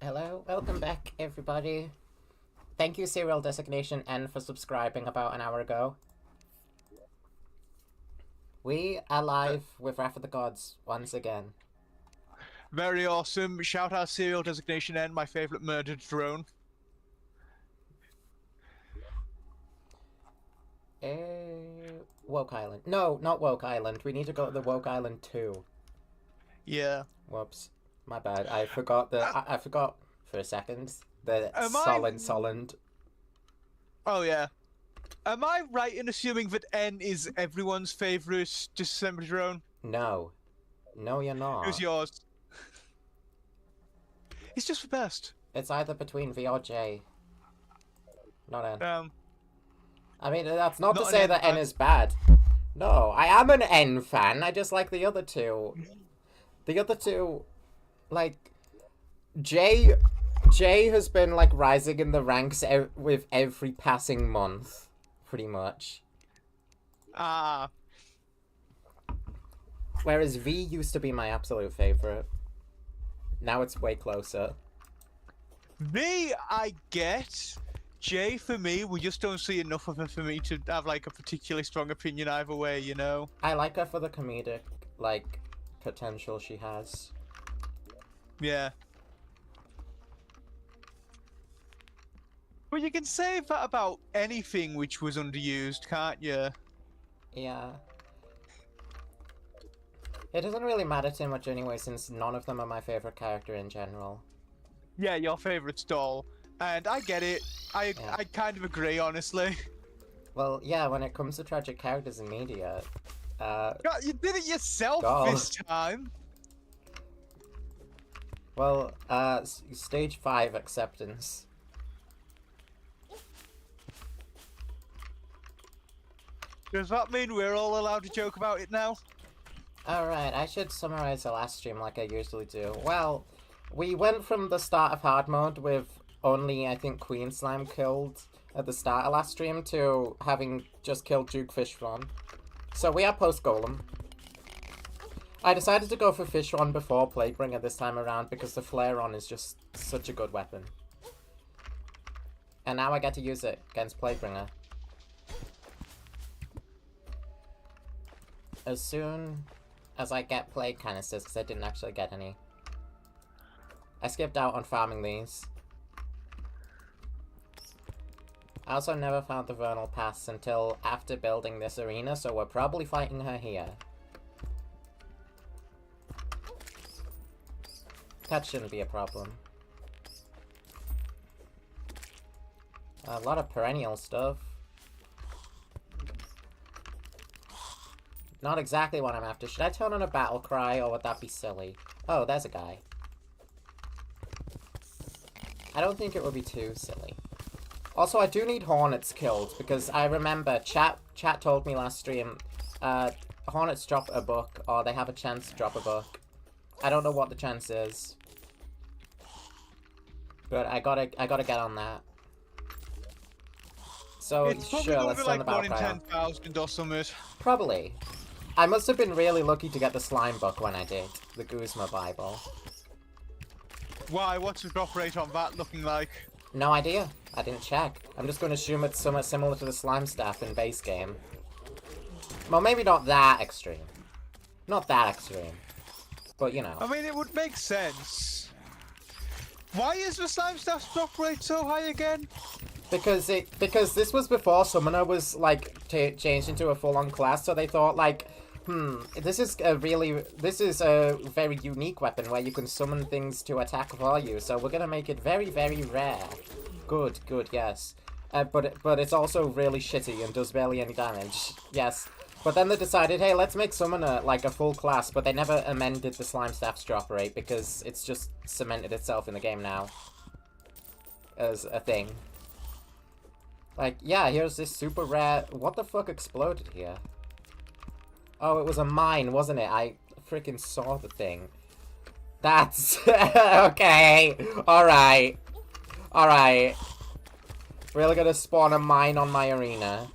Hello, welcome back, everybody. Thank you, Serial Designation N, for subscribing about an hour ago. We are live with Wrath of the Gods once again. Very awesome. Shout out Serial Designation N, my favorite murdered drone. Woke Island. No, not Woke Island. We need to go to the Woke Island 2. Yeah. Whoops. My bad. I forgot I forgot for a second. The Am Solent. Oh, yeah. Am I right in assuming that N is everyone's favorite disassembly drone? No. No, you're Who's not. yours? It's just the best. It's either between V or J. Not N. I mean, that's not to Not an say N that N fan. is bad. No, I am an N fan. I just like the other two. The other two, like, J has been, like, rising in the ranks with every passing month, pretty much. Ah. Whereas V used to be my absolute favorite. Now it's way closer. V, I get. J, for me, we just don't see enough of him for me to have, like, a particularly strong opinion either way, you know? I like her for the comedic, like, potential she has. Yeah. But you can say that about anything which was underused, can't you? Yeah. It doesn't really matter too much anyway, since none of them are my favorite character in general. Yeah, your favorite's doll. And I get it. I kind of agree, honestly. Well, yeah, when it comes to tragic characters in media, God, you did it yourself Doll. this time. Well, stage 5 acceptance. Does that mean we're all allowed to joke about it now? Alright, I should summarize the last stream like I usually do. Well, we went from the start of hard mode with only, I think, Queen Slime killed at the start of last stream to having just killed Duke Fishron. So we are post-Golem. I decided to go for Fishron before Plaguebringer this time around because the Flare-On is just such a good weapon. And now I get to use it against Plaguebringer. As soon as I get plague canisters, because I didn't actually get any. I skipped out on farming these. I also never found the Vernal Pass until after building this arena, so we're probably fighting her here. That shouldn't be a problem. A lot of perennial stuff. Not exactly what I'm after. Should I turn on a battle cry, or would that be silly? Oh, there's a guy. I don't think it would be too silly. Also, I do need Hornets killed, because I remember chat told me last stream, Hornets drop a book, or they have a chance to drop a book. I don't know what the chance is. But I gotta get on that. So, It's probably sure, let's turn like the battle 1 in cry on. 10,000 or something. Probably. I must have been really lucky to get the slime book when I did. The Guzma Bible. Why? What's the drop rate on that looking like? No idea. I didn't check. I'm just going to assume it's somewhat similar to the slime staff in base game. Well, maybe not that extreme. Not that extreme. But, you know. I mean, it would make sense. Why is the slime staff's drop rate so high again? Because this was before Summoner was, like, changed into a full-on class, so they thought, like, this is a very unique weapon where you can summon things to attack for you, so we're gonna make it very, very rare. Good, yes. But it's also really shitty and does barely any damage. Yes. But then they decided, hey, let's make Summoner, like, a full class, but they never amended the Slime Staff's drop rate because it's just cemented itself in the game now. As a thing. Like, yeah, here's this super rare... What the fuck exploded here? Oh, it was a mine, wasn't it? I freaking saw the thing. That's... okay. Alright. Alright. Really gonna spawn a mine on my arena.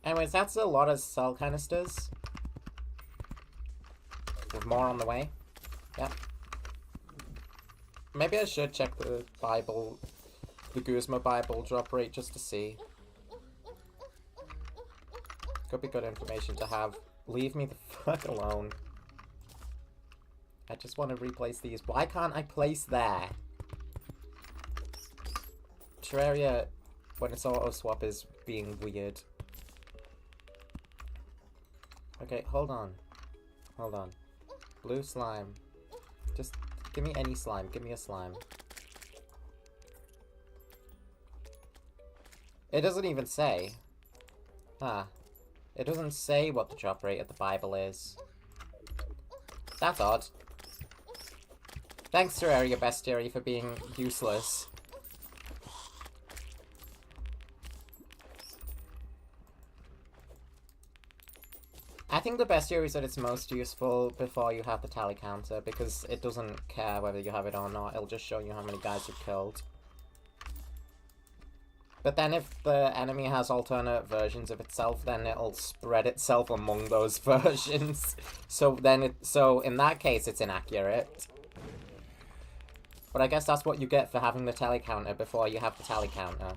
Anyways, that's a lot of cell canisters. With more on the way. Yep. Maybe I should check the Bible, the Guzma Bible drop rate just to see. Could be good information to have. Leave me the fuck alone. I just want to replace these. Why can't I place there? Terraria, when it's auto swap, is being weird. Okay, hold on. Hold on. Blue slime. Just give me any slime. Give me a slime. It doesn't even say. Ah. It doesn't say what the drop rate of the Bible is. That's odd. Thanks, Terraria Bestiary, for being useless. I think the bestiary is at its most useful before you have the tally counter, because it doesn't care whether you have it or not. It'll just show you how many guys you've killed. But then if the enemy has alternate versions of itself, then it'll spread itself among those versions. So in that case, it's inaccurate. But I guess that's what you get for having the tally counter before you have the tally counter.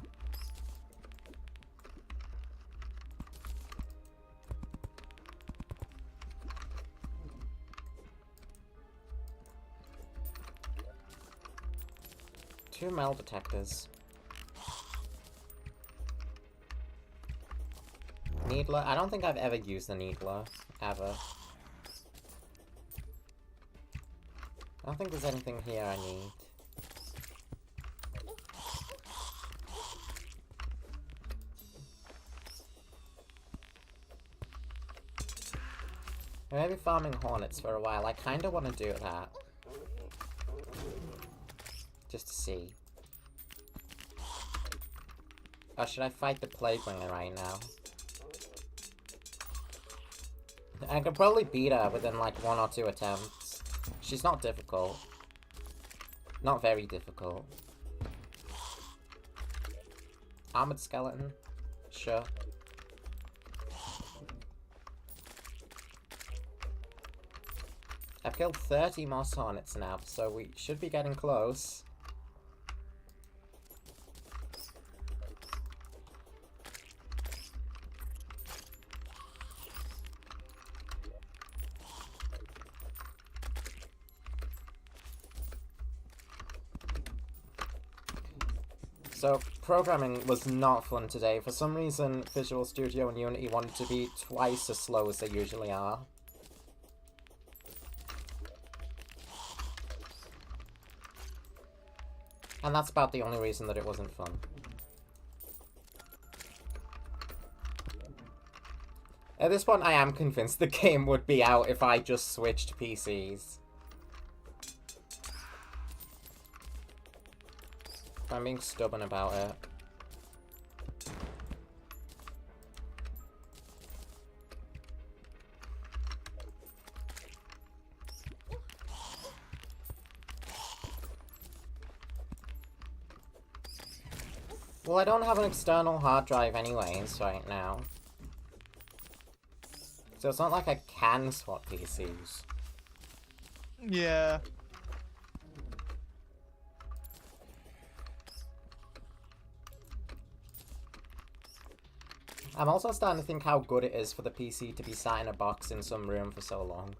Two metal detectors. Needler? I don't think I've ever used the Needler. Ever. I don't think there's anything here I need. Maybe farming hornets for a while. I kinda wanna do that. Just to see. Or should I fight the Plague Bringer right now? I could probably beat her within like 1 or 2 attempts. She's not difficult. Not very difficult. Armored skeleton? Sure. I've killed 30 moss hornets now, so we should be getting close. So, programming was not fun today. For some reason, Visual Studio and Unity wanted to be twice as slow as they usually are. And that's about the only reason that it wasn't fun. At this point, I am convinced the game would be out if I just switched PCs. I'm being stubborn about it. Well, I don't have an external hard drive anyways right now. So it's not like I can swap PCs. Yeah. I'm also starting to think how good it is for the PC to be sat in a box in some room for so long.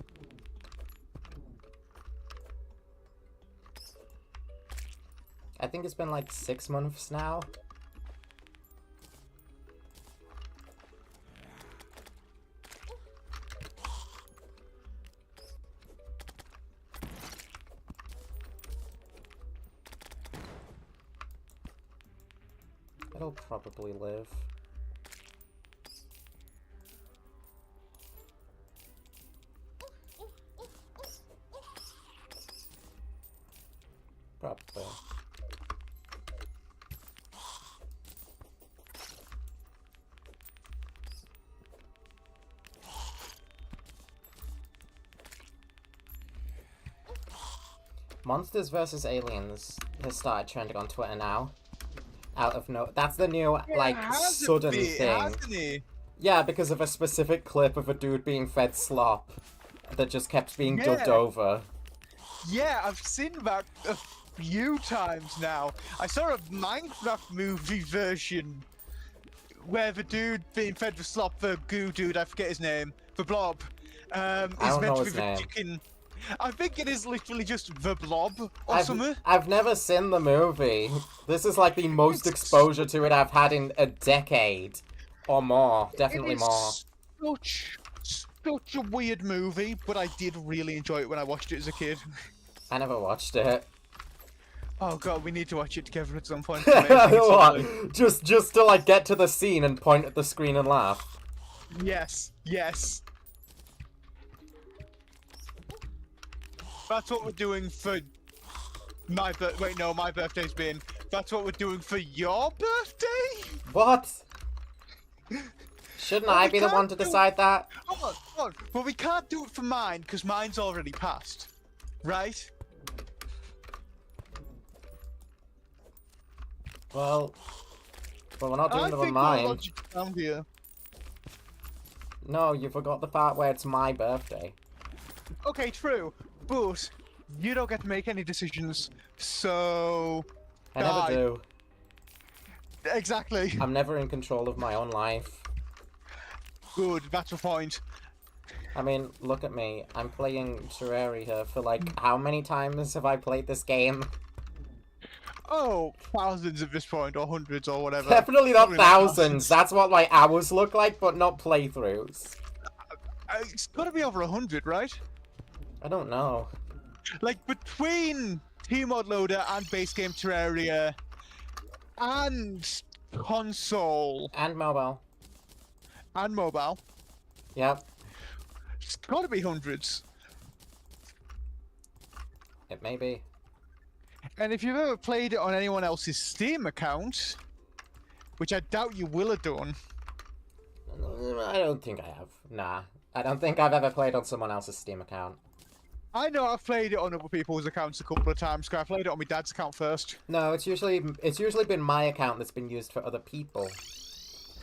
I think it's been like 6 months now. It'll probably live. Probably. Monsters vs. Aliens has started trending on Twitter now. Out of no, that's the new like sudden thing. Hasn't he? Yeah, because of a specific clip of a dude being fed slop. that just kept being dubbed Yeah. over. Yeah, I've seen that a few times now. I saw a Minecraft movie version where the dude being fed with slop, the goo dude, I forget his name, the blob, I is don't meant know to be his the name. chicken. I think it is literally just the blob or something. I've never seen the movie. This is like the most It's- exposure to it I've had in a decade. Or more. It Definitely is more. such a weird movie, but I did really enjoy it when I watched it as a kid. I never watched it. Oh god, we need to watch it together at some point. It's amazing. It's lovely. What? Just to like get to the scene and point at the screen and laugh. Yes, yes. That's what we're doing for my wait, no, my birthday's been. That's what we're doing for your birthday? What? Shouldn't I be the one to decide that? Hold on. Well, we can't do it for mine, because mine's already passed. Right? Well, we're not doing I it on think mine. logic's down here. No, you forgot the part where it's my birthday. Okay, true. But you don't get to make any decisions, so... I never die. do. Exactly. I'm never in control of my own life. Good, that's the point. I mean, look at me. I'm playing Terraria for like, how many times have I played this game? Oh, thousands at this point, or hundreds, or whatever. Definitely not Probably thousands. That's what my hours look like, but not playthroughs. It's gotta be over 100, right? I don't know. Like, between T-Mod Loader and base game Terraria, and console, And mobile. and mobile, Yep. it's gotta be hundreds. It may be. And if you've ever played it on anyone else's Steam account, which I doubt you will have done, I don't think I have. Nah. I don't think I've ever played on someone else's Steam account. I know I've played it on other people's accounts a couple of times, because I played it on my dad's account first. No, it's usually been my account that's been used for other people.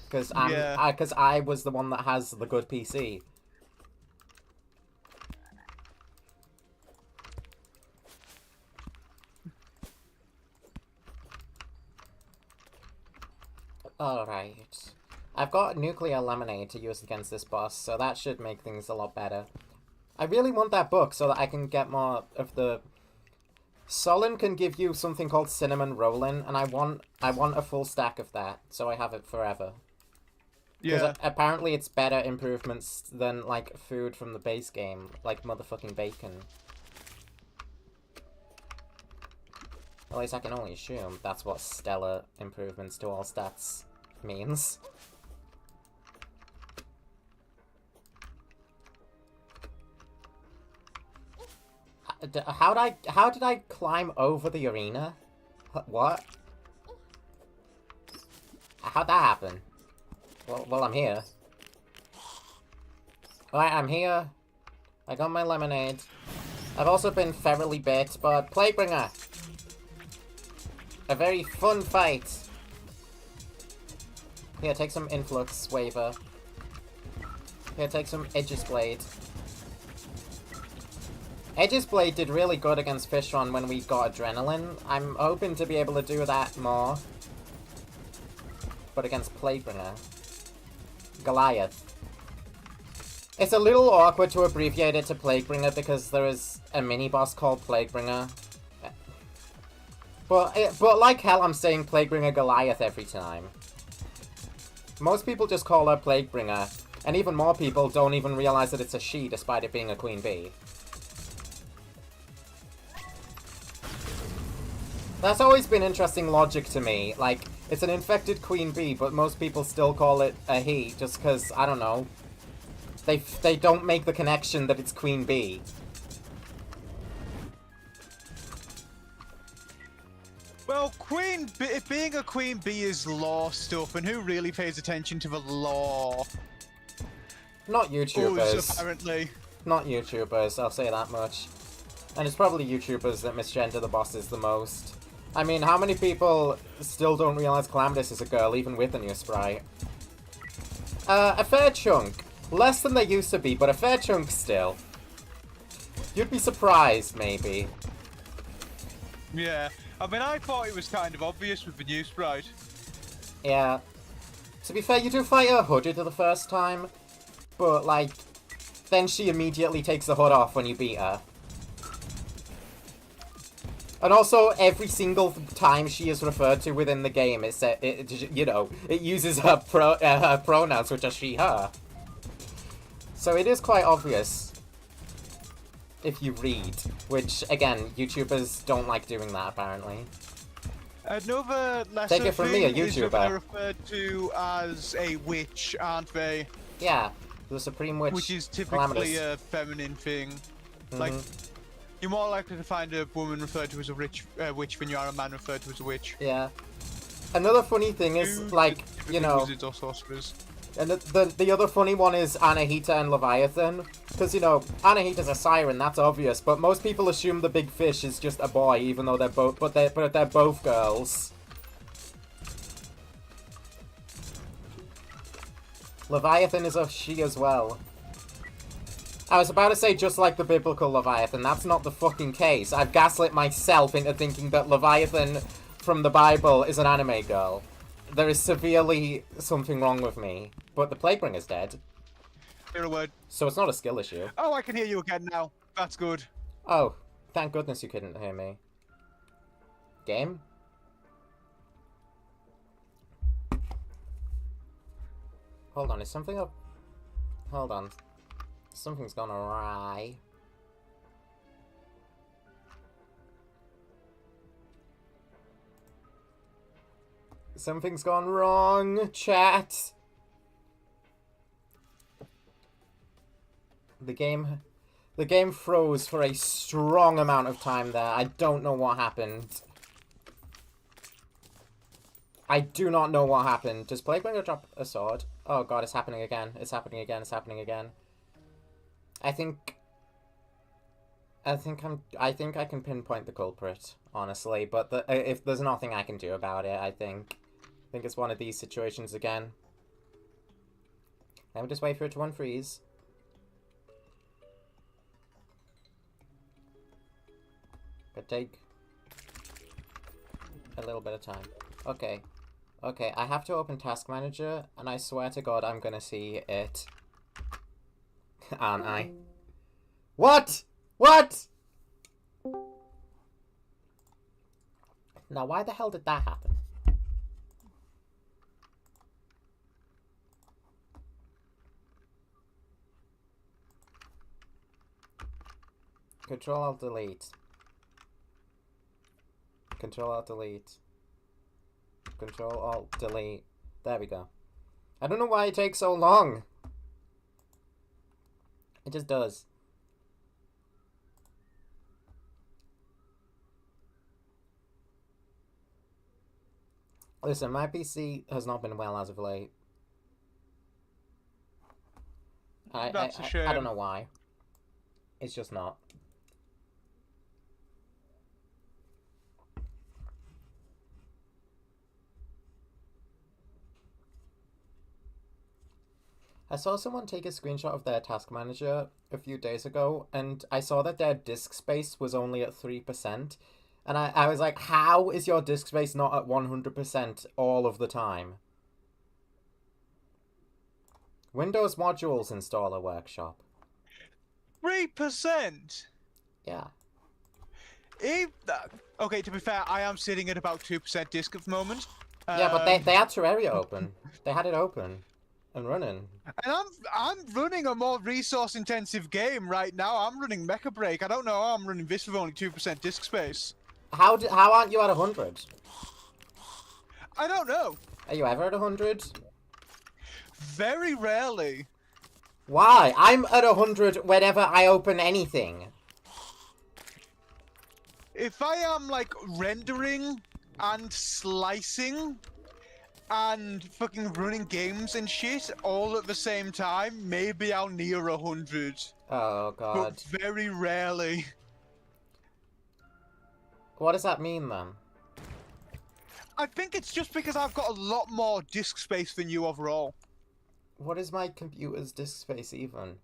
Because I was the one that has the good PC. Alright. I've got nuclear lemonade to use against this boss, so that should make things a lot better. I really want that book so that I can get more of the... Solon can give you something called cinnamon rollin', and I want a full stack of that, so I have it forever. Yeah. Apparently it's better improvements than, like, food from the base game, like motherfucking bacon. At least I can only assume that's what stellar improvements to all stats means. How did I climb over the arena? What? How'd that happen? Well, I'm here. Alright, I'm here. I got my lemonade. I've also been thoroughly bit, but Plaguebringer! A very fun fight! Here, take some Influx Waver. Here, take some Aegis Blade. Aegis Blade did really good against Fishron when we got Adrenaline. I'm hoping to be able to do that more. But against Plaguebringer. Goliath. It's a little awkward to abbreviate it to Plaguebringer because there is a mini-boss called Plaguebringer. But like hell I'm saying Plaguebringer Goliath every time. Most people just call her Plaguebringer, and even more people don't even realize that it's a she despite it being a queen bee. That's always been interesting logic to me. Like, it's an infected queen bee, but most people still call it a he, just because, I don't know. They don't make the connection that it's queen bee. Well, being a queen bee is lore stuff, and who really pays attention to the lore? Not YouTubers. Us, apparently. Not YouTubers, I'll say that much. And it's probably YouTubers that misgender the bosses the most. I mean, how many people still don't realize Calamity is a girl, even with a new sprite? A fair chunk. Less than they used to be, but a fair chunk still. You'd be surprised, maybe. Yeah. I mean, I thought it was kind of obvious with the new sprite. Yeah. To be fair, you do fight her hooded the first time, but, like, then she immediately takes the hood off when you beat her. And also, every single time she is referred to within the game, it uses her pronouns, which are she, her. So it is quite obvious if you read, which, again, YouTubers don't like doing that, apparently. Another lesser Take it from me, a thing is that YouTuber. they're referred to as a witch, aren't they? Yeah, the Supreme Witch. Which is typically Calamitous. a feminine thing. Like, you're more likely to find a woman referred to as a witch than you are a man referred to as a witch. Yeah. Another funny thing is, like, you know... Wizards or sorcerers. And the other funny one is Anahita and Leviathan. Because, you know, Anahita's a siren, that's obvious, but most people assume the big fish is just a boy, even though they're both, but they're both girls. Leviathan is a she as well. I was about to say just like the biblical Leviathan, that's not the fucking case. I've gaslit myself into thinking that Leviathan from the Bible is an anime girl. There is severely something wrong with me. But the Plaguebringer's dead. Hear a word. So it's not a skill issue. Oh, I can hear you again now. That's good. Oh, thank goodness you couldn't hear me. Game? Hold on, is something up? Hold on. Something's gone awry. Something's gone wrong, chat. The game froze for a strong amount of time there. I don't know what happened. I do not know what happened. Does Plaguebringer drop a sword? Oh god, it's happening again. It's happening again. It's happening again. I think I can pinpoint the culprit, honestly, but if there's nothing I can do about it, I think it's one of these situations again. Let me just wait for it to unfreeze. Could take a little bit of time. Okay. Okay, I have to open Task Manager, and I swear to God I'm gonna see it. Aren't I? What? What? Now, why the hell did that happen? Control-Alt-Delete. Control-Alt-Delete. Control-Alt-Delete. There we go. I don't know why it takes so long. It just does. Listen, my PC has not been well as of late. That's a shame. I don't know why. It's just not. I saw someone take a screenshot of their task manager a few days ago, and I saw that their disk space was only at 3%. And I was like, how is your disk space not at 100% all of the time? Windows Modules Installer Workshop. 3%? Yeah. Okay, to be fair, I am sitting at about 2% disk at the moment. Yeah, but they had Terraria open. They had it open and running. And I'm running a more resource-intensive game right now. I'm running Mecha Break. I don't know how I'm running this with only 2% disk space. How aren't you at 100? I don't know. Are you ever at 100? Very rarely. Why? I'm at 100 whenever I open anything. If I am, like, rendering and slicing and fucking running games and shit all at the same time, maybe I'll near 100. Oh, God. But very rarely. What does that mean, then? I think it's just because I've got a lot more disk space than you overall. What is my computer's disk space even?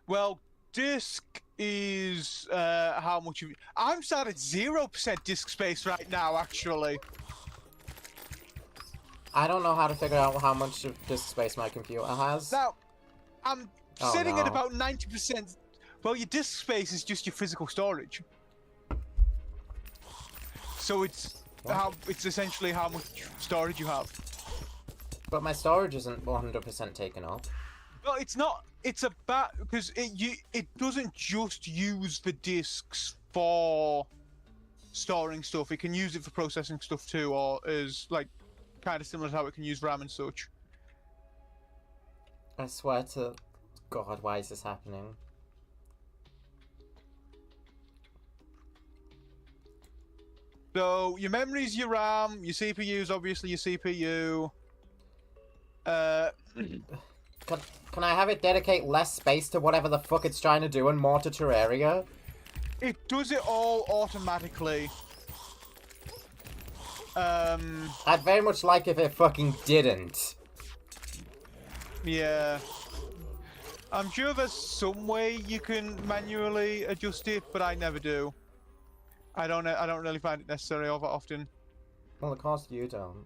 Well, disk is how much you... I'm sat at 0% disk space right now, actually. I don't know how to figure out how much of disk space my computer has. Now, I'm Oh, sitting at no. about 90%. Well, your disk space is just your physical storage. So it's essentially how much storage you have. But my storage isn't 100% taken up. No, it's not. It's about because it doesn't just use the disks for storing stuff. It can use it for processing stuff too, or is like kind of similar to how it can use RAM and such. I swear to God, why is this happening? So your memory's your RAM, your CPU's obviously your CPU. Can I have it dedicate less space to whatever the fuck it's trying to do and more to Terraria? It does it all automatically. I'd very much like if it fucking didn't. Yeah. I'm sure there's some way you can manually adjust it, but I never do. I don't really find it necessary all that often. Well, of course you don't.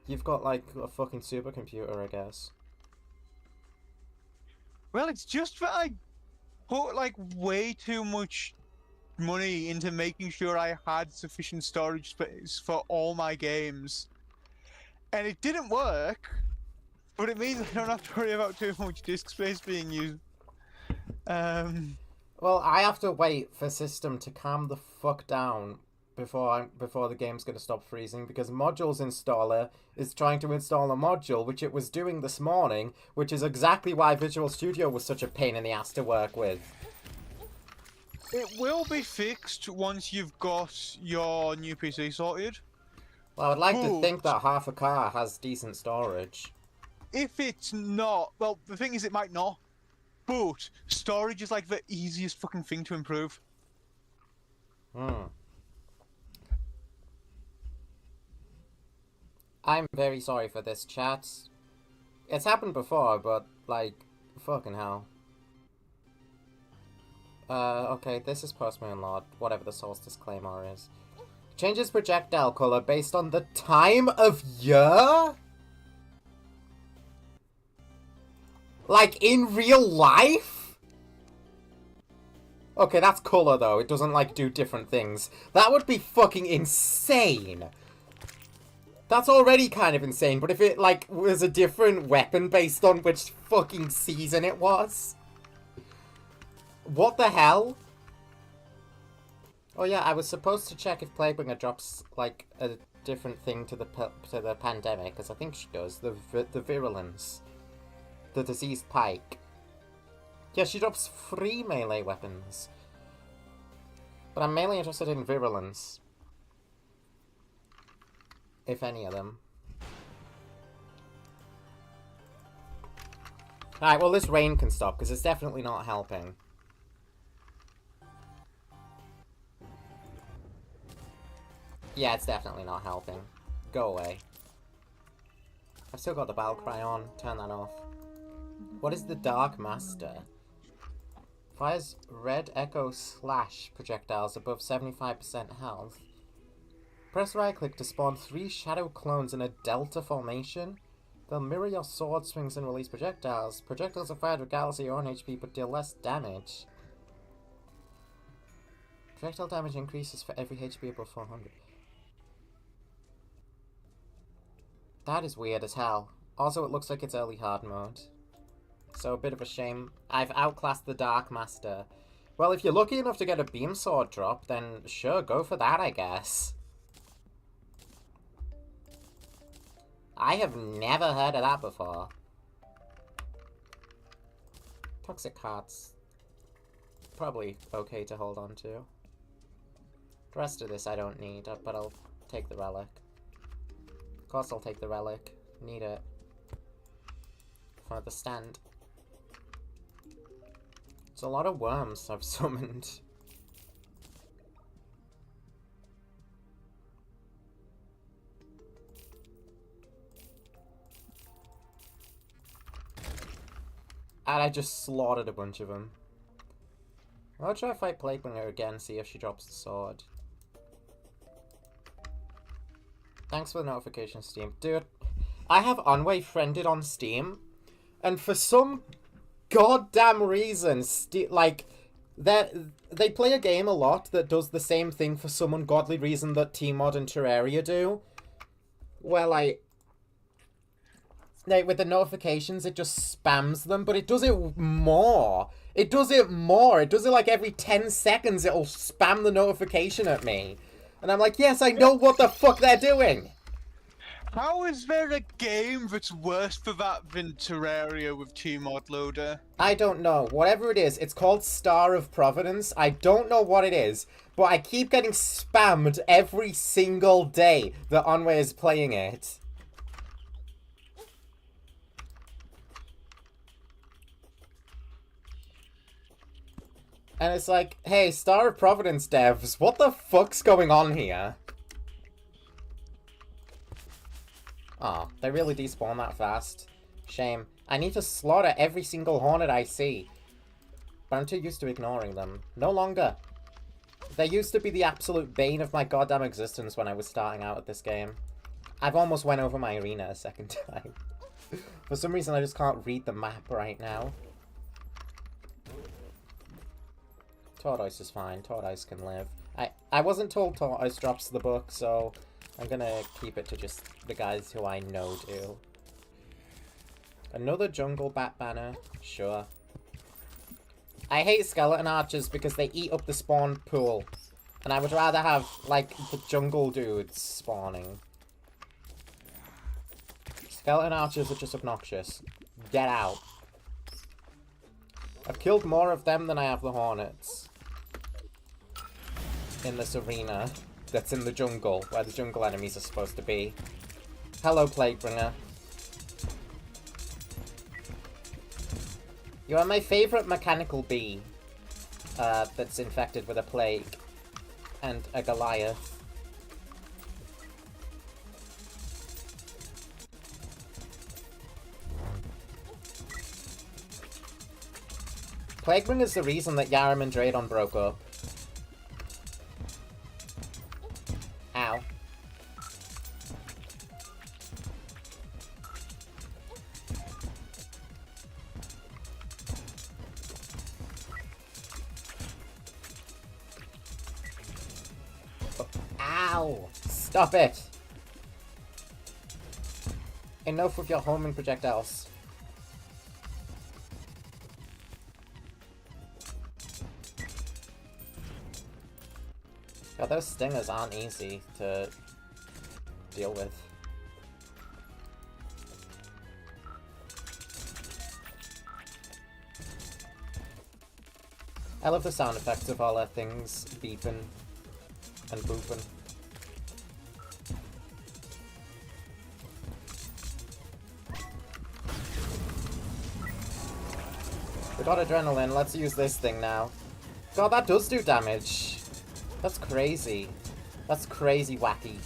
You've got, like, a fucking supercomputer, I guess. Well, it's just that I put, like, way too much money into making sure I had sufficient storage space for all my games. And it didn't work, but it means I don't have to worry about too much disk space being used. Well, I have to wait for system to calm the fuck down before the game's gonna stop freezing, because Modules Installer is trying to install a module, which it was doing this morning, which is exactly why Visual Studio was such a pain in the ass to work with. It will be fixed once you've got your new PC sorted. Well, I would like to think that half a car has decent storage. If it's not, well, the thing is it might not, but storage is like the easiest fucking thing to improve. I'm very sorry for this, chat. It's happened before, but, like, fucking hell. Okay, this is Postman Lord, whatever the Solstice Claymore is. Changes projectile color based on the time of year? Like, in real life? Okay, that's color, though. It doesn't, like, do different things. That would be fucking insane. That's already kind of insane, but if it, like, was a different weapon based on which fucking season it was? What the hell? Oh yeah, I was supposed to check if Plaguebringer drops, like, a different thing to the pandemic, because I think she does. The virulence. The diseased pike. Yeah, she drops 3 melee weapons. But I'm mainly interested in virulence. If any of them. Alright, well this rain can stop, because it's definitely not helping. Yeah, it's definitely not helping. Go away. I've still got the battle cry on. Turn that off. What is the Dark Master? Fires red echo slash projectiles above 75% health. Press right click to spawn 3 shadow clones in a delta formation. They'll mirror your sword swings and release projectiles. Projectiles are fired regardless of your own HP but deal less damage. Projectile damage increases for every HP above 400. That is weird as hell. Also, it looks like it's early hard mode. So, a bit of a shame. I've outclassed the Dark Master. Well, if you're lucky enough to get a beam sword drop, then sure, go for that, I guess. I have never heard of that before. Toxic Hearts. Probably okay to hold on to. The rest of this I don't need, but I'll take the relic. Of course I'll take the relic. Need it. For the stand. It's a lot of worms I've summoned. And I just slaughtered a bunch of them. I'll try to fight Plaguebringer again, see if she drops the sword. Thanks for the notification, Steam. Dude, I have Onway friended on Steam, and for some goddamn reason, like, they play a game a lot that does the same thing for some ungodly reason that Tmod and Terraria do. Where, like, with the notifications, it just spams them, but it does it more. It does it more. It does it like every 10 seconds, it'll spam the notification at me. And I'm like, yes, I know what the fuck they're doing. How is there a game that's worse for that than Terraria with Tmod Loader? I don't know. Whatever it is, it's called Star of Providence. I don't know what it is, but I keep getting spammed every single day that Onway is playing it. And it's like, hey, Star of Providence devs, what the fuck's going on here? Aw, they really despawn that fast. Shame. I need to slaughter every single hornet I see. But I'm too used to ignoring them. No longer. They used to be the absolute bane of my goddamn existence when I was starting out at this game. I've almost went over my arena a second time. For some reason I just can't read the map right now. Tortoise is fine. Tortoise can live. I wasn't told Tortoise drops the book, so I'm gonna keep it to just the guys who I know do. Another jungle bat banner? Sure. I hate skeleton archers because they eat up the spawn pool. And I would rather have, like, the jungle dudes spawning. Skeleton archers are just obnoxious. Get out. I've killed more of them than I have the hornets. In this arena that's in the jungle, where the jungle enemies are supposed to be. Hello, Plaguebringer. You are my favourite mechanical bee that's infected with a plague and a Goliath. Plaguebringer is the reason that Yaram and Draydon broke up. Ow. Ow! Stop it! Enough with your homing projectiles. God, those stingers aren't easy to deal with. I love the sound effects of all our things beeping and booping. We got adrenaline, let's use this thing now. God, that does do damage. That's crazy. That's crazy wacky.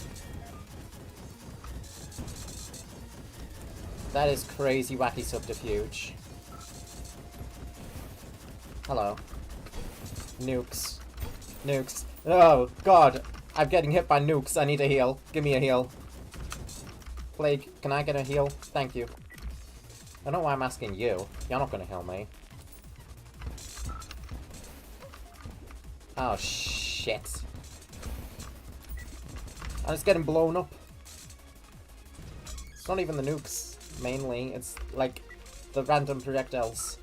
That is crazy wacky subterfuge. Hello. Nukes. Nukes. Oh, God. I'm getting hit by nukes. I need a heal. Give me a heal. Plague, can I get a heal? Thank you. I don't know why I'm asking you. You're not gonna heal me. Oh, shit. I'm just getting blown up. It's not even the nukes, mainly. It's, like, the random projectiles.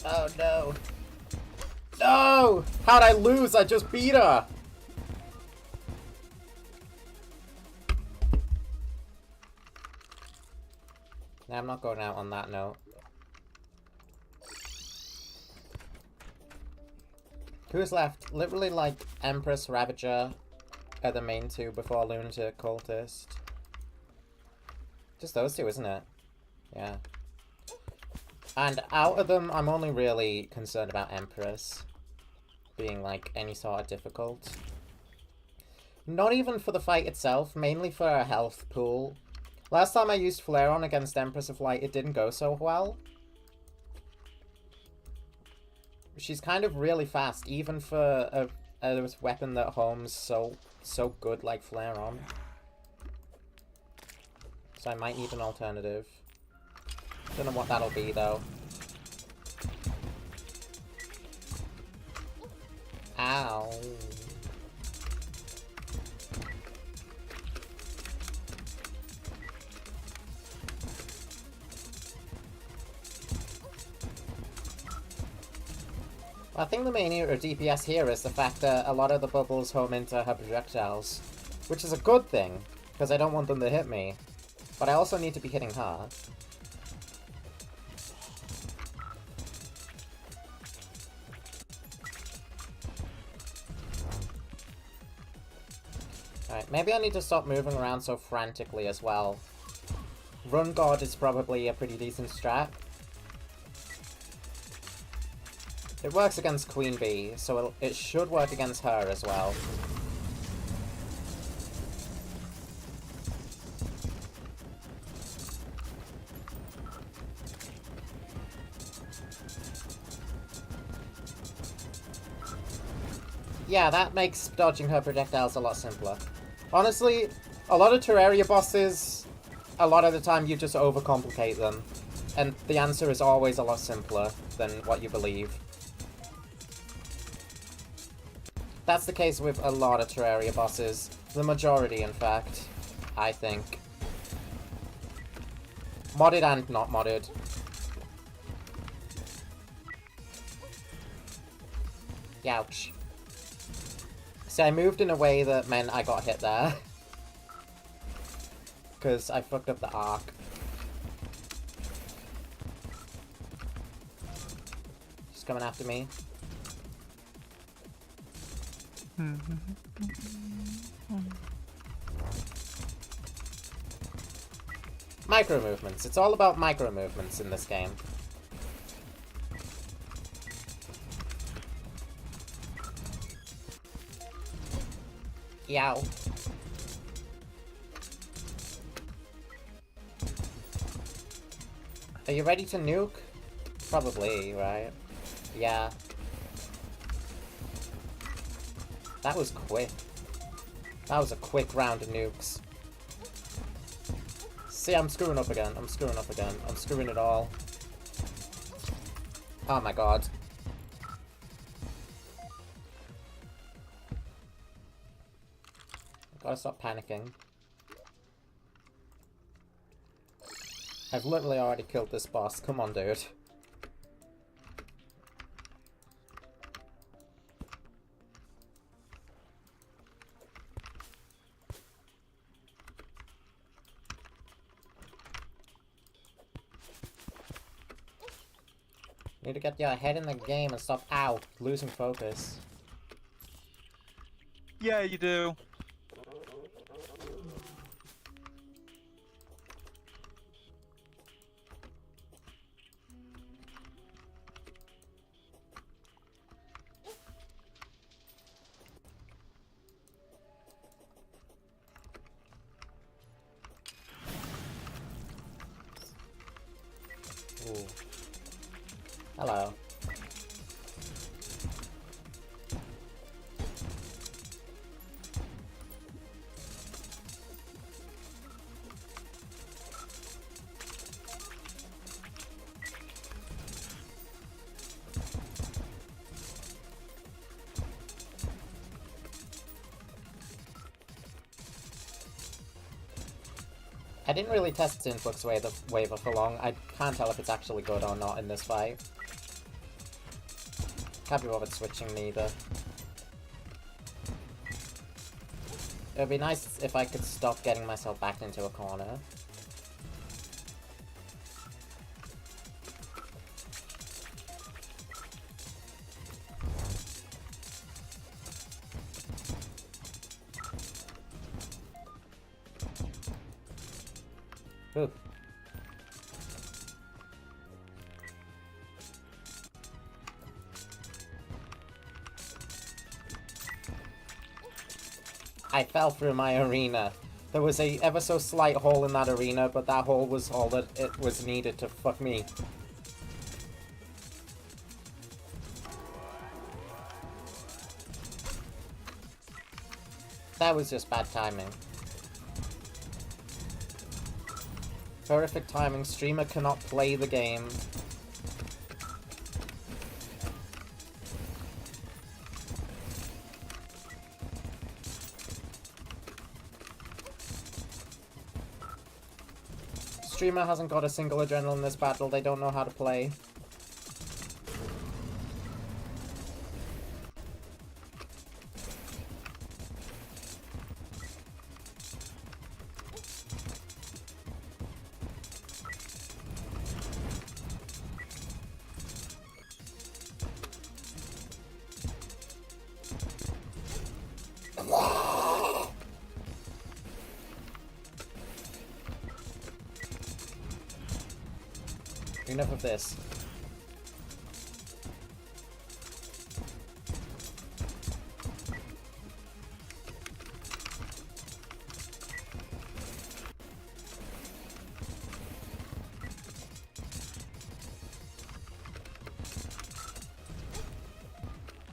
Oh, no. No! How'd I lose? I just beat her! Nah, I'm not going out on that note. Who's left? Literally, like, Empress, Ravager are the main two before Lunatic Cultist. Just those two, isn't it? Yeah. And out of them, I'm only really concerned about Empress being, like, any sort of difficult. Not even for the fight itself, mainly for her health pool. Last time I used Flare on against Empress of Light, it didn't go so well. She's kind of really fast, even for a weapon that homes so good like Flare on. So I might need an alternative. Don't know what that'll be though. Ow. I think the main DPS here is the fact that a lot of the bubbles home into her projectiles, which is a good thing, because I don't want them to hit me, but I also need to be hitting her. Alright, maybe I need to stop moving around so frantically as well. Run God is probably a pretty decent strat. It works against Queen Bee, so it should work against her as well. Yeah, that makes dodging her projectiles a lot simpler. Honestly, a lot of Terraria bosses, a lot of the time you just overcomplicate them. And the answer is always a lot simpler than what you believe. That's the case with a lot of Terraria bosses. The majority, in fact, I think. Modded and not modded. Youch. See, I moved in a way that meant I got hit there. Because I fucked up the arc. She's coming after me. Micro movements. It's all about micro movements in this game. Yow. Are you ready to nuke? Probably, right? Yeah. That was quick. That was a quick round of nukes. See, I'm screwing up again. I'm screwing up again. I'm screwing it all. Oh my god. Gotta stop panicking. I've literally already killed this boss. Come on, dude. Need to get your head in the game and stop, ow, losing focus. Yeah, you do. Ooh. Hello. I didn't really test Influx Waver for long. I can't tell if it's actually good or not in this fight. Can't be bothered switching neither. It would be nice if I could stop getting myself backed into a corner. Ooh. I fell through my arena. There was a ever so slight hole in that arena, but that hole was all that it was needed to fuck me. That was just bad timing. Horrific timing. Streamer cannot play the game. Streamer hasn't got a single adrenaline in this battle. They don't know how to play. Enough of this.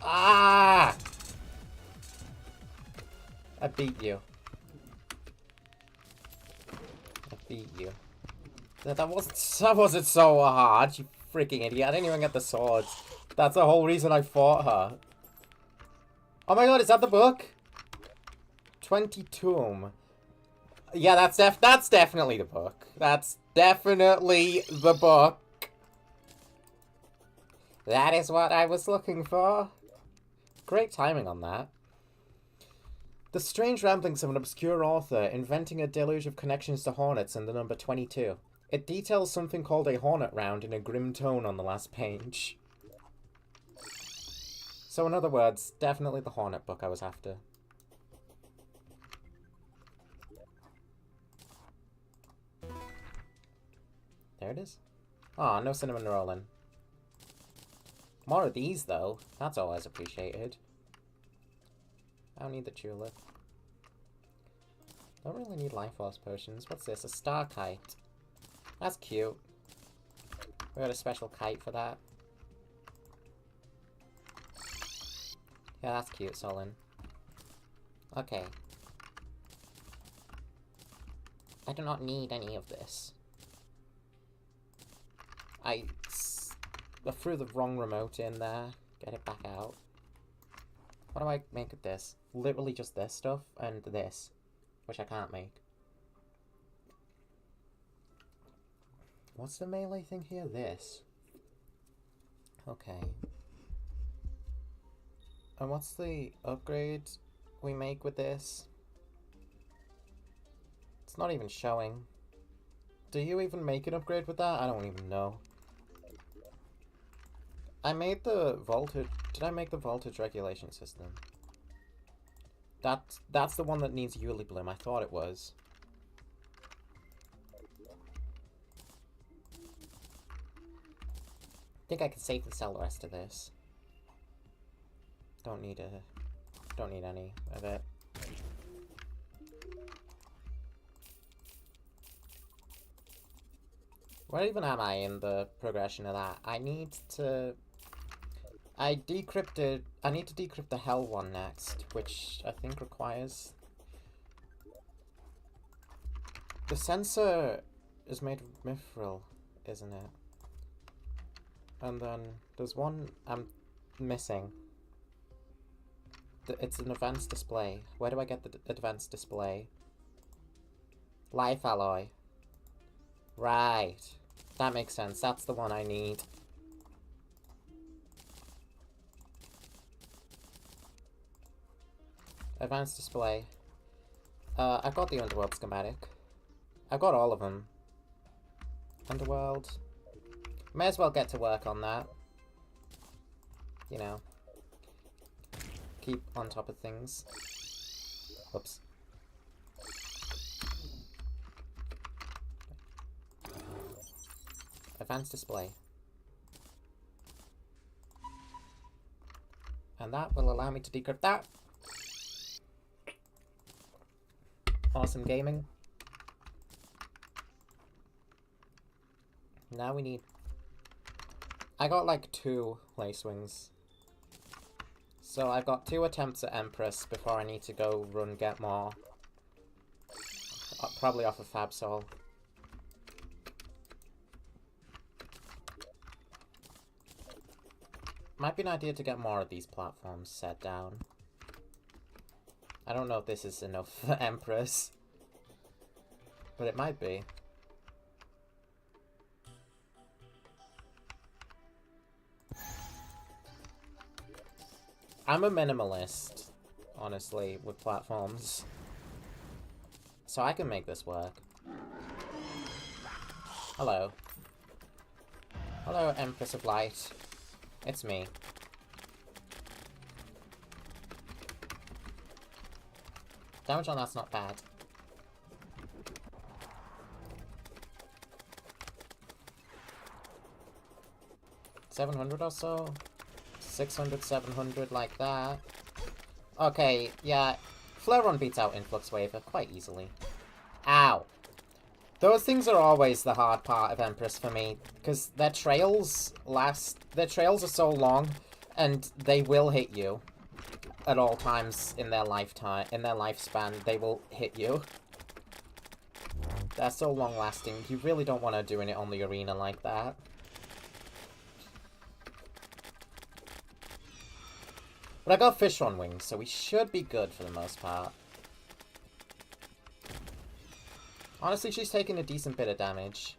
Ah! I beat you. I beat you. That wasn't so hard, you freaking idiot. I didn't even get the swords. That's the whole reason I fought her. Oh my god, is that the book? 20 Tomb. Yeah, that's definitely the book. That's definitely the book. That is what I was looking for. Great timing on that. The strange ramblings of an obscure author inventing a deluge of connections to hornets in the number 22. It details something called a hornet round in a grim tone on the last page. So in other words, definitely the hornet book I was after. There it is. Aw, no cinnamon rolling. More of these, though. That's always appreciated. I don't need the tulip. Don't really need life force potions. What's this? A star kite. That's cute. We got a special kite for that. Yeah, that's cute, Solon. Okay. I do not need any of this. I threw the wrong remote in there. Get it back out. What do I make of this? Literally just this stuff and this, which I can't make. What's the melee thing here? This. Okay. And what's the upgrade we make with this? It's not even showing. Do you even make an upgrade with that? I don't even know. I made the voltage... Did I make the voltage regulation system? That's the one that needs Yuli Bloom. I thought it was. I think I can safely sell the rest of this. Don't need any of it. Where even am I in the progression of that? I need to decrypt the hell one next, which I think requires... The sensor is made of mithril, isn't it? And then there's one I'm missing. It's an advanced display. Where do I get the advanced display? Life alloy. Right. That makes sense. That's the one I need. Advanced display. I've got the Underworld schematic. I've got all of them. Underworld. May as well get to work on that. You know. Keep on top of things. Whoops. Advanced display. And that will allow me to decrypt that. On awesome gaming. Now we need... I got like 2 lace wings. So I've got 2 attempts at Empress before I need to go run get more. Probably off of Fab Soul. Might be an idea to get more of these platforms set down. I don't know if this is enough for Empress. But it might be. I'm a minimalist, honestly, with platforms. So I can make this work. Hello. Hello, Empress of Light. It's me. Damage on that's not bad. 700 or so? 600, 700, like that. Okay, yeah. Flare-on beats out Influx Waver quite easily. Ow. Those things are always the hard part of Empress for me, because their trails are so long, and they will hit you at all times in their lifespan. They will hit you. They're so long lasting, you really don't want to doing it on the arena like that. But I got fish on wings, so we should be good for the most part. Honestly, she's taking a decent bit of damage.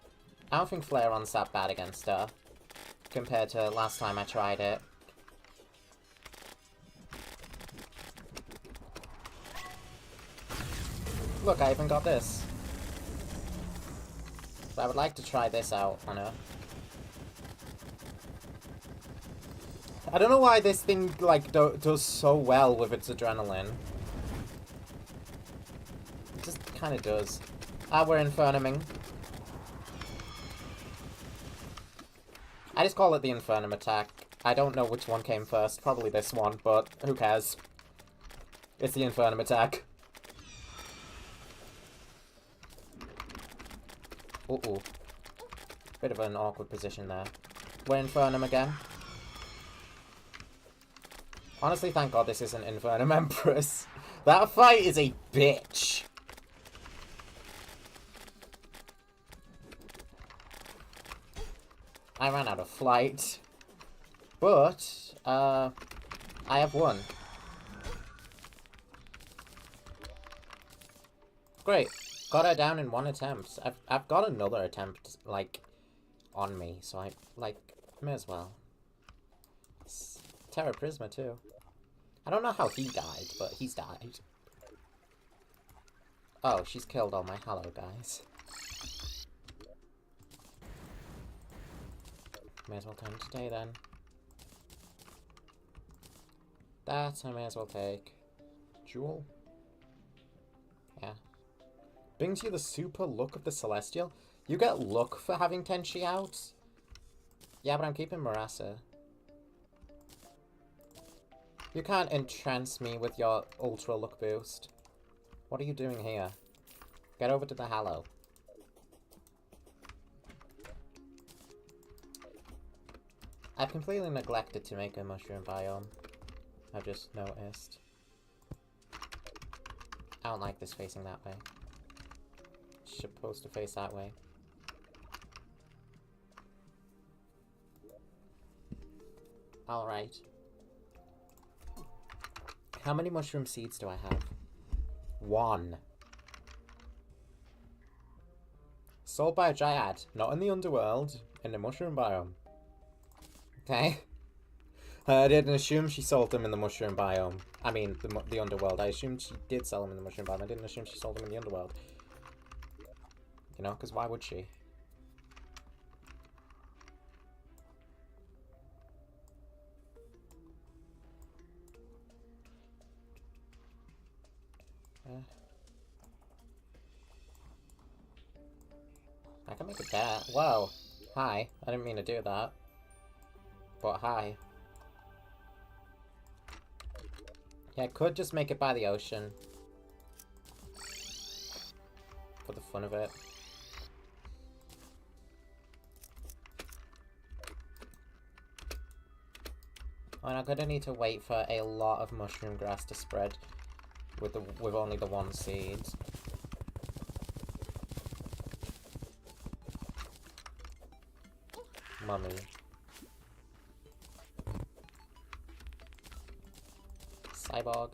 I don't think Flare-on's that bad against her, compared to last time I tried it. Look, I even got this. But I would like to try this out on her. I don't know why this thing, like, does so well with its adrenaline. It just kind of does. Ah, we're Infernuming. I just call it the Infernum attack. I don't know which one came first. Probably this one, but who cares? It's the Infernum attack. Uh-oh. Bit of an awkward position there. We're Infernum again. Honestly, thank God this isn't Infernum Empress. That fight is a bitch. I ran out of flight. But, I have won. Great. Got her down in 1 attempt. I've got another attempt, like, on me, so I, like, may as well. Terra Prisma, too. I don't know how he died, but he's died. Oh, she's killed all my Hallow guys. May as well turn today, then. That I may as well take. Jewel? Yeah. Brings you the super look of the Celestial. You get luck for having Tenchi out? Yeah, but I'm keeping Marasa. You can't entrance me with your ultra luck boost. What are you doing here? Get over to the Hallow. I've completely neglected to make a mushroom biome. I've just noticed. I don't like this facing that way. It's supposed to face that way. Alright. How many mushroom seeds do I have? 1. Sold by a Dryad. Not in the underworld. In the mushroom biome. Okay. I didn't assume she sold them in the mushroom biome. I mean, the underworld. I assumed she did sell them in the mushroom biome. I didn't assume she sold them in the underworld. You know, because why would she? I can make a bet. Whoa. Hi. I didn't mean to do that. But hi. Yeah, I could just make it by the ocean. for the fun of it. And I'm gonna need to wait for a lot of mushroom grass to spread with only the one seed. Mummy. Cyborg.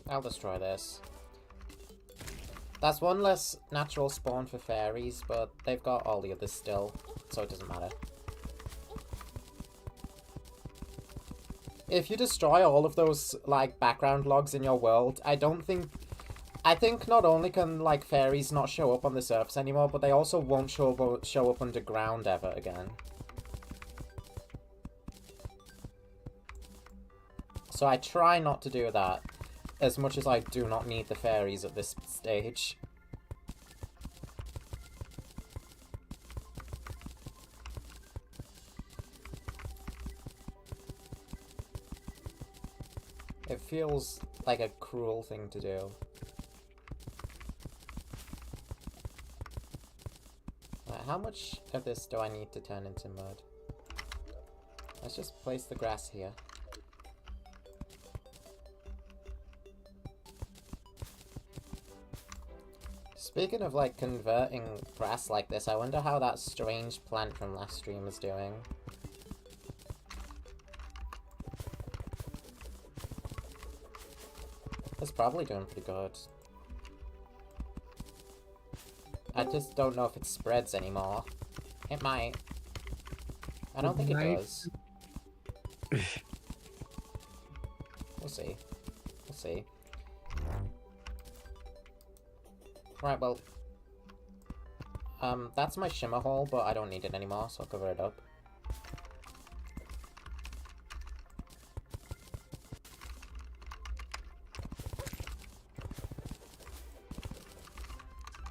I'll destroy this. That's one less natural spawn for fairies, but they've got all the others still, so it doesn't matter. If you destroy all of those, like, background logs in your world, I think not only can, like, fairies not show up on the surface anymore, but they also won't show up underground ever again. So I try not to do that, as much as I do not need the fairies at this stage. It feels like a cruel thing to do. Right, how much of this do I need to turn into mud? Let's just place the grass here. Speaking of, like, converting grass like this, I wonder how that strange plant from last stream is doing. It's probably doing pretty good. I just don't know if it spreads anymore. It might. I don't think it does. We'll see. We'll see. Right, well, that's my shimmer hole, but I don't need it anymore, so I'll cover it up.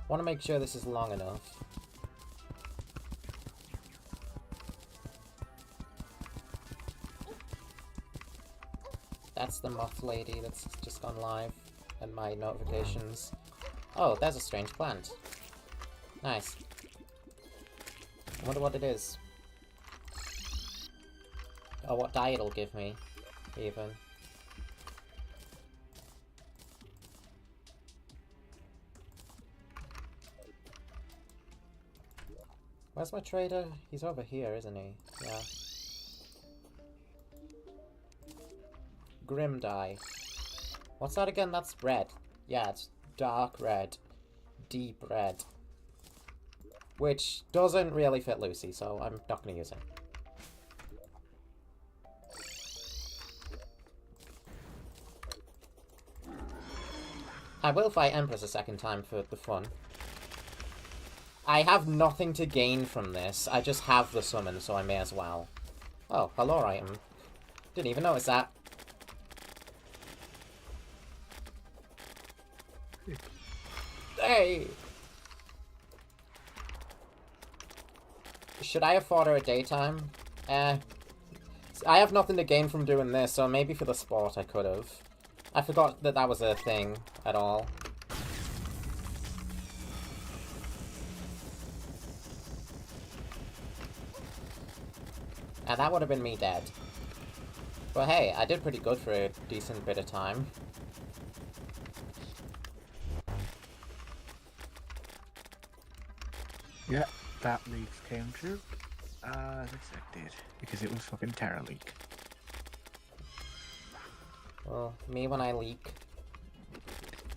Want to make sure this is long enough. That's the moth lady that's just gone live, and my notifications. Oh, there's a strange plant. Nice. I wonder what it is. Or what dye it'll give me, even. Where's my trader? He's over here, isn't he? Yeah. Grim dye. What's that again? That's red. Yeah, it's dark red. Deep red. Which doesn't really fit Lucy, so I'm not going to use it. I will fight Empress a second time for the fun. I have nothing to gain from this. I just have the summon, so I may as well. Oh, hello item. Didn't even notice that. Hey! Should I have fought her at daytime? I have nothing to gain from doing this, so maybe for the sport I could have. I forgot that that was a thing at all. And that would have been me dead. But hey, I did pretty good for a decent bit of time. Yeah, that leak came true. As expected. Because it was fucking Terra leak. Well, me when I leak.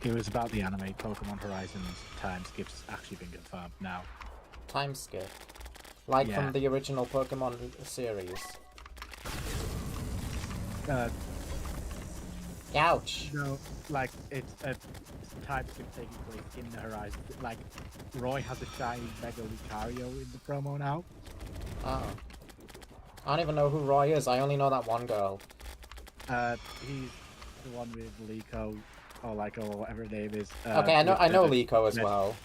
It was about the anime Pokemon Horizons time skips actually been confirmed now. Time skip. Like Yeah. from the original Pokemon series. Ouch. No, like it's a time skip taking place in the Horizon. Like Roy has a shiny Mega Lucario in the promo now. Oh. I don't even know who Roy is, I only know that one girl. He's the one with Liko or like or whatever her name is. Okay, I know Liko as red- well.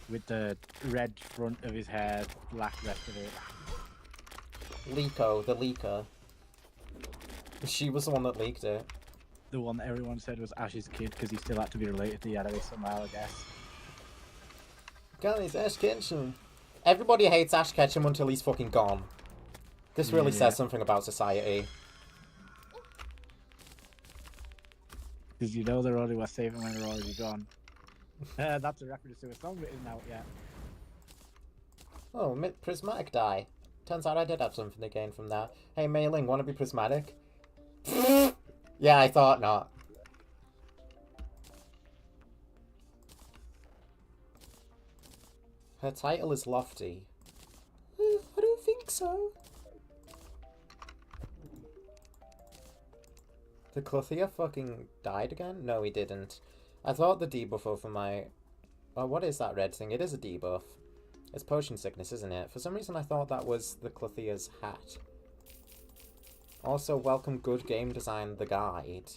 with the red front of his hair, black rest of it. Leeko, the leaker. She was the one that leaked it. The one that everyone said was Ash's kid because he still had to be related to Yadavi somehow, I guess. Guys, Ash Ketchum. Everybody hates Ash Ketchum until he's fucking gone. This really says something about society. Because you know they're only worth saving when they're already gone. That's a reference to a song that isn't out yet. Oh, prismatic die. Turns out I did have something to gain from that. Hey, Mei Ling, wanna be prismatic? Yeah, I thought not. Her title is lofty. I don't think so. The Clothia fucking died again? No, he didn't. I thought the debuff over my... Oh, what is that red thing? It is a debuff. It's potion sickness, isn't it? For some reason I thought that was the Clothia's hat. Also, welcome Good Game Design the Guide.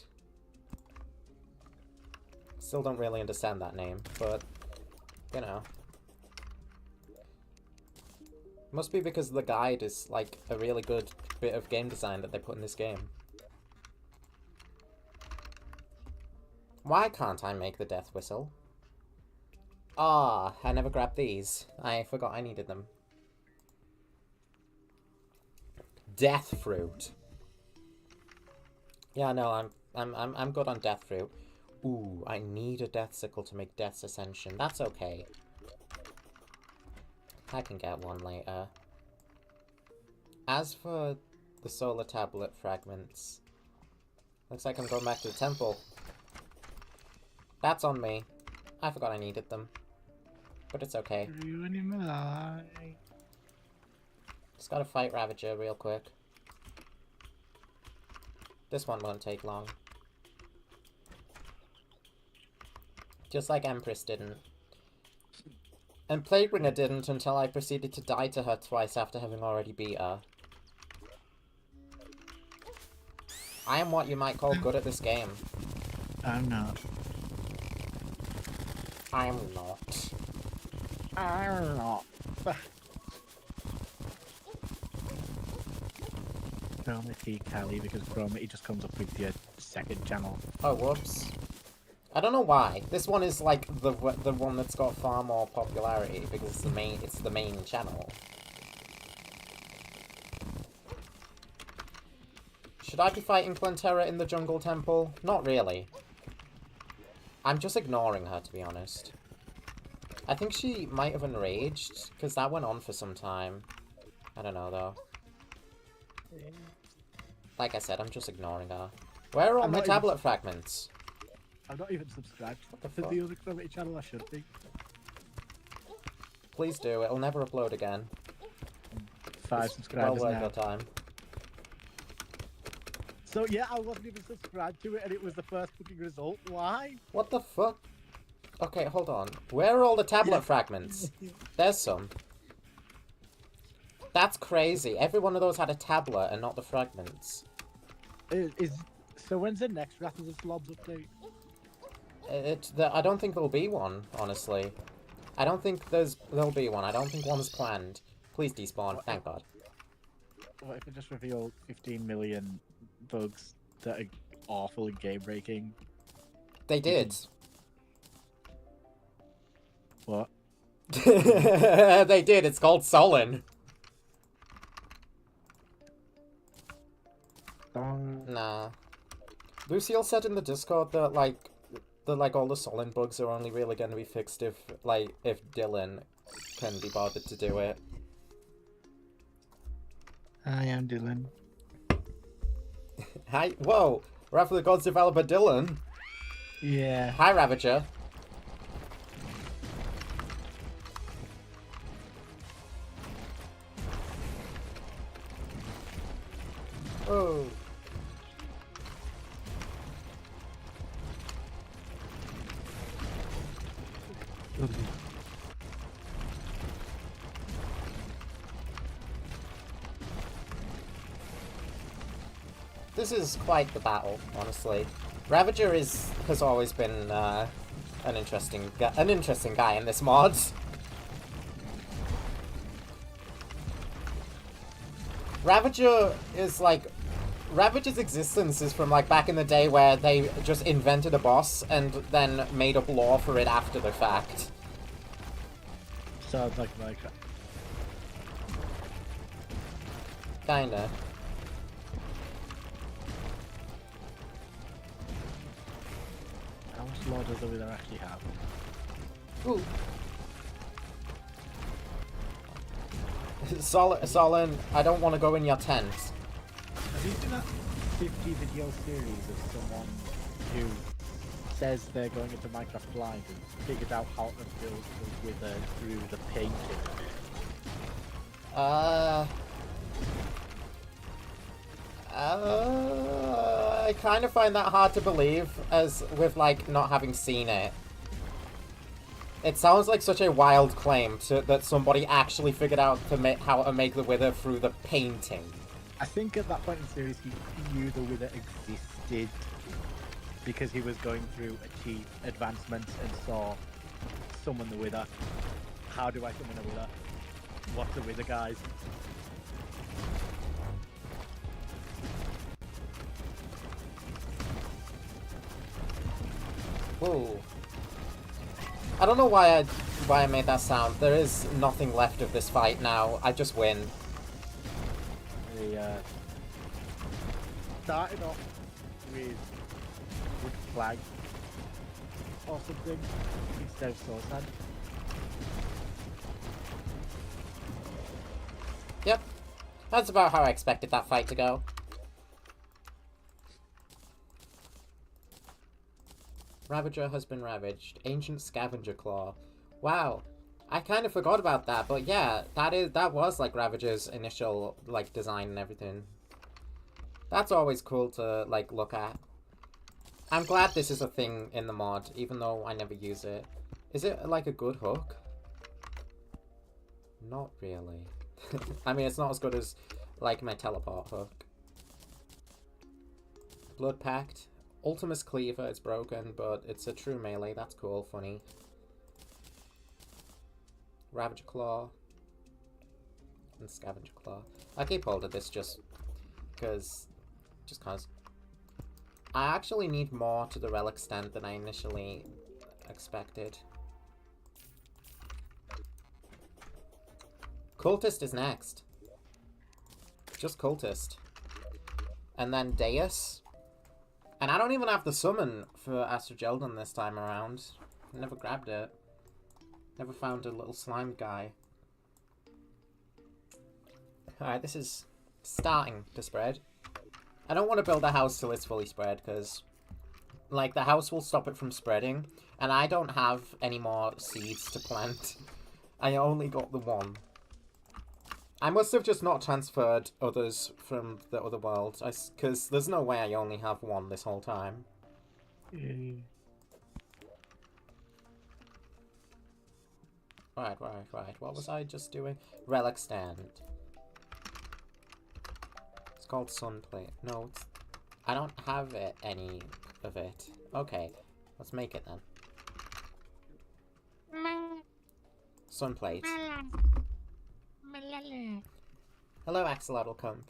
Still don't really understand that name, but, you know. Must be because the guide is, like, a really good bit of game design that they put in this game. Why can't I make the death whistle? Ah, I never grabbed these. I forgot I needed them. Death fruit. Yeah, no, I'm good on death fruit. Ooh, I need a death sickle to make Death's Ascension. That's okay. I can get one later. As for the solar tablet fragments, looks like I'm going back to the temple. That's on me. I forgot I needed them. But it's okay. Just gotta fight Ravager real quick. This one won't take long. Just like Empress didn't. And Plaguebringer didn't until I proceeded to die to her twice after having already beat her. I am what you might call good at this game. I'm not. I'm not. I'm not. Calamity Cali, because Calamity just comes up with your second channel. Oh, whoops. I don't know why. This one is like the one that's got far more popularity because it's the main channel. Should I be fighting Plantera in the Jungle Temple? Not really. I'm just ignoring her, to be honest. I think she might have enraged, because that went on for some time. I don't know, though. Like I said, I'm just ignoring her. Where are all my tablet fragments? I'm not even subscribed the to the other Calamity channel. I should be. Please do. It'll never upload again. 5 subscribers well now. worth your time. So yeah, I wasn't even subscribed to it, and it was the first fucking result. Why? What the fuck? Okay, hold on. Where are all the tablet fragments? There's some. That's crazy. Every one of those had a tablet and not the fragments. So when's the next Wrath of the Slobs update? I don't think there'll be one, honestly. I don't think there'll be one. I don't think one's planned. Please despawn, thank God. What if it just revealed 15 million bugs that are awful and game breaking? They did. What? They did. It's called Solon. Nah. Lucille said in the Discord that all the Solon bugs are only really going to be fixed if Dylan can be bothered to do it. I am Dylan. Hi. Whoa. Wrath of the Gods developer Dylan. Yeah. Hi, Ravager. Oh. This is quite the battle, honestly. Ravager has always been an interesting guy in this mod. Ravager is like... Ravager's existence is from like back in the day where they just invented a boss and then made up lore for it after the fact. Sounds like Kinda. how much lore does the Wither actually have? Ooh. Solon, I don't want to go in your tent. Have you seen that 50 video series of someone who says they're going into Minecraft Live and figured out how to build the Wither through the painting? I kind of find that hard to believe, as with, like, not having seen it. It sounds like such a wild claim that somebody actually figured out how to make the Wither through the painting. I think at that point in the series he knew the Wither existed because he was going through achieve advancements and saw summon the Wither. How do I summon a Wither? What's a Wither, guys? Whoa. I don't know why I made that sound. There is nothing left of this fight now. I just win. The started off with wood flag or something instead of sword hand. Yep. That's about how I expected that fight to go. Ravager has been ravaged. Ancient scavenger claw. Wow. I kind of forgot about that, but yeah, that was like Ravager's initial like design and everything. That's always cool to like look at. I'm glad this is a thing in the mod, even though I never use it. Is it like a good hook? Not really. I mean, it's not as good as like my teleport hook. Blood Pact. Ultimus Cleaver, it's broken, but it's a true melee. That's cool, funny. Ravager Claw. And Scavenger Claw. I keep hold of this just cause. I actually need more to the relic stand than I initially expected. Cultist is next. Just Cultist. And then Deus. And I don't even have the summon for Astrogeldon this time around. Never grabbed it. Never found a little slime guy. Alright, this is starting to spread. I don't want to build a house till it's fully spread, because like the house will stop it from spreading. And I don't have any more seeds to plant. I only got the one. I must have just not transferred others from the other world, because there's no way I only have one this whole time. Right. What was I just doing? Relic stand. It's called Sunplate. No, I don't have any of it. Okay, let's make it then. Sunplate. Hello, Axolotl Comp.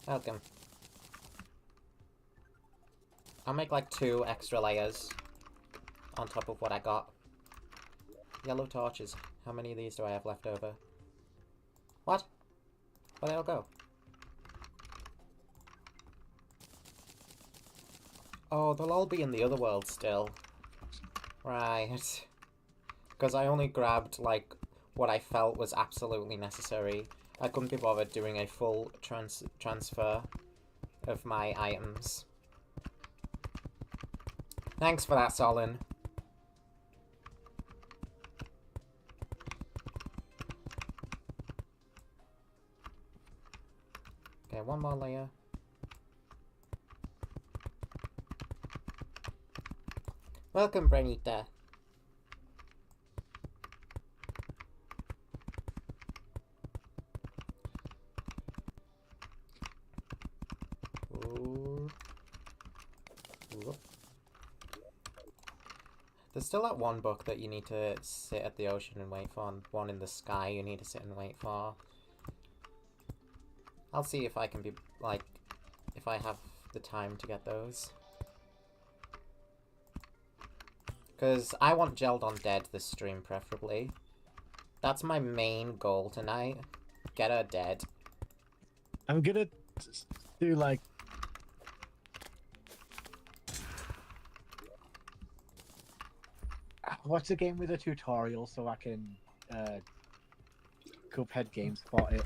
Welcome. I'll make like 2 extra layers on top of what I got. Yellow torches. How many of these do I have left over? What? Where'd they all go? Oh, they'll all be in the other world still. Right. Because I only grabbed, like, what I felt was absolutely necessary. I couldn't be bothered doing a full transfer of my items. Thanks for that, Solon. Okay, one more layer. Welcome, Brenita. Ooh. Ooh. There's still that one book that you need to sit at the ocean and wait for, and one in the sky you need to sit and wait for. I'll see if I can be, like, if I have the time to get those. Because I want Geldon dead this stream, preferably. That's my main goal tonight. Get her dead. I'm gonna do, like... Watch the game with a tutorial so I can, Cuphead game spot it.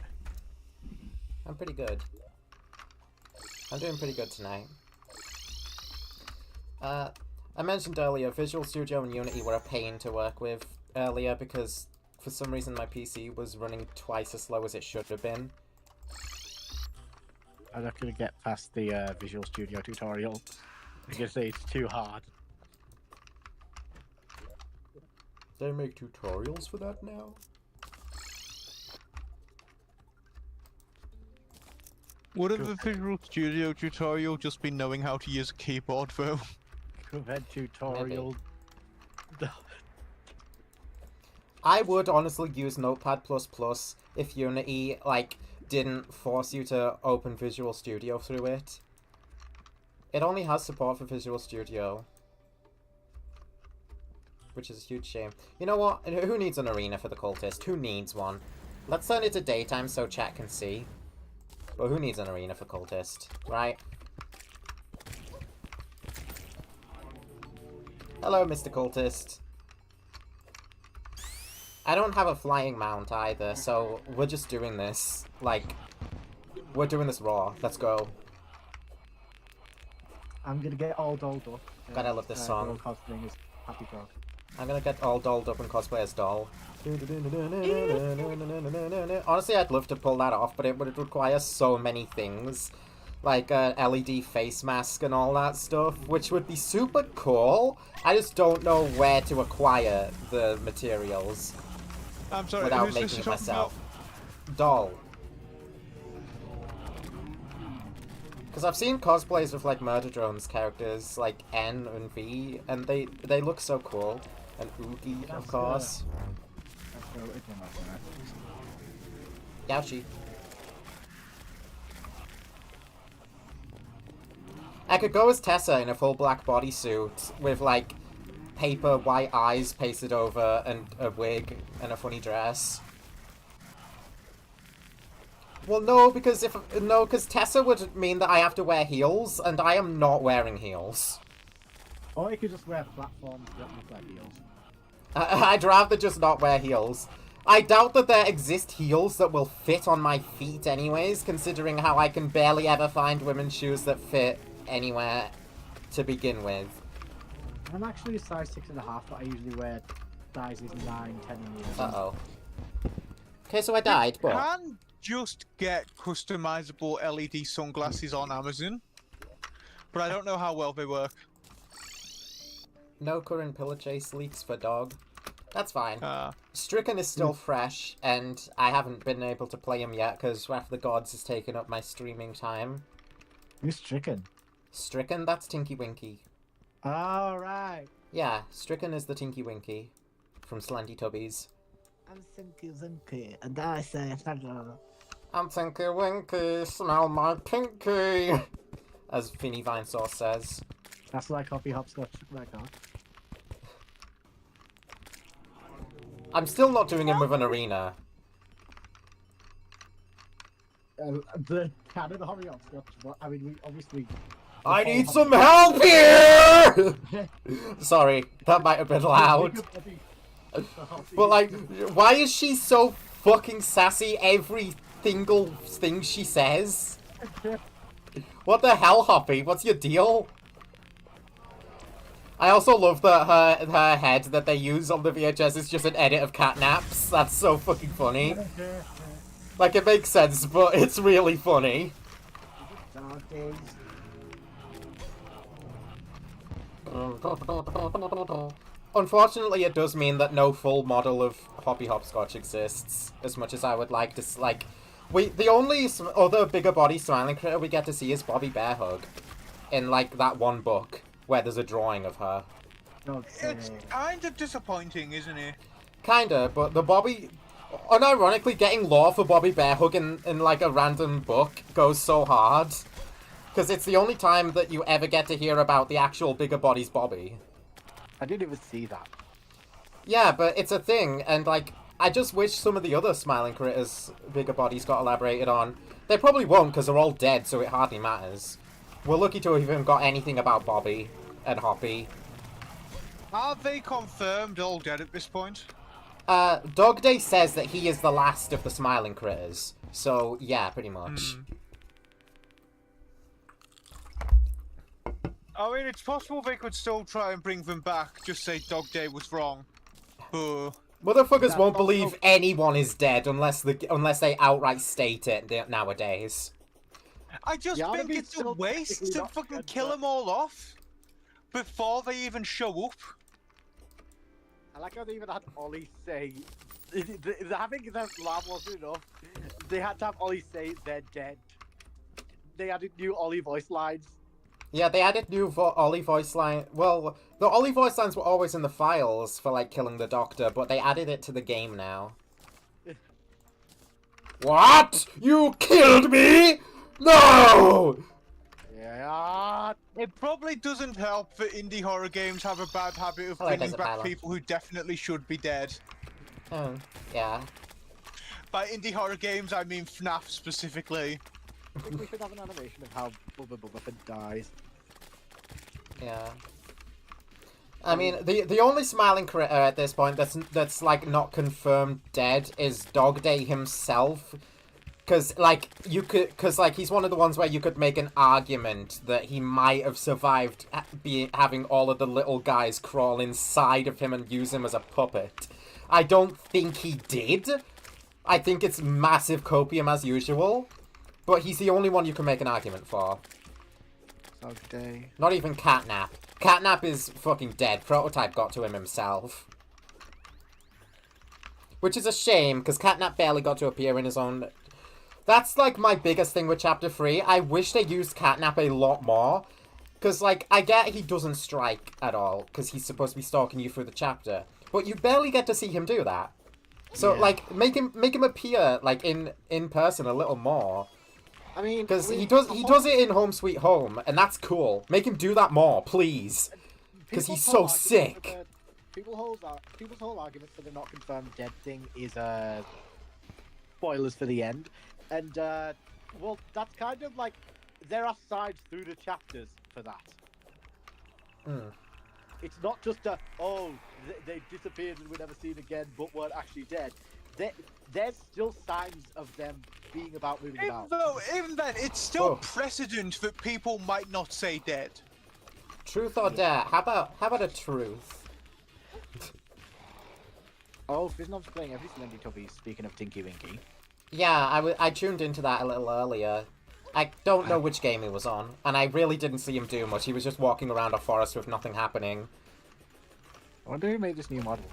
I'm pretty good. I'm doing pretty good tonight. I mentioned earlier, Visual Studio and Unity were a pain to work with earlier because for some reason my PC was running twice as slow as it should have been. I'm not gonna get past the Visual Studio tutorial. I'm gonna say it's too hard. They make tutorials for that now? Would have a Visual Studio tutorial just be knowing how to use a keyboard, though? Cuphead tutorial. I would honestly use Notepad++ if Unity, like, didn't force you to open Visual Studio through it. It only has support for Visual Studio. Which is a huge shame. You know what? Who needs an arena for the cultist? Who needs one? Let's turn it to daytime so chat can see. But who needs an arena for cultist? Right? Hello, Mr. Cultist. I don't have a flying mount either, so we're just doing this. Like, we're doing this raw. Let's go. I'm gonna get all dolled up. God, I love this song. Cosplaying as Happy Frog. I'm gonna get all dolled up and cosplay as Doll. Honestly, I'd love to pull that off, but it would require so many things. Like an LED face mask and all that stuff, which would be super cool. I just don't know where to acquire the materials. I'm sorry, without who's making this it talking myself. Doll. Because I've seen cosplays of like Murder Drones characters, like N and V, and they look so cool. And Oogie, of course. Yauchi. I could go as Tessa in a full black bodysuit with like paper white eyes pasted over and a wig and a funny dress. Well, no, because because Tessa would mean that I have to wear heels, and I am not wearing heels. Or you could just wear platforms that look like heels. I'd rather just not wear heels. I doubt that there exist heels that will fit on my feet anyways, considering how I can barely ever find women's shoes that fit anywhere to begin with. I'm actually a size 6.5, but I usually wear sizes 9, 10, and 11. Uh-oh. Okay, so I died, You but... can just get customizable LED sunglasses on Amazon, but I don't know how well they work. No current pillar chase leaks for dog. That's fine. Uh, Stricken is still fresh, and I haven't been able to play him yet because Wrath of the Gods has taken up my streaming time. Who's Stricken? Stricken? That's Tinky Winky. Alright. Yeah, Stricken is the Tinky Winky from Slendy Tubbies. I'm Tinky Winky, and I say hello. I'm Tinky Winky, smell my pinky! As Vinny Vinesauce says. That's like Hoppy Hopscotch record. I'm still not doing him with an arena. The canon Hoppy Hopscotch, but I mean, we obviously... I need some help here! Sorry, that might have been loud. But like, why is she so fucking sassy every single thing she says? What the hell, Hoppy? What's your deal? I also love that her head that they use on the VHS is just an edit of catnaps. That's so fucking funny. Like, it makes sense, but it's really funny. Unfortunately, it does mean that no full model of Hoppy Hopscotch exists, as much as I would like to, like... the only other bigger body smiling critter we get to see is Bobby Bearhug. In, like, that one book, where there's a drawing of her. it's kind of disappointing, isn't it? Kinda, but the Bobby... Unironically, getting lore for Bobby Bearhug in like a random book goes so hard. Because it's the only time that you ever get to hear about the actual bigger bodies Bobby. I didn't even see that. Yeah, but it's a thing, and like, I just wish some of the other Smiling Critters' bigger bodies got elaborated on. They probably won't, because they're all dead, so it hardly matters. We're lucky to have even got anything about Bobby and Hoppy. Are they confirmed all dead at this point? Dog Day says that he is the last of the Smiling Critters. So, yeah, pretty much. I mean, it's possible they could still try and bring them back, just say Dog Day was wrong. Motherfuckers won't believe anyone is dead unless they outright state it nowadays. I just think it's a waste to fucking kill them all off before they even show up. I like how they even had Ollie say... Having that laugh wasn't enough. They had to have Ollie say they're dead. They added new Ollie voice lines. Yeah, they added new Ollie voice line. Well, the Ollie voice lines were always in the files for, like, killing the Doctor, but they added it to the game now. What? You killed me? No! Yeah. It probably doesn't help that indie horror games have a bad habit of bringing back people who definitely should be dead. Oh, yeah. By indie horror games, I mean FNAF specifically. I think we should have an animation of how Bubba dies. Yeah. I mean, the only Smiling Critter at this point that's like not confirmed dead is Dog Day himself. Cause he's one of the ones where you could make an argument that he might have survived having all of the little guys crawl inside of him and use him as a puppet. I don't think he did. I think it's massive copium as usual. But he's the only one you can make an argument for. Dog Day. Not even Catnap. Catnap is fucking dead. Prototype got to him himself. Which is a shame, because Catnap barely got to appear in his own... That's, like, my biggest thing with Chapter 3. I wish they used Catnap a lot more. Because, like, I get he doesn't strike at all, because he's supposed to be stalking you through the chapter. But you barely get to see him do that. So, like, make him appear, like, in person a little more. I mean, because he does it in Home Sweet Home, and that's cool. Make him do that more, please. Because he's so sick. People's whole argument for the not confirmed dead thing is spoilers for the end, and well, that's kind of like there are sides through the chapters for that. It's not just they disappeared and were never seen again, but weren't actually dead. There's still signs of them being about moving about. Even then, it's still precedent that people might not say dead. Truth or dare? How about a truth? Oh, Fiznov's playing every Teletubbies, speaking of Tinky Winky. Yeah, I tuned into that a little earlier. I don't know which game he was on, and I really didn't see him do much. He was just walking around a forest with nothing happening. I wonder who made this new model.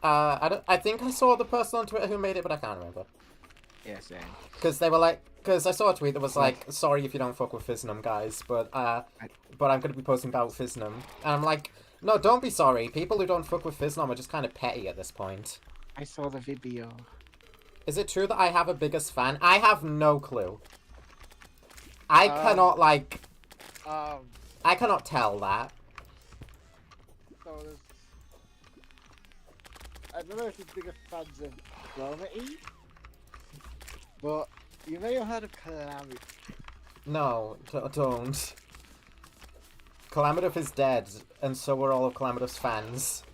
I think I saw the person on Twitter who made it, but I can't remember. Yeah, same. Because they were like, because I saw a tweet that was like, sorry if you don't fuck with Fiznum, guys, but I'm gonna be posting about Fiznum. And I'm like, no, don't be sorry. People who don't fuck with Fiznum are just kind of petty at this point. I saw the video. Is it true that I have a biggest fan? I have no clue. I cannot, like... I cannot tell that. So there's... I don't know if you're bigger fans of Calamity, but you may have heard of Calamity. No, don't. Calamitive is dead, and so are all of Calamitive's fans.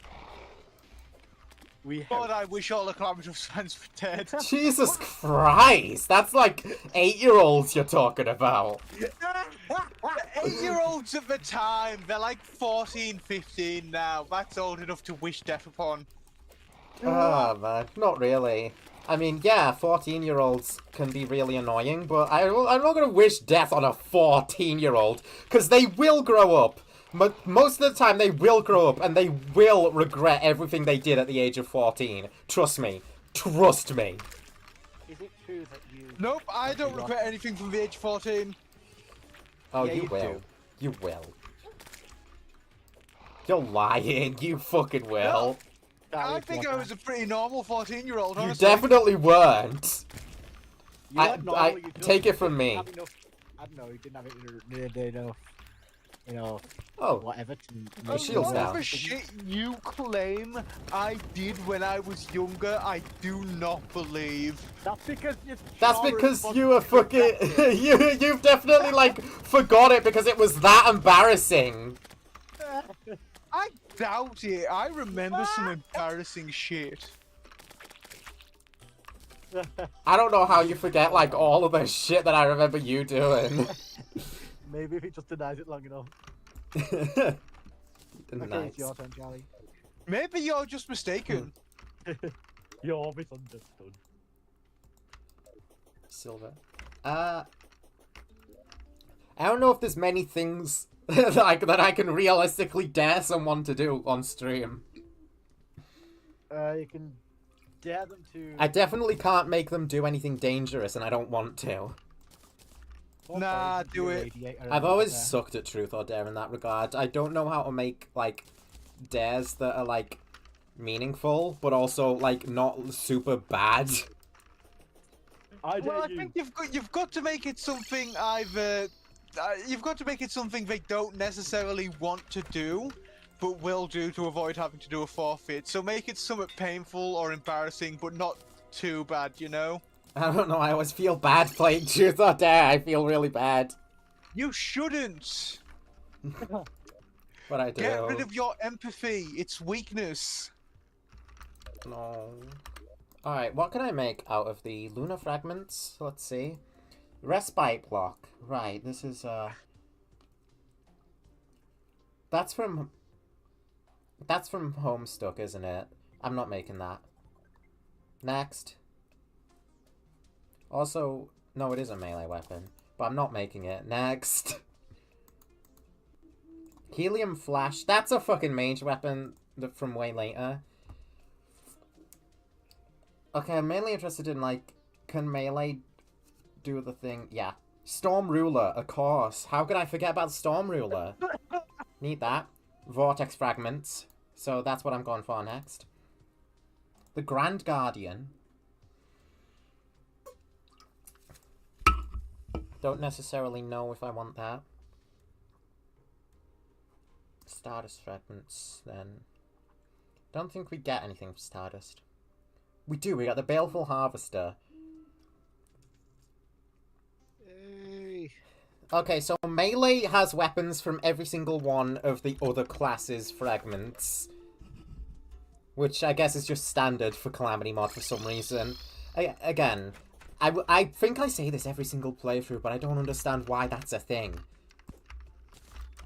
God, I wish all the Calamity's fans were dead. Jesus Christ! That's like 8-year-olds you're talking about. 8-year-olds at the time, they're like 14, 15 now. That's old enough to wish death upon. Ah, man, not really. I mean, yeah, 14-year-olds can be really annoying, but I'm not gonna wish death on a 14-year-old, because they will grow up. Most of the time, they will grow up, and they will regret everything they did at the age of 14. Trust me. Trust me. Is it true that you... Nope, I don't regret anything from the age of 14. Oh, yeah, you will. Do. You will. You're lying. You fucking will. I think I was a pretty normal 14-year-old, You honestly. definitely weren't. You weren't normal, I you just take it from didn't me. have enough- I don't know, you didn't have enough, Oh, whatever to The A make shield's you, lot down. of the shit you claim I did when I was younger, I do not believe. That's because you're that's sure because as you were fuck fucking. regret You've definitely like forgot it because it was that embarrassing. it. I doubt it. I remember some embarrassing shit. I don't know how you forget like all of the shit that I remember you doing. Maybe if he just denies it long enough. Nice. Okay, it's your turn, Charlie. Maybe you're just mistaken. You're misunderstood. Silver. I don't know if there's many things like that I can realistically dare someone to do on stream. You can dare them to. I definitely can't make them do anything dangerous, and I don't want to. Nah, do it. I've always sucked at truth or dare in that regard. I don't know how to make like dares that are like meaningful, but also like not super bad. Well, I think you've got to make it something either. You've got to make it something they don't necessarily want to do, but will do to avoid having to do a forfeit. So make it somewhat painful or embarrassing, but not too bad, you know? I don't know, I always feel bad playing truth or dare. I feel really bad. You shouldn't! But I do. Get rid of your empathy, it's weakness. No. Alright, what can I make out of the lunar fragments? Let's see. Respite block. Right, this is, That's from Homestuck, isn't it? I'm not making that. Next. Also, no, it is a melee weapon, but I'm not making it. Next. Helium flash. That's a fucking mage weapon from way later. Okay, I'm mainly interested in, like, can melee do the thing? Yeah. Storm Ruler, of course. How could I forget about Storm Ruler? Need that. Vortex fragments. So that's what I'm going for next. The Grand Guardian. Don't necessarily know if I want that. Stardust fragments, then. Don't think we get anything for Stardust. We do, we got the Baleful Harvester. Hey. Okay, so melee has weapons from every single one of the other classes' fragments. Which I guess is just standard for Calamity mod for some reason. Again, I think I say this every single playthrough, but I don't understand why that's a thing.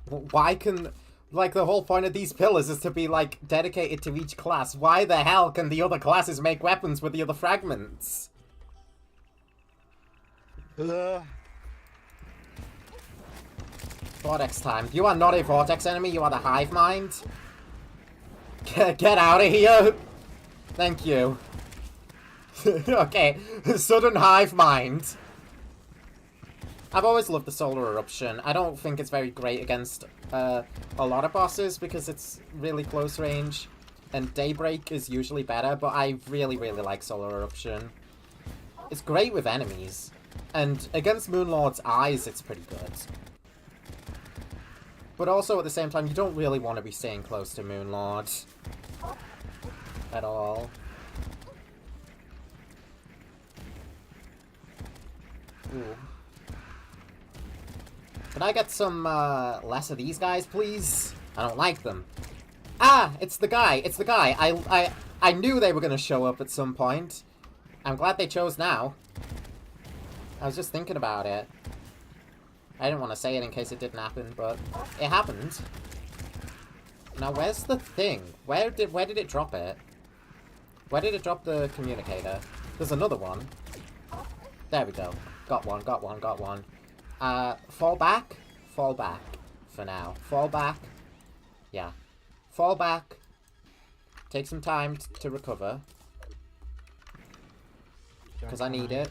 Why can... Like, the whole point of these pillars is to be, like, dedicated to each class. Why the hell can the other classes make weapons with the other fragments? Vortex time. You are not a Vortex enemy, you are the Hive Mind. Get out of here! Thank you. Okay, sudden Hive Mind. I've always loved the Solar Eruption. I don't think it's very great against a lot of bosses because it's really close range. And Daybreak is usually better, but I really, really like Solar Eruption. It's great with enemies. And against Moonlord's eyes, it's pretty good. But also, at the same time, you don't really want to be staying close to Moonlord. At all. Ooh. Can I get some, less of these guys, please? I don't like them. Ah! It's the guy! It's the guy! I knew they were gonna show up at some point. I'm glad they chose now. I was just thinking about it. I didn't want to say it in case it didn't happen, but it happened. Now, where's the thing? Where did it drop it? Where did it drop the communicator? There's another one. There we go. Got one, got one, got one. Fall back? Fall back. For now. Fall back. Yeah. Fall back. Take some time to recover. Because I need it.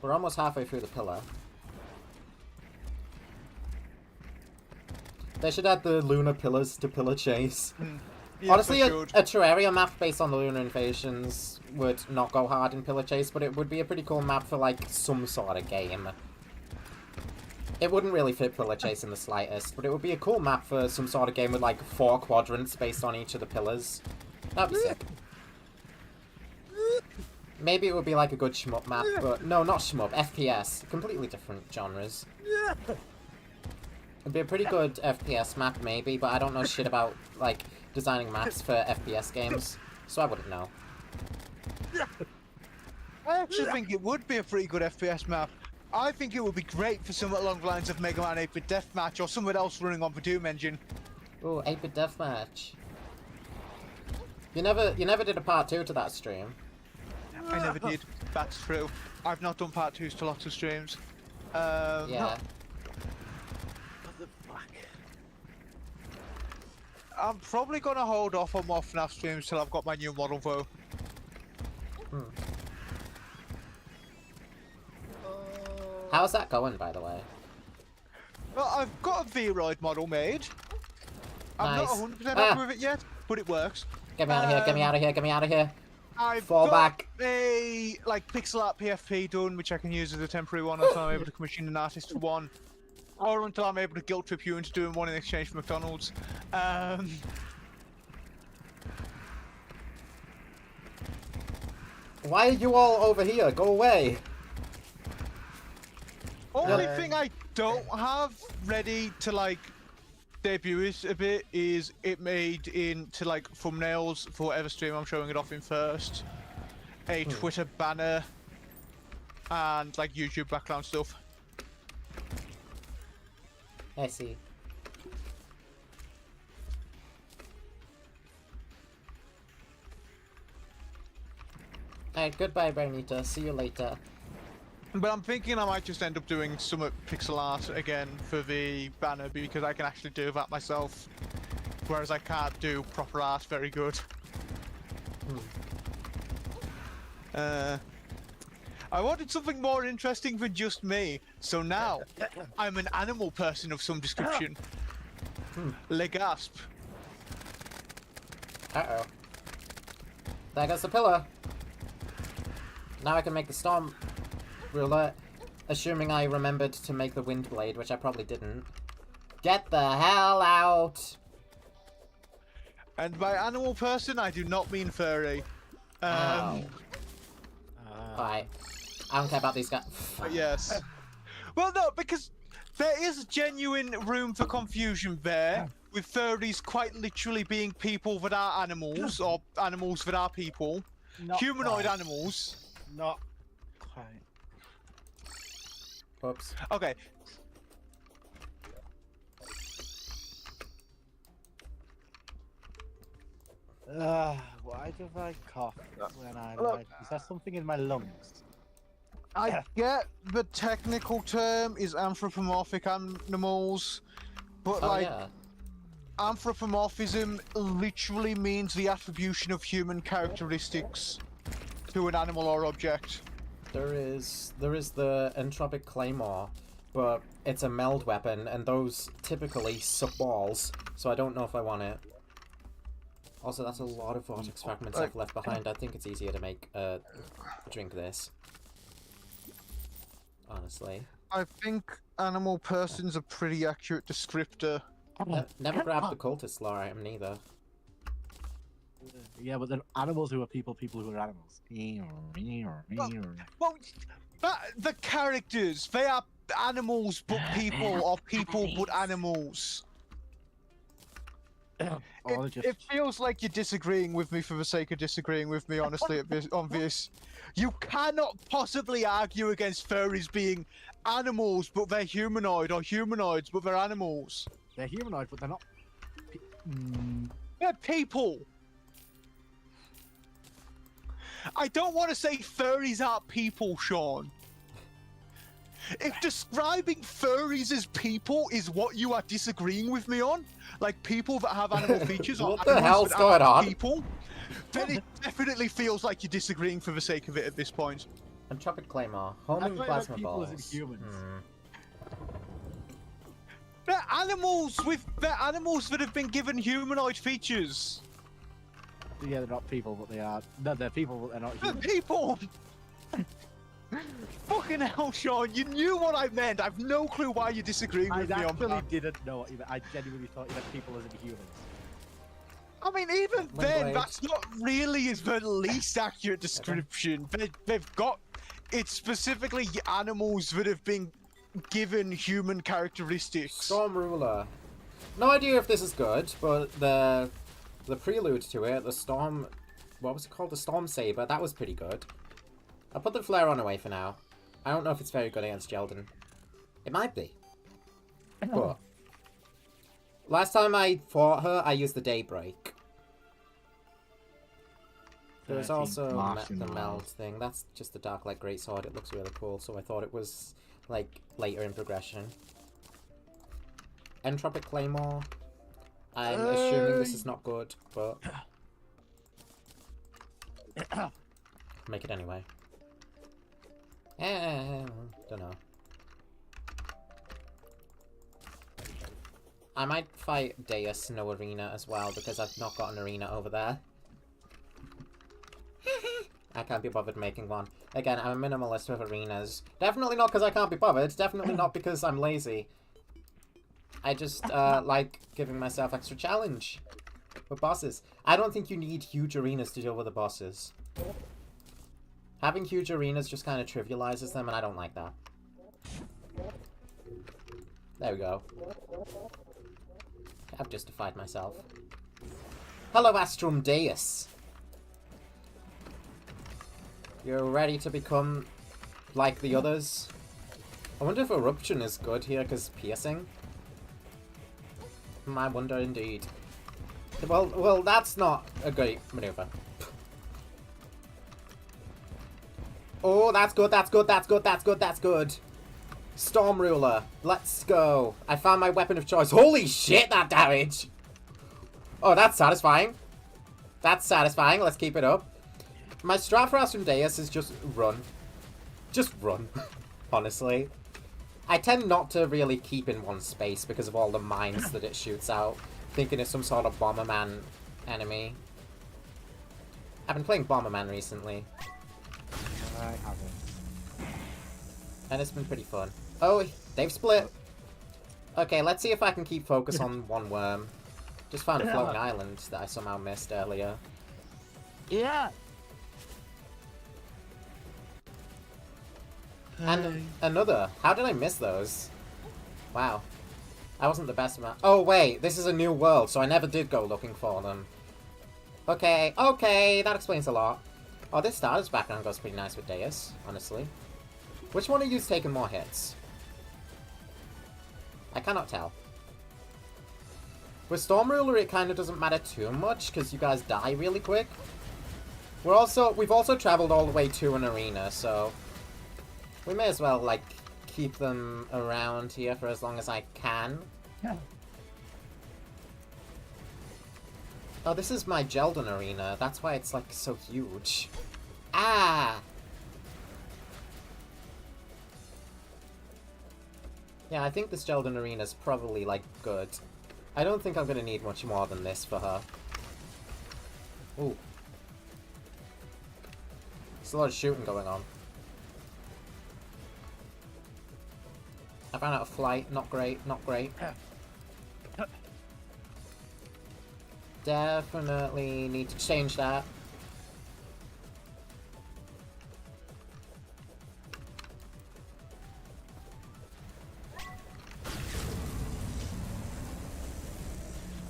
We're almost halfway through the pillar. They should add the lunar pillars to pillar chase. Yes, Honestly, I a should. Terraria map based on the lunar invasions would not go hard in Pillar Chase, but it would be a pretty cool map for, like, some sort of game. It wouldn't really fit Pillar Chase in the slightest, but it would be a cool map for some sort of game with, like, 4 quadrants based on each of the pillars. That'd be sick. Maybe it would be, like, a good shmup map, but... No, not shmup. FPS. Completely different genres. It'd be a pretty good FPS map, maybe, but I don't know shit about, like, designing maps for FPS games, so I wouldn't know. I actually think it would be a pretty good FPS map. I think it would be great for something along the lines of Mega Man 8-bit Deathmatch or something else running on the Doom engine. Ooh, 8-bit Deathmatch. You never did a part 2 to that stream. I never did. That's true. I've not done part 2s to lots of streams. Yeah. What the fuck? I'm probably gonna hold off on more FNAF streams till I've got my new model though. How's that going, by the way? Well, I've got a V-Ride model made. I'm Nice. not 100% happy with it yet, but it works. Get me out of here, get me out of here, get me out of here. I've Fall got back. a pixel art PFP done, which I can use as a temporary one until I'm able to commission an artist for one, or until I'm able to guilt trip you into doing one in exchange for McDonald's. Why are you all over here? Go away. Only Yeah. thing I don't have ready to like debut is a bit is it made into like thumbnails for whatever stream I'm showing it off in first, a Twitter banner, and like YouTube background stuff. I see. Alright, goodbye, Bernita. See you later. But I'm thinking I might just end up doing some pixel art again for the banner because I can actually do that myself, whereas I can't do proper art very good. I wanted something more interesting than just me, so now I'm an animal person of some description. Le gasp. Uh-oh. There goes the pillar. Now I can make the storm ruler, assuming I remembered to make the wind blade, which I probably didn't. Get the hell out! And by animal person, I do not mean furry. Ow. Alright. I don't care about these guys. But yes. Well, no, because there is genuine room for confusion there, with furries quite literally being people that are animals, or animals that are people. Not Humanoid quite. animals. Not quite. Whoops. Okay. Why do I cough when I like? Is there something in my lungs? I get the technical term is anthropomorphic animals, but Oh, like yeah. anthropomorphism literally means the attribution of human characteristics to an animal or object. There is the entropic claymore, but it's a meld weapon, and those typically suck balls, so I don't know if I want it. Also, that's a lot of vortex fragments I've left behind. I think it's easier to make drink this. Honestly. I think animal person's a pretty accurate descriptor. Never grabbed the cultist lore item neither. Yeah, but then animals who are people, people who are animals. Well, the characters, they are animals but people, or people but animals. It feels like you're disagreeing with me for the sake of disagreeing with me, honestly, on this. You cannot possibly argue against furries being animals, but they're humanoid, or humanoids, but they're animals. They're humanoid, but they're not. They're people. I don't want to say furries are people, Sean. If describing furries as people is what you are disagreeing with me on, like people that have animal features or What the animals hell's that going are on? people, then it definitely feels like you're disagreeing for the sake of it at this point. Entropic claymore. I Homing thought plasma people as in balls. humans. They're animals that have been given humanoid features. Yeah, they're not people, but they are. No, they're people, but they're not The human. people! Fucking hell, Sean, you knew what I meant. I've no clue why you're disagreeing I with me on actually that. didn't know what you meant. I genuinely thought you meant people as in humans. I mean, even My then, blade. that's not really the least accurate description. They've got... It's specifically animals that have been given human characteristics. Storm Ruler. No idea if this is good, but the prelude to it, the Storm... What was it called? The Storm Saber. That was pretty good. I'll put the Flare on away for now. I don't know if it's very good against Jeldon. It might be. But last time I fought her, I used the Daybreak. There's 13 also Martian the Wild. Meld thing. That's just the Dark Light Greatsword. It looks really cool, so I thought it was, like, later in progression. Entropic Claymore. I'm assuming this is not good, but... make it anyway. Don't know. I might fight Deus no arena as well, because I've not got an arena over there. I can't be bothered making one. Again, I'm a minimalist with arenas. Definitely not because I can't be bothered. Definitely not because I'm lazy. I just like giving myself extra challenge with bosses. I don't think you need huge arenas to deal with the bosses. Having huge arenas just kind of trivializes them, and I don't like that. There we go. I've justified myself. Hello, Astrum Deus. You're ready to become like the others? I wonder if Eruption is good here, because piercing? I wonder indeed. Well, that's not a great maneuver. Oh, that's good, that's good, that's good, that's good, that's good. Storm Ruler, let's go. I found my weapon of choice. Holy shit, that damage! Oh, that's satisfying. That's satisfying, let's keep it up. My strat for Astrum Deus is just run. Just run, honestly. I tend not to really keep in one space because of all the mines that it shoots out, thinking it's some sort of Bomberman enemy. I've been playing Bomberman recently, I haven't. and it's been pretty fun. Oh, they've split. Okay, let's see if I can keep focus on one worm. Just found a floating island that I somehow missed earlier. Yeah! And another. How did I miss those? Wow. I wasn't the best man. Oh, wait. This is a new world, so I never did go looking for them. Okay. Okay. That explains a lot. Oh, this starter's background goes pretty nice with Deus, honestly. Which one of you's taken more hits? I cannot tell. With Storm Ruler, it kind of doesn't matter too much, because you guys die really quick. We've also traveled all the way to an arena, so... we may as well, like, keep them around here for as long as I can. Yeah. Oh, this is my Jeldon arena. That's why it's, like, so huge. Ah! Yeah, I think this Jeldon arena is probably, like, good. I don't think I'm gonna need much more than this for her. Ooh. There's a lot of shooting going on. I ran out of flight. Not great. Not great. Definitely need to change that.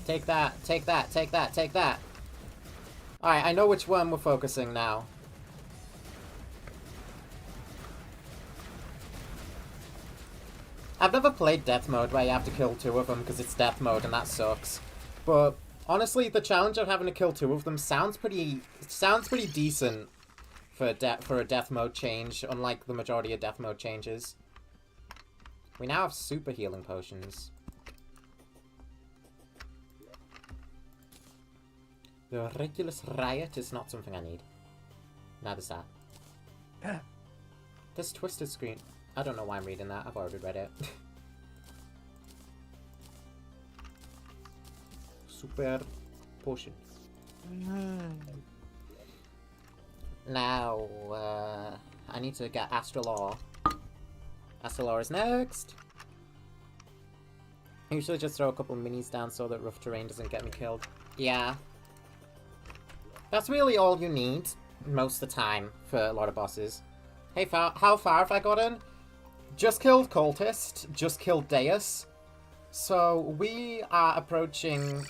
Take that. Take that. Take that. Take that. Alright, I know which one we're focusing now. I've never played death mode where you have to kill two of them because it's death mode and that sucks. But honestly, the challenge of having to kill two of them sounds pretty decent for a death mode change, unlike the majority of death mode changes. We now have super healing potions. The Regulus Riot is not something I need. Neither is that. This twisted screen. I don't know why I'm reading that. I've already read it. Super potion. Now, I need to get Astrolaw. Astrolaw is next. I usually just throw a couple minis down so that rough terrain doesn't get me killed. Yeah. That's really all you need, most of the time, for a lot of bosses. Hey, how far have I gotten? Just killed Cultist, just killed Deus. So, we are approaching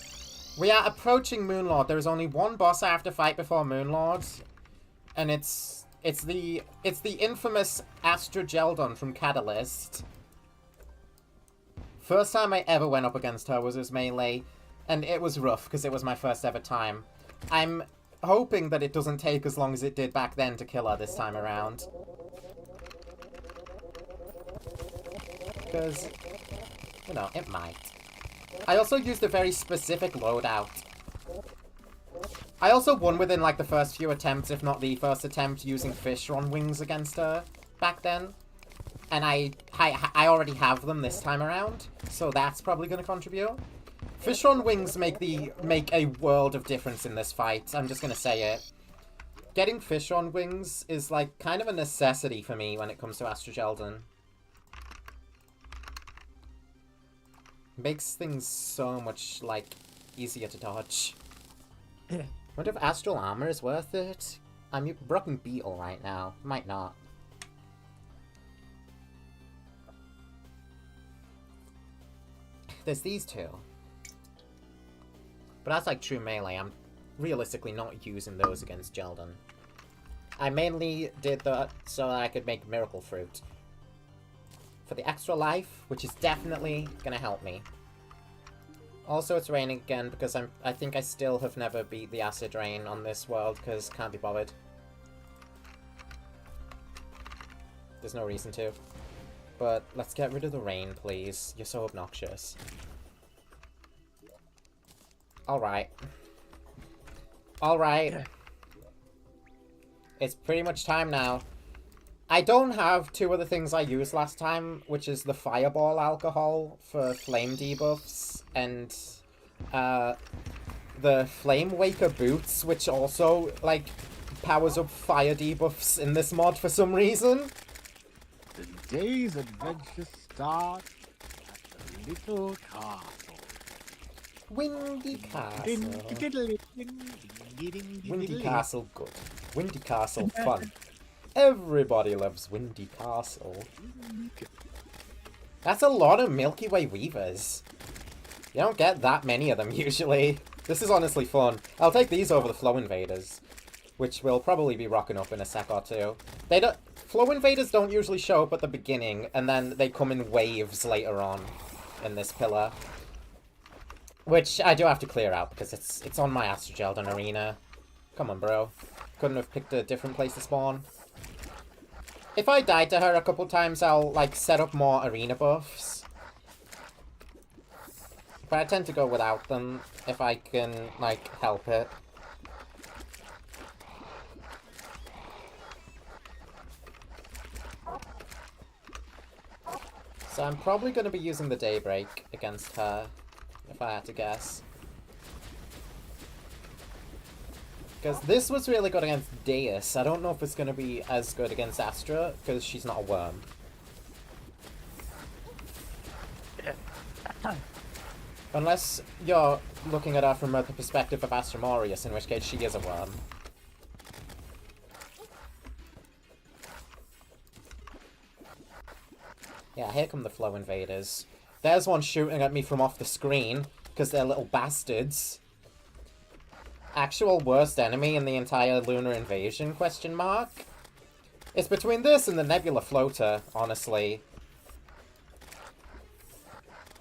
Moonlord. There is only one boss I have to fight before Moonlord. And it's the infamous Astrogeldon from Catalyst. First time I ever went up against her was as melee, and it was rough because it was my first ever time. I'm hoping that it doesn't take as long as it did back then to kill her this time around. Because, you know, it might. I also used a very specific loadout. I also won within, like, the first few attempts, if not the first attempt, using fish on wings against her back then. And I already have them this time around, so that's probably going to contribute. Fish on wings make a world of difference in this fight, I'm just going to say it. Getting fish on wings is, like, kind of a necessity for me when it comes to Astrogeldon. Makes things so much, like, easier to dodge. I wonder if Astral Armor is worth it? I'm rocking Beetle right now. Might not. There's these two. But that's like true melee. I'm realistically not using those against Geldon. I mainly did that so that I could make Miracle Fruit. For the extra life, which is definitely gonna help me. Also, it's raining again because I think I still have never beat the acid rain on this world because can't be bothered. There's no reason to. But let's get rid of the rain, please. You're so obnoxious. Alright. Alright. It's pretty much time now. I don't have two of the things I used last time, which is the Fireball alcohol for flame debuffs, and the Flame Waker boots, which also, like, powers up fire debuffs in this mod for some reason. The day's adventure starts at the little castle. Windy Castle. Windy Castle good. Windy Castle fun. Everybody loves Windy Castle. That's a lot of Milky Way Weavers. You don't get that many of them usually. This is honestly fun. I'll take these over the Flow Invaders, which will probably be rocking up in a sec or two. Flow Invaders don't usually show up at the beginning, and then they come in waves later on in this pillar. Which I do have to clear out, because it's on my Astrogeldon arena. Come on, bro. Couldn't have picked a different place to spawn. If I died to her a couple times, I'll, like, set up more arena buffs. But I tend to go without them, if I can, like, help it. So I'm probably going to be using the Daybreak against her, if I had to guess. Because this was really good against Deus. I don't know if it's going to be as good against Astra, because she's not a worm. Unless you're looking at her from the perspective of Astromorius, in which case she is a worm. Yeah, here come the Flow Invaders. There's one shooting at me from off the screen, because they're little bastards. Actual worst enemy in the entire Lunar Invasion, question mark? It's between this and the Nebula Floater, honestly.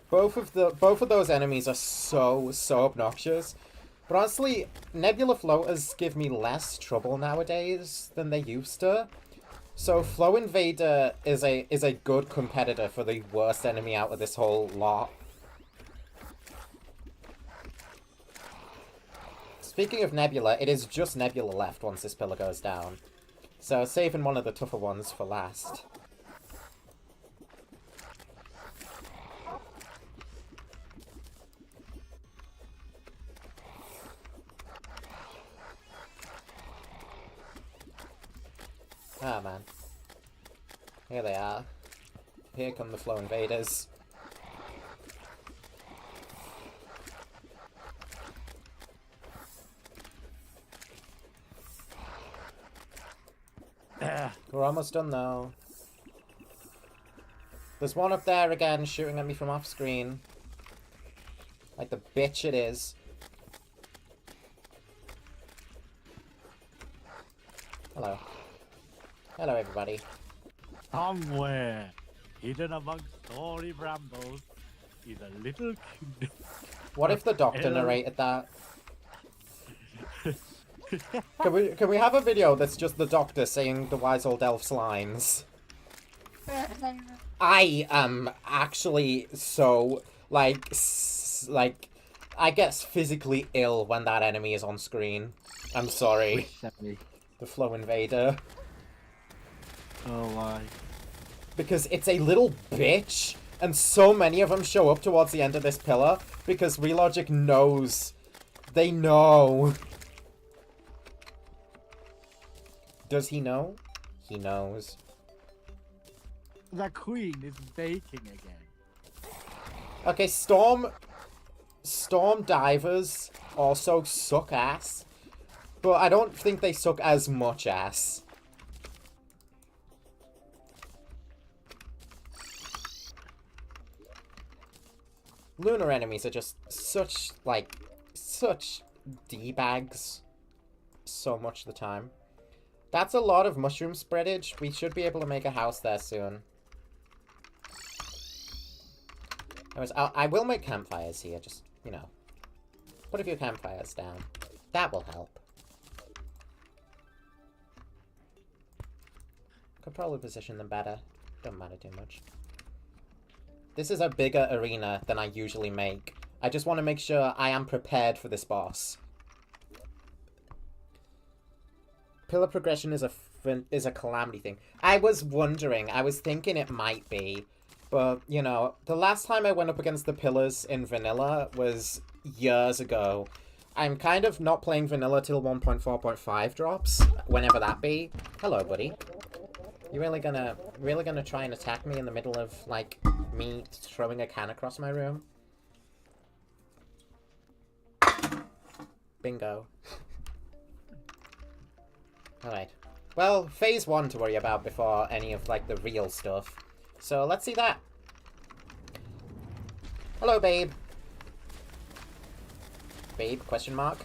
Both of those enemies are so obnoxious. But honestly, Nebula Floaters give me less trouble nowadays than they used to. So Flow Invader is a good competitor for the worst enemy out of this whole lot. Speaking of Nebula, it is just Nebula left once this pillar goes down. So saving one of the tougher ones for last. Ah, man. Here they are. Here come the flow invaders. We're almost done though. There's one up there again shooting at me from off screen. Like the bitch it is. Hello. Hello everybody. Somewhere, hidden among story brambles, is a little kid. What if the doctor narrated that? Can we have a video that's just the doctor saying the wise old elf's lines? I am actually so like I get physically ill when that enemy is on screen. I'm sorry. The flow invader. Oh my. Because it's a little bitch, and so many of them show up towards the end of this pillar because Relogic knows. They know. Does he know? He knows. The queen is baking again. Okay, Storm divers also suck ass, but I don't think they suck as much ass. Lunar enemies are just such D-bags so much of the time. That's a lot of mushroom spreadage. We should be able to make a house there soon. Anyways, I will make campfires here, just, you know. Put a few campfires down. That will help. Could probably position them better. Don't matter too much. This is a bigger arena than I usually make. I just want to make sure I am prepared for this boss. Pillar progression is a Calamity thing. I was wondering, I was thinking it might be, but, you know, the last time I went up against the pillars in vanilla was years ago. I'm kind of not playing vanilla till 1.4.5 drops, whenever that be. Hello, buddy. You really gonna try and attack me in the middle of, like, me throwing a can across my room? Bingo. Alright. Well, phase 1 to worry about before any of, like, the real stuff. So, let's see that. Hello, babe. Babe, question mark.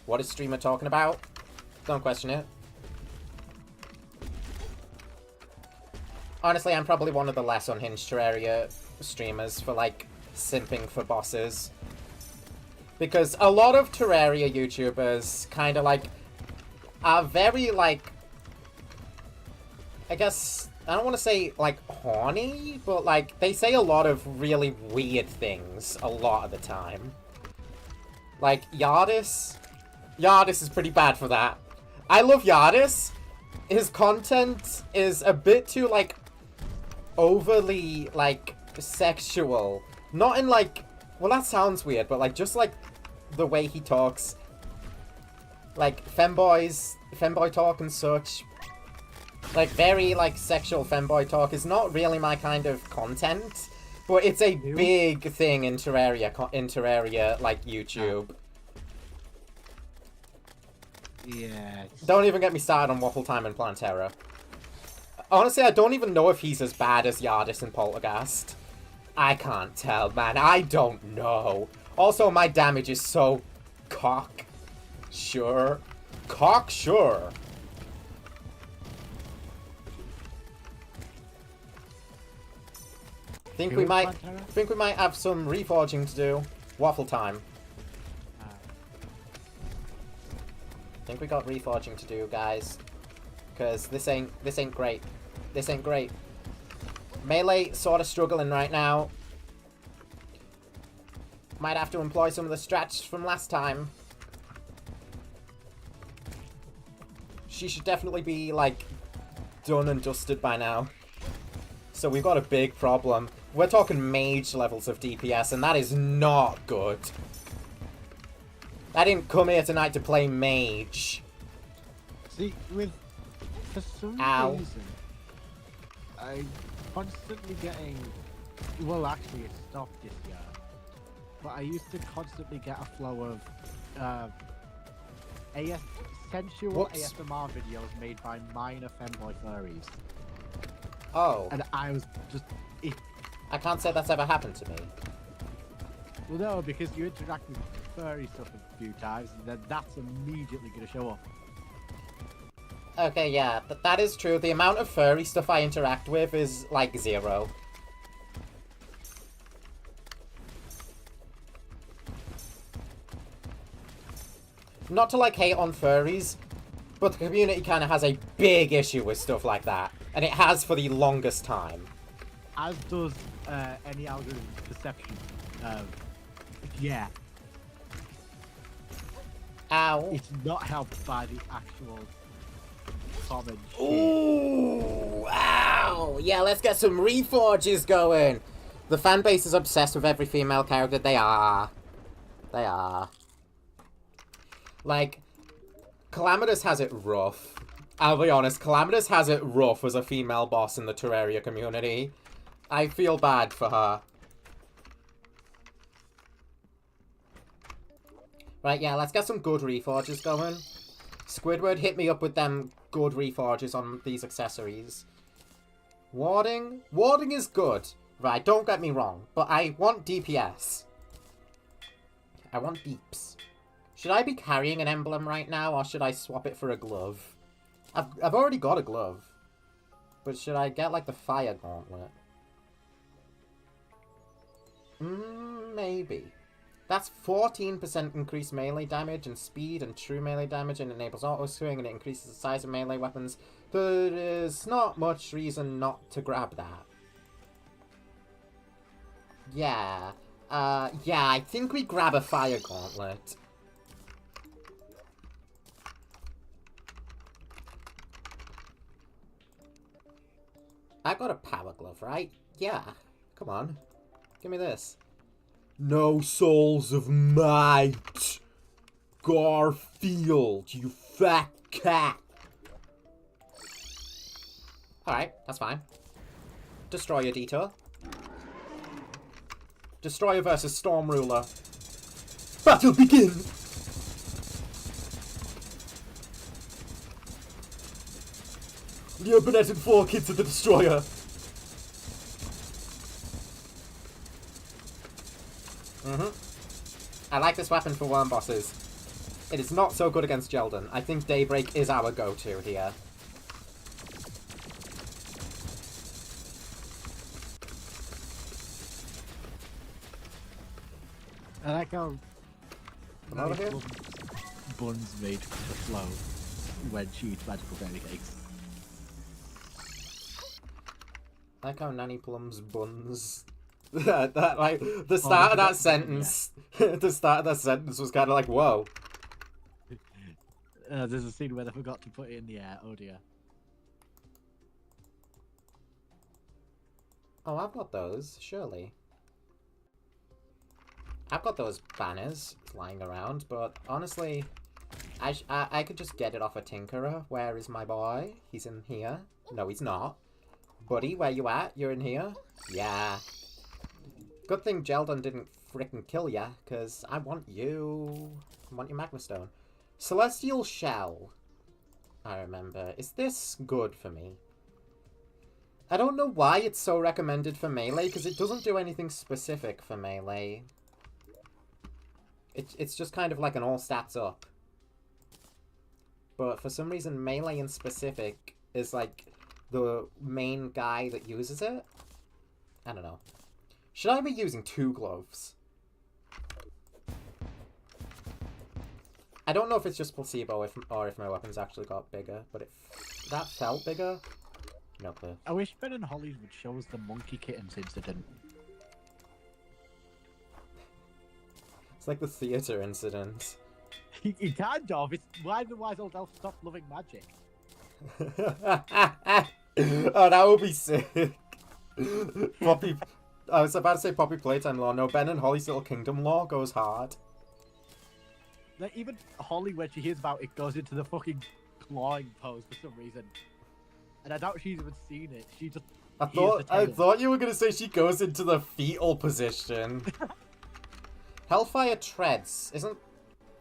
What is streamer talking about? Don't question it. Honestly, I'm probably one of the less unhinged Terraria streamers for, like, simping for bosses. Because a lot of Terraria YouTubers kind of, like, are very, like, I guess, I don't want to say, like, horny, but, like, they say a lot of really weird things a lot of the time. Like, Yardis. Yardis is pretty bad for that. I love Yardis. His content is a bit too, like, overly, like, sexual. Not in, like, well, that sounds weird, but, like, just, like, the way he talks. Like, femboy talk and such. Like, very, like, sexual femboy talk is not really my kind of content. But it's a big thing in Terraria, like, YouTube. Yes. Don't even get me started on Waffle Time and Plantera. Honestly, I don't even know if he's as bad as Yardis and Poltergast. I can't tell, man. I don't know. Also, my damage is so cocksure. Cocksure. Think we might have some reforging to do. Waffle Time. Think we got reforging to do, guys. Because this ain't great. This ain't great. Melee sort of struggling right now. Might have to employ some of the strats from last time. She should definitely be, like, done and dusted by now. So we've got a big problem. We're talking mage levels of DPS, and that is not good. I didn't come here tonight to play mage. See, with For some Ow. reason, I'm constantly getting. Well, actually, it stopped this year. But I used to constantly get a flow of sensual Whoops. ASMR videos made by minor femboy furries, Oh, and I was just. I can't say that's ever happened to me. Well, no, because you interact with furry stuff a few times, and then that's immediately going to show up. Okay, yeah, that is true. The amount of furry stuff I interact with is, like, 0. Not to, like, hate on furries, but the community kind of has a big issue with stuff like that. And it has for the longest time. As does any algorithm perception. Yeah, Ow. it's not helped by the actual common shit. Ooh, ow. Yeah, let's get some reforges going. The fan base is obsessed with every female character. They are. They are. Like, Calamitous has it rough. I'll be honest, Calamitous has it rough as a female boss in the Terraria community. I feel bad for her. Right, yeah, let's get some good reforges going. Squidward, hit me up with them good reforges on these accessories. Warding? Warding is good. Right, don't get me wrong, but I want DPS. I want deeps. Should I be carrying an emblem right now, or should I swap it for a glove? I've already got a glove. But should I get, like, the fire gauntlet? Maybe. That's 14% increased melee damage and speed and true melee damage, and enables auto-swing, and it increases the size of melee weapons. There's not much reason not to grab that. Yeah. Yeah, I think we grab a fire gauntlet. I got a power glove, right? Yeah. Come on. Give me this. No souls of might. Garfield, you fat cat. Alright, that's fine. Destroyer Detour. Destroyer versus Storm Ruler. Battle begin! The Urbanet and 4 kids of the Destroyer. I like this weapon for worm bosses. It is not so good against Jelden. I think Daybreak is our go-to here. I like how Come over here. Buns made to flow when she eats magical berry cakes. I like how Nanny Plum's buns. That like the start of that sentence. The start of that sentence was kind of like, whoa. There's a scene where they forgot to put it in the air. Oh dear. Oh, I've got those, surely. I've got those banners lying around, but honestly, I could just get it off a Tinkerer. Where is my boy? He's in here. No, he's not. Buddy, where you at? You're in here? Yeah. Good thing Jelden didn't frickin' kill ya, because I want you. I want your Magma Stone. Celestial Shell. I remember. Is this good for me? I don't know why it's so recommended for melee, because it doesn't do anything specific for melee. It's just kind of like an all stats up. But for some reason, melee in specific is like the main guy that uses it. I don't know. Should I be using 2 gloves? I don't know if it's just placebo or if my weapons actually got bigger, but that felt bigger. No clue. I wish Ben and Holly would show us the monkey kittens incident. It's like the theater incident. He kind of. It's why the wise old elf stopped loving magic. Oh, that would be sick. Poppy. I was about to say Poppy Playtime Law. No, Ben and Holly's Little Kingdom Law goes hard. Like, even Holly, when she hears about it, goes into the fucking clawing pose for some reason. and I doubt she's even seen it. She just I hears the tail. thought you were gonna say she goes into the fetal position. Hellfire Treads isn't.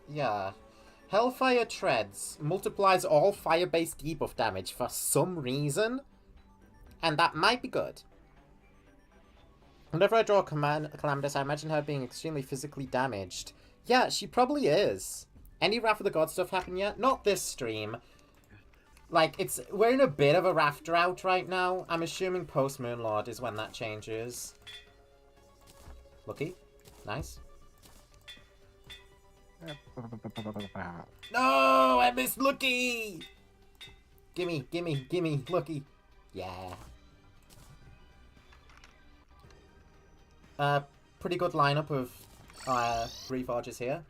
Yeah. Hellfire Treads multiplies all fire-based debuff damage for some reason, and that might be good. Whenever I draw a Calamitous, I imagine her being extremely physically damaged. Yeah, she probably is. Any Wrath of the God stuff happen yet? Not this stream. Like, we're in a bit of a Wrath drought right now. I'm assuming post-Moonlord is when that changes. Lucky. Nice. No, I missed Lucky! Gimme, gimme, gimme, Lucky. Yeah. Pretty good lineup of Reforges here.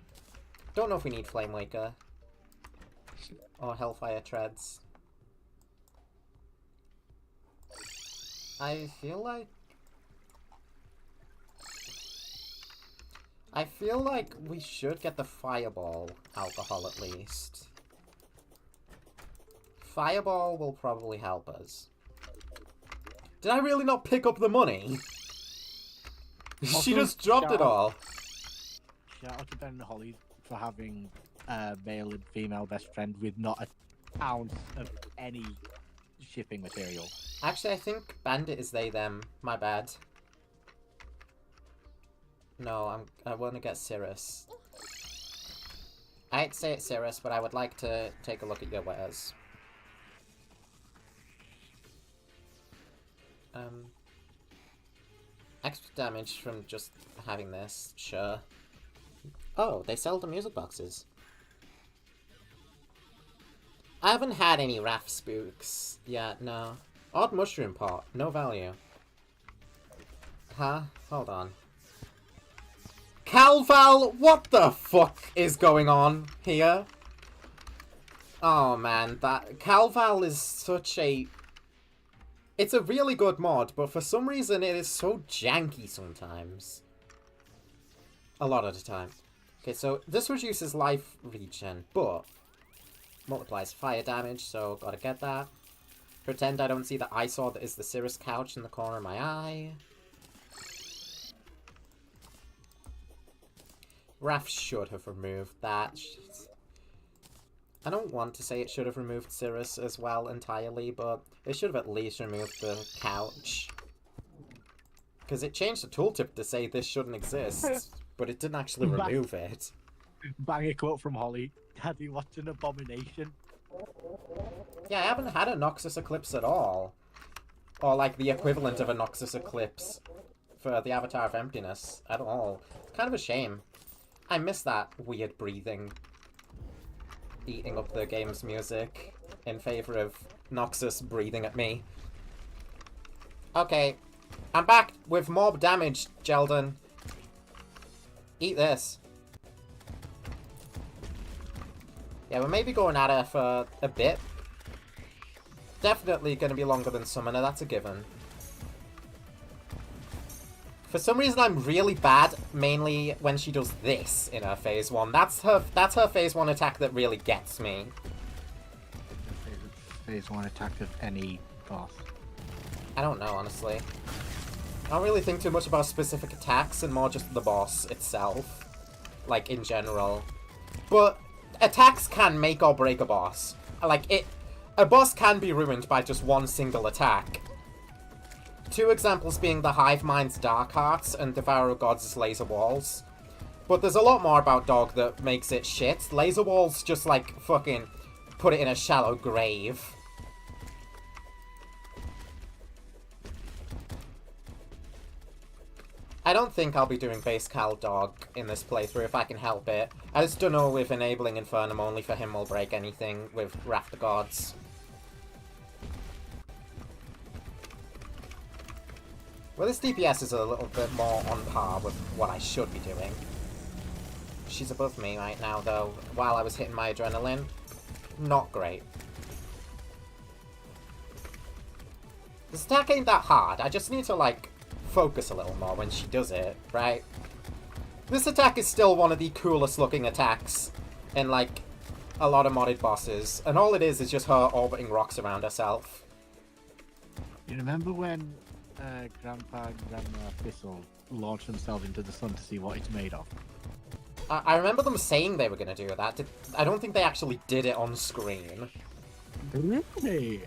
Don't know if we need Flamewaker. Or Hellfire Treads. I feel like we should get the Fireball alcohol at least. Fireball will probably help us. Did I really not pick up the money? She just dropped it all. Shout out to Ben and Holly for having a male and female best friend with not an ounce of any shipping material. Actually, I think Bandit is they, them. My bad. No, I want to get Cirrus. I'd say it's Cirrus, but I would like to take a look at your wares. Extra damage from just having this, sure. Oh, they sell the music boxes. I haven't had any Wrath Spooks yet, no. Odd Mushroom Pot, no value. Huh? Hold on. Calval, what the fuck is going on here? Oh man, that Calval is such a... It's a really good mod, but for some reason it is so janky sometimes. A lot of the time. Okay, so this reduces life regen, but multiplies fire damage, so gotta get that. Pretend I don't see the eyesore that is the Cirrus couch in the corner of my eye. Raph should have removed that. I don't want to say it should have removed Cirrus as well entirely, but it should have at least removed the couch. Because it changed the tooltip to say this shouldn't exist, but it didn't actually remove it. Bang a quote from Holly. Daddy, what's an abomination? Yeah, I haven't had a Noxus Eclipse at all. Or like the equivalent of a Noxus Eclipse for the Avatar of Emptiness at all. It's kind of a shame. I miss that weird breathing eating up the game's music in favor of Noxus breathing at me. Okay, I'm back with more damage, Jeldon. Eat this. Yeah, we're maybe going at her for a bit. Definitely going to be longer than Summoner, that's a given. For some reason, I'm really bad, mainly when she does this in her phase 1. That's her phase 1 attack that really gets me. Phase 1 attack of any boss. I don't know, honestly. I don't really think too much about specific attacks, and more just the boss itself. Like, in general. But attacks can make or break a boss. Like, a boss can be ruined by just one single attack. Two examples being the Hive Mind's Dark Hearts and Devourer Gods' Laser Walls. But there's a lot more about Dog that makes it shit. Laser Walls just, like, fucking put it in a shallow grave. I don't think I'll be doing base Cal Dog in this playthrough if I can help it. I just don't know if enabling Infernum only for him will break anything with Wrath the Gods. Well, this DPS is a little bit more on par with what I should be doing. She's above me right now, though, while I was hitting my adrenaline. Not great. This attack ain't that hard, I just need to, like, focus a little more when she does it, right? This attack is still one of the coolest looking attacks in, like, a lot of modded bosses, and all it is just her orbiting rocks around herself. You remember when Grandpa and Grandma Thistle launched themselves into the sun to see what it's made of? I remember them saying they were gonna do that. I don't think they actually did it on screen. Really?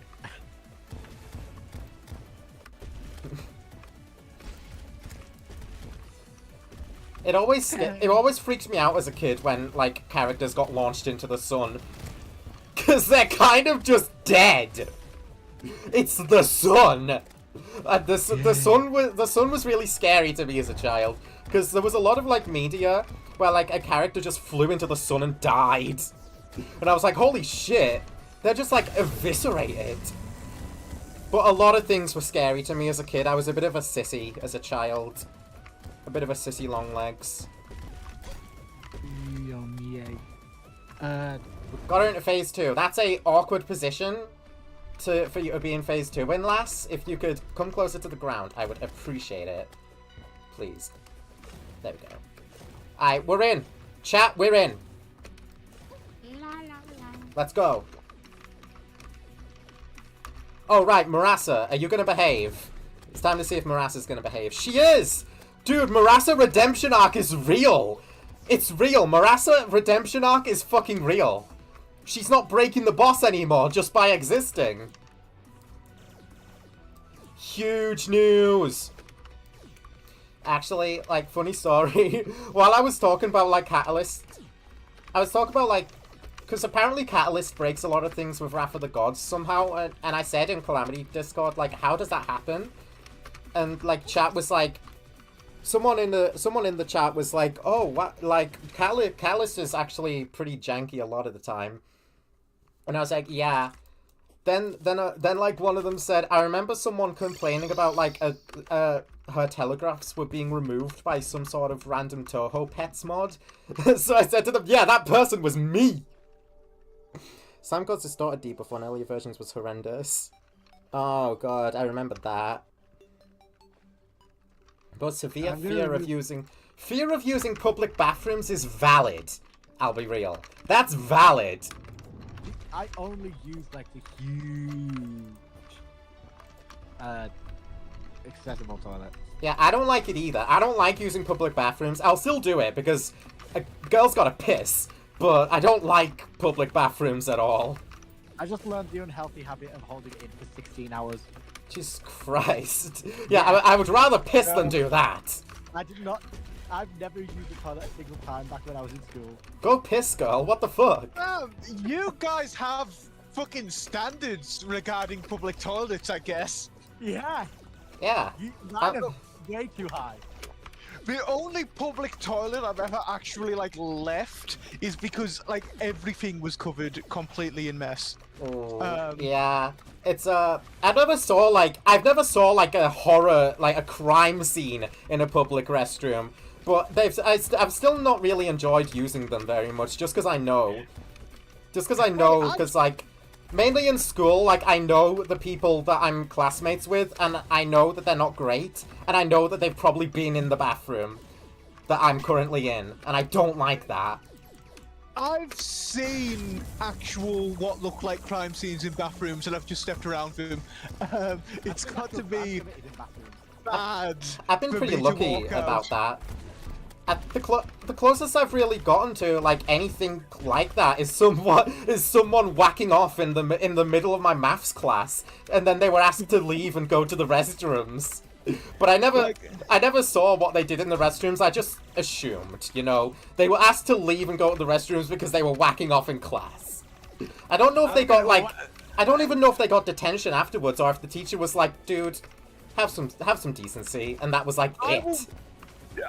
It always freaked me out as a kid when, like, characters got launched into the sun. Because they're kind of just dead. It's the sun! The sun was really scary to me as a child. Because there was a lot of, like, media where, like, a character just flew into the sun and died. And I was like, holy shit. They're just, like, eviscerated. But a lot of things were scary to me as a kid. I was a bit of a sissy as a child. A bit of a sissy long legs. Got her into phase 2. That's a awkward position for you to be in phase 2 in, lass. If you could come closer to the ground, I would appreciate it. Please. There we go. Alright, we're in. Chat, we're in. Let's go. Oh, right, Marassa, are you gonna behave? It's time to see if Marassa's gonna behave. She is! Dude, Marassa Redemption Arc is real! It's real! Marassa Redemption Arc is fucking real! She's not breaking the boss anymore just by existing! Huge news! Actually, like, funny story. While I was talking about, like, Catalyst, I was talking about, like, because apparently Catalyst breaks a lot of things with Wrath of the Gods somehow, and I said in Calamity Discord, like, how does that happen? And, like, chat was like, someone in the chat was like, oh, what, like, Catalyst is actually pretty janky a lot of the time. And I was like, yeah. Then like, one of them said, I remember someone complaining about, like, her telegraphs were being removed by some sort of random Toho Pets mod. So I said to them, yeah, that person was me! Sam God's distorted debuff on earlier versions was horrendous. Oh god, I remember that. But severe fear of using public bathrooms is valid. I'll be real. That's valid. I only use like the huge accessible toilet. Yeah, I don't like it either. I don't like using public bathrooms. I'll still do it because a girl's gotta piss, but I don't like public bathrooms at all. I just learned the unhealthy habit of holding it in for 16 hours. Jesus Christ. Yeah, I would rather piss than do that. I've never used the toilet a single time back when I was in school. Go piss, girl. What the fuck? You guys have fucking standards regarding public toilets, I guess. Yeah. Yeah. Mine are way too high. The only public toilet I've ever actually, like, left is because, like, everything was covered completely in mess. Oh, yeah. It's, I've never saw, like, a horror, like, a crime scene in a public restroom. But I've still not really enjoyed using them very much, just because I know. Because, like, mainly in school, like, I know the people that I'm classmates with, and I know that they're not great, and I know that they've probably been in the bathroom that I'm currently in, and I don't like that. I've seen actual what look like crime scenes in bathrooms, and I've just stepped around them. It's got to be bad. I've been pretty lucky about that. The closest I've really gotten to, like, anything like that is someone whacking off in the middle of my maths class, and then they were asked to leave and go to the restrooms. But I never saw what they did in the restrooms. I just assumed, you know, they were asked to leave and go to the restrooms because they were whacking off in class. I don't know if they got, like, I don't even know if they got detention afterwards, or if the teacher was like, dude, have some decency, and that was like it.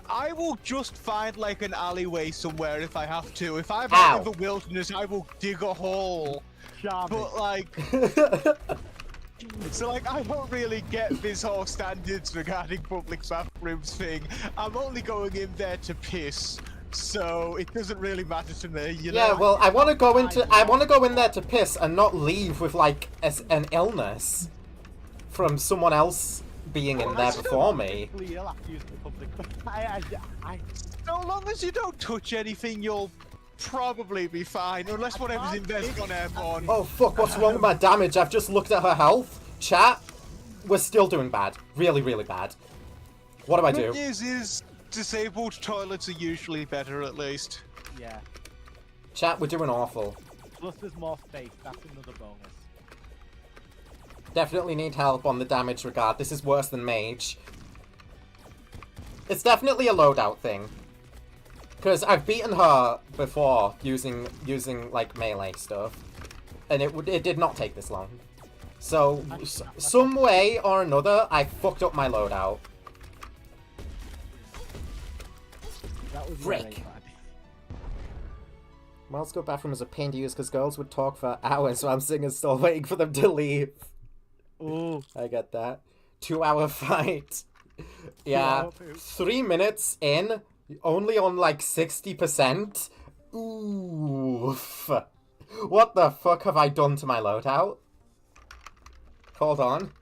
I will just find, like, an alleyway somewhere if I have to. If I'm out in the wilderness, I will dig a hole. But, like... So, like, I don't really get this whole standards regarding public bathrooms thing. I'm only going in there to piss, so it doesn't really matter to me, you know? Yeah, well, I want to go in there to piss and not leave with, like, an illness from someone else being in there before me. So long as you don't touch anything, you'll probably be fine, unless whatever's in there's gone airborne. Oh fuck, what's wrong with my damage? I've just looked at her health. Chat, We're still doing bad. Really, really bad. What do I Good do? news is, disabled toilets are usually better, at least. Yeah. Chat, we're doing awful. Plus there's more space, that's another bonus. Definitely need help on the damage regard. This is worse than mage. It's definitely a loadout thing. Because I've beaten her before using like melee stuff. And it did not take this long. So, some way or another, I fucked up my loadout. That was Frick. really bad. Wells go bathroom is a pain to use because girls would talk for hours while I'm singing still waiting for them to leave. Ooh. I get that. 2-hour fight. Yeah. 3 minutes in, only on like 60%. Oof. What the fuck have I done to my loadout? Hold on.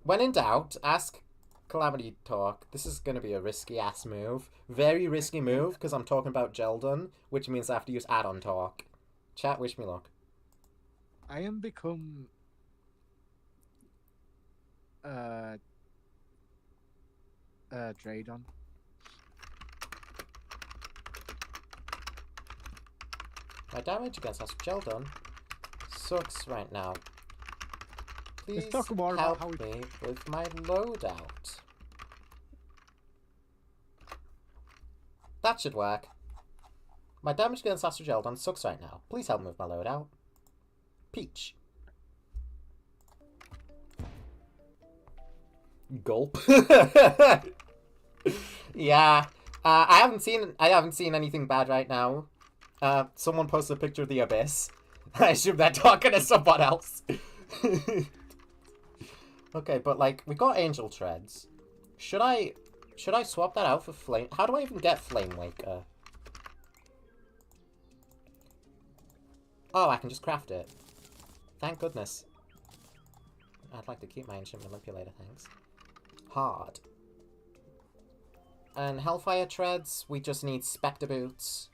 When in doubt, ask Calamity talk. This is gonna be a risky ass move. Very risky move, because I'm talking about Geldon, which means I have to use add-on talk. Chat, wish me luck. I am become Draydon. My damage against us Geldon sucks right now. Please Let's talk more about help how me with my loadout. That should work. My damage against Astro Geldon sucks right now. Please help me with my loadout. Peach. Gulp. Yeah. I haven't seen anything bad right now. Someone posted a picture of the abyss. I assume they're talking to someone else. Okay, but like we got angel treads. Should I swap that out for flame? How do I even get flame waker? Oh, I can just craft it. Thank goodness. I'd like to keep my ancient manipulator, thanks. Hard. And hellfire treads, we just need spectre boots.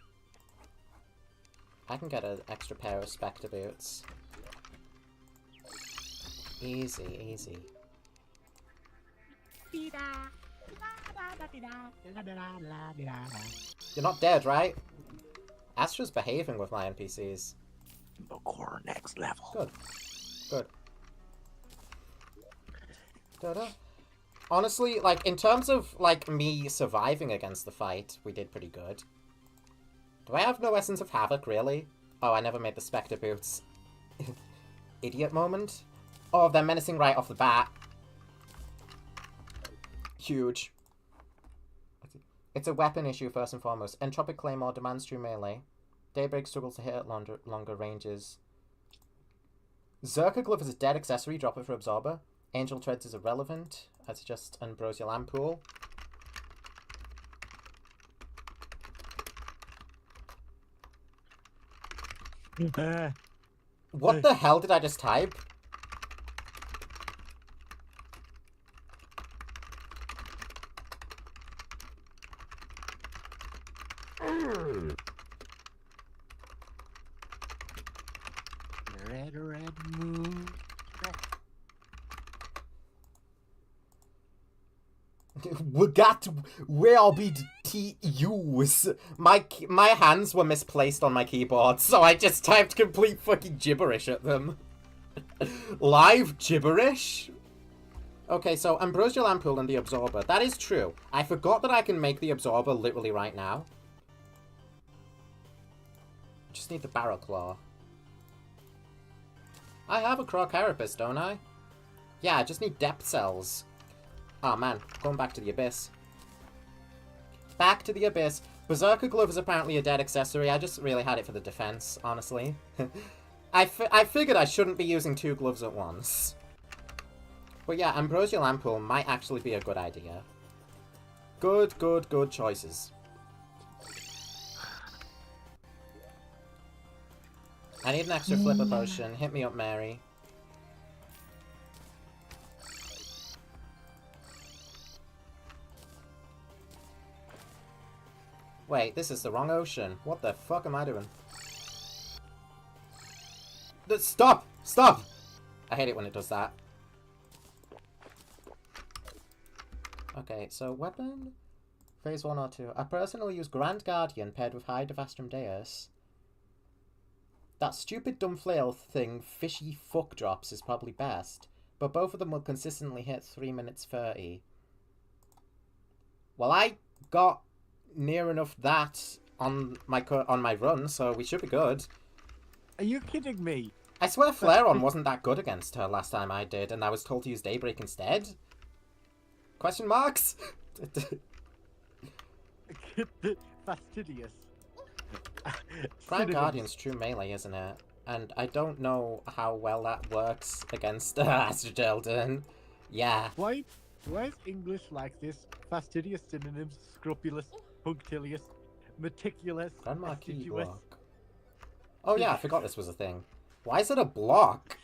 I can get an extra pair of spectre boots. Easy, easy. You're not dead, right? Astra's behaving with my NPCs. The core next level. Good. Good. Da-da. Honestly, like, in terms of, like, me surviving against the fight, we did pretty good. Do I have no Essence of Havoc, really? Oh, I never made the Spectre Boots. Idiot moment. Oh, they're menacing right off the bat. Huge. It's a weapon issue, first and foremost. Entropic Claymore demands true melee. Daybreak struggles to hit at longer ranges. Zerka Glove is a dead accessory, drop it for Absorber. Angel Treads is irrelevant. I suggest Ambrosia Lampool. What the hell did I just type? Red moon. We got will be to use. My hands were misplaced on my keyboard, so I just typed complete fucking gibberish at them. Live gibberish? Okay, so Ambrosia Lampool and the Absorber. That is true. I forgot that I can make the Absorber literally right now. Just need the Barrel Claw. I have a Croc Carapace, don't I? Yeah, I just need Depth Cells. Oh man, going back to the Abyss. Back to the Abyss. Berserker Glove is apparently a dead accessory. I just really had it for the defense, honestly. I figured I shouldn't be using 2 gloves at once. But yeah, Ambrosia Lampool might actually be a good idea. Good choices. I need an extra flipper potion. Hit me up, Mary. Wait, this is the wrong ocean. What the fuck am I doing? Stop! Stop! I hate it when it does that. Okay, so weapon. Phase 1 or 2. A person will use Grand Guardian paired with Hide of Astrum Deus. That stupid dumb flail thing, fishy fuck drops, is probably best. But both of them will consistently hit 3 minutes 30. Well, I got near enough that on my run, so we should be good. Are you kidding me? I swear Flare-On wasn't that good against her last time I did, and I was told to use Daybreak instead? Question marks? Fastidious. Grand Guardian's true melee, isn't it? And I don't know how well that works against Astrodelton. Yeah. Why is English like this? Fastidious synonyms, scrupulous, punctilious, meticulous, Grand Marquis assiduous. block. Oh yeah, I forgot this was a thing. Why is it a block?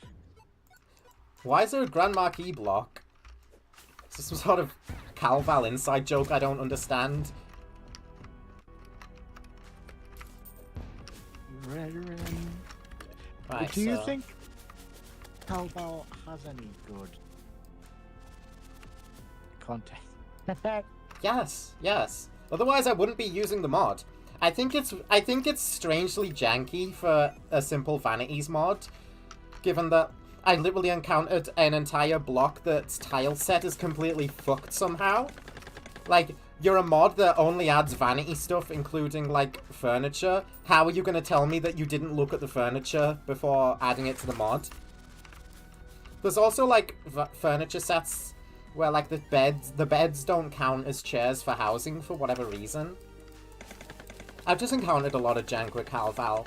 Why is there a Grand Marquis block? Is this some sort of Calval inside joke I don't understand? Right, Do you think Calval has any good content? Yes, yes. Otherwise I wouldn't be using the mod. I think it's strangely janky for a simple Vanities mod, given that I literally encountered an entire block that's tile set is completely fucked somehow. Like, you're a mod that only adds vanity stuff, including, like, furniture. How are you going to tell me that you didn't look at the furniture before adding it to the mod? There's also, like, furniture sets where, like, the beds don't count as chairs for housing for whatever reason. I've just encountered a lot of jank with Calval.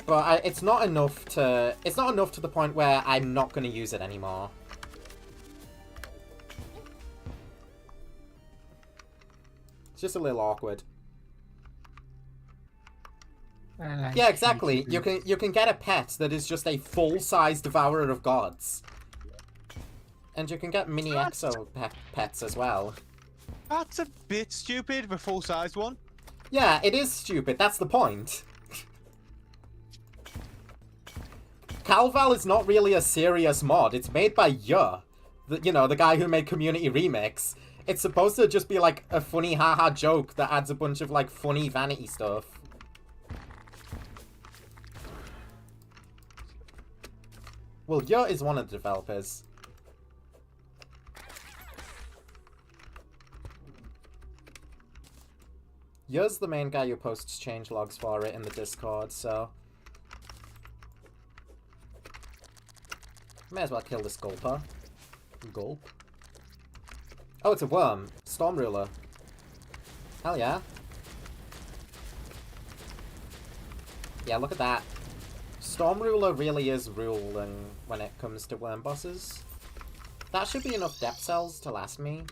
But it's not enough to the point where I'm not going to use it anymore. It's just a little awkward. Yeah, exactly. You can get a pet that is just a full-size devourer of gods. And you can get mini exo pets as well. That's a bit stupid, the full-sized one. Yeah, it is stupid. That's the point. Calval is not really a serious mod. It's made by the guy who made Community Remix. It's supposed to just be like a funny haha joke that adds a bunch of like funny vanity stuff. Well, is one of the developers. Yu's the main guy who posts changelogs for it in the Discord, so... May as well kill this Gulper. Gulp. Oh, it's a worm. Storm Ruler. Hell yeah. Yeah, look at that. Storm Ruler really is ruling when it comes to worm bosses. That should be enough depth cells to last me.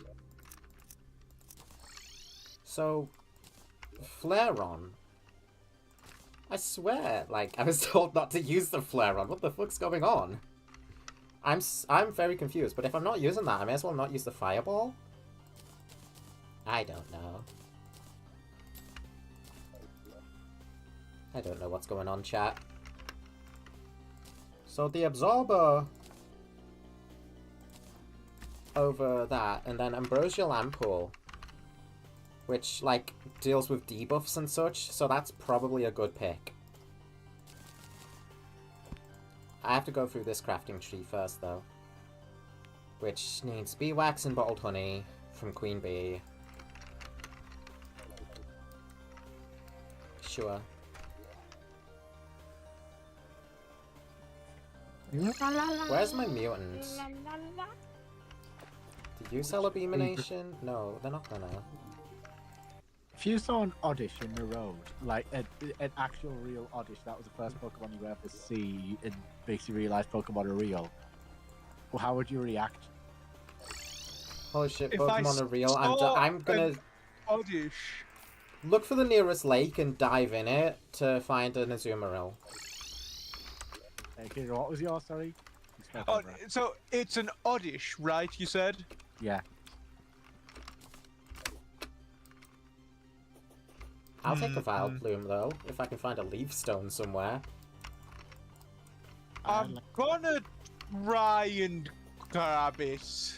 So... Flare-On. I swear, like, I was told not to use the Flare-On. What the fuck's going on? I'm very confused, but if I'm not using that, I may as well not use the Fireball? I don't know. I don't know what's going on, chat. So the Absorber over that, and then Ambrosial Lampool, which, like, deals with debuffs and such, so that's probably a good pick. I have to go through this crafting tree first, though. Which needs beeswax and bottled honey from Queen Bee. Sure. Where's my mutant? Did you sell a Beamination? No, they're not gonna. If you saw an Oddish in the road, like an actual real Oddish, that was the first Pokemon you ever see, it makes you realize Pokemon are real. Well, how would you react? Holy shit, If Pokemon are real. I'm gonna Oddish. look for the nearest lake and dive in it to find an Azumarill. Okay, what was yours, sorry? Oh, so it's an Oddish, right, you said? Yeah. I'll take a Vileplume, though, if I can find a Leaf Stone somewhere. I'm gonna try and grab it.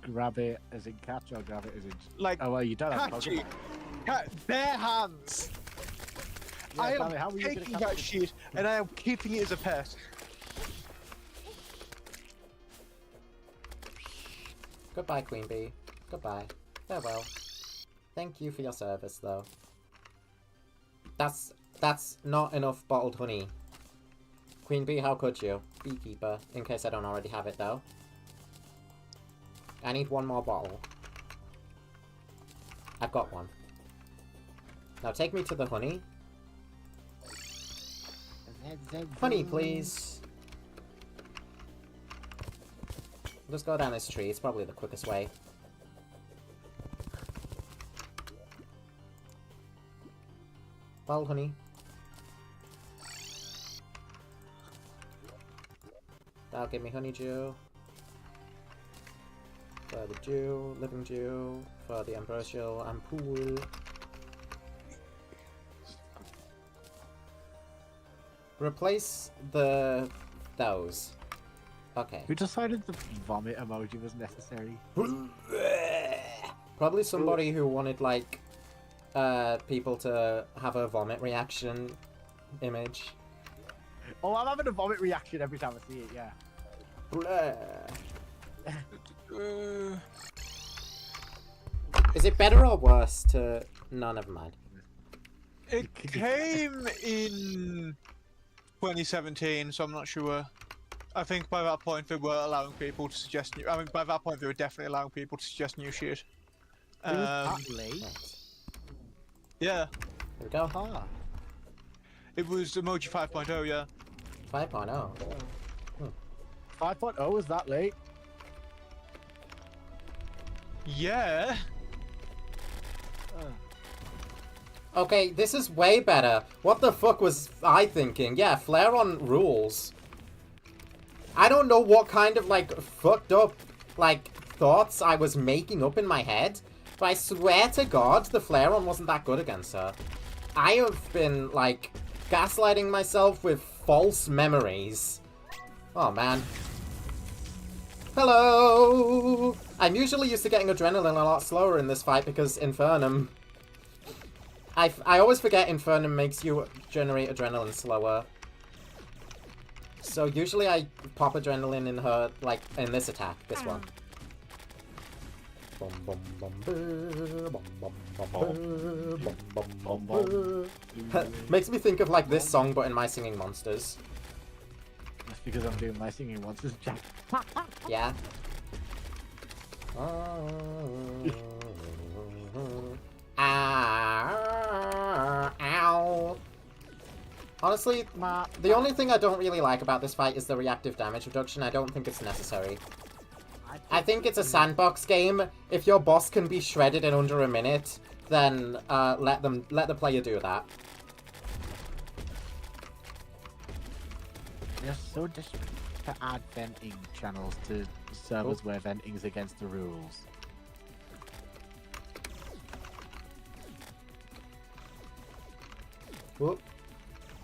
Grab it as in catch or grab it as in... Like, Oh, well, you don't have catch Pokemon. it. Bare hands. Yeah, I Sally, how am are you gonna taking catch that it? shit and I am keeping it as a pet. Goodbye, Queen Bee. Goodbye. Farewell. Thank you for your service, though. That's not enough bottled honey. Queen Bee, how could you? Beekeeper, in case I don't already have it, though. I need one more bottle. I've got one. Now take me to the honey. Honey, please. Just go down this tree. It's probably the quickest way. Bottle honey. That'll give me honeydew. For the dew, living dew, for the ambrosial ampoule. Replace those. Okay. Who decided the vomit emoji was necessary? Probably somebody who wanted, like, people to have a vomit reaction image. Oh, I'm having a vomit reaction every time I see it, yeah. Is it better or worse to... No, never mind. It came in 2017, so I'm not sure. I think by that point they were allowing people to suggest new... I mean, by that point they were definitely allowing people to suggest new shit. It was that late? Yeah. Here we go. Ah. It was Emoji 5.0, yeah. 5.0. 5.0 was that late? Yeah. Okay, this is way better. What the fuck was I thinking? Yeah, flare on rules. I don't know what kind of, like, fucked up, like, thoughts I was making up in my head, but I swear to God, the flare on wasn't that good against her. I have been, like, gaslighting myself with false memories. Oh, man. Hello! I'm usually used to getting adrenaline a lot slower in this fight because Infernum... I always forget Infernum makes you generate adrenaline slower. So usually I pop adrenaline in her, like, in this attack, this one. Bum, bum, bum, bum, bum, bum, bum, bum, bum. Makes me think of, like, this song, but in My Singing Monsters. That's because I'm doing my singing monsters, Jack. Yeah. Ow. Honestly, the only thing I don't really like about this fight is the reactive damage reduction. I don't think it's necessary. I think it's a sandbox game. If your boss can be shredded in under a minute, then let the player do that. They're so desperate to add venting channels to servers where venting's against the rules. Whoop.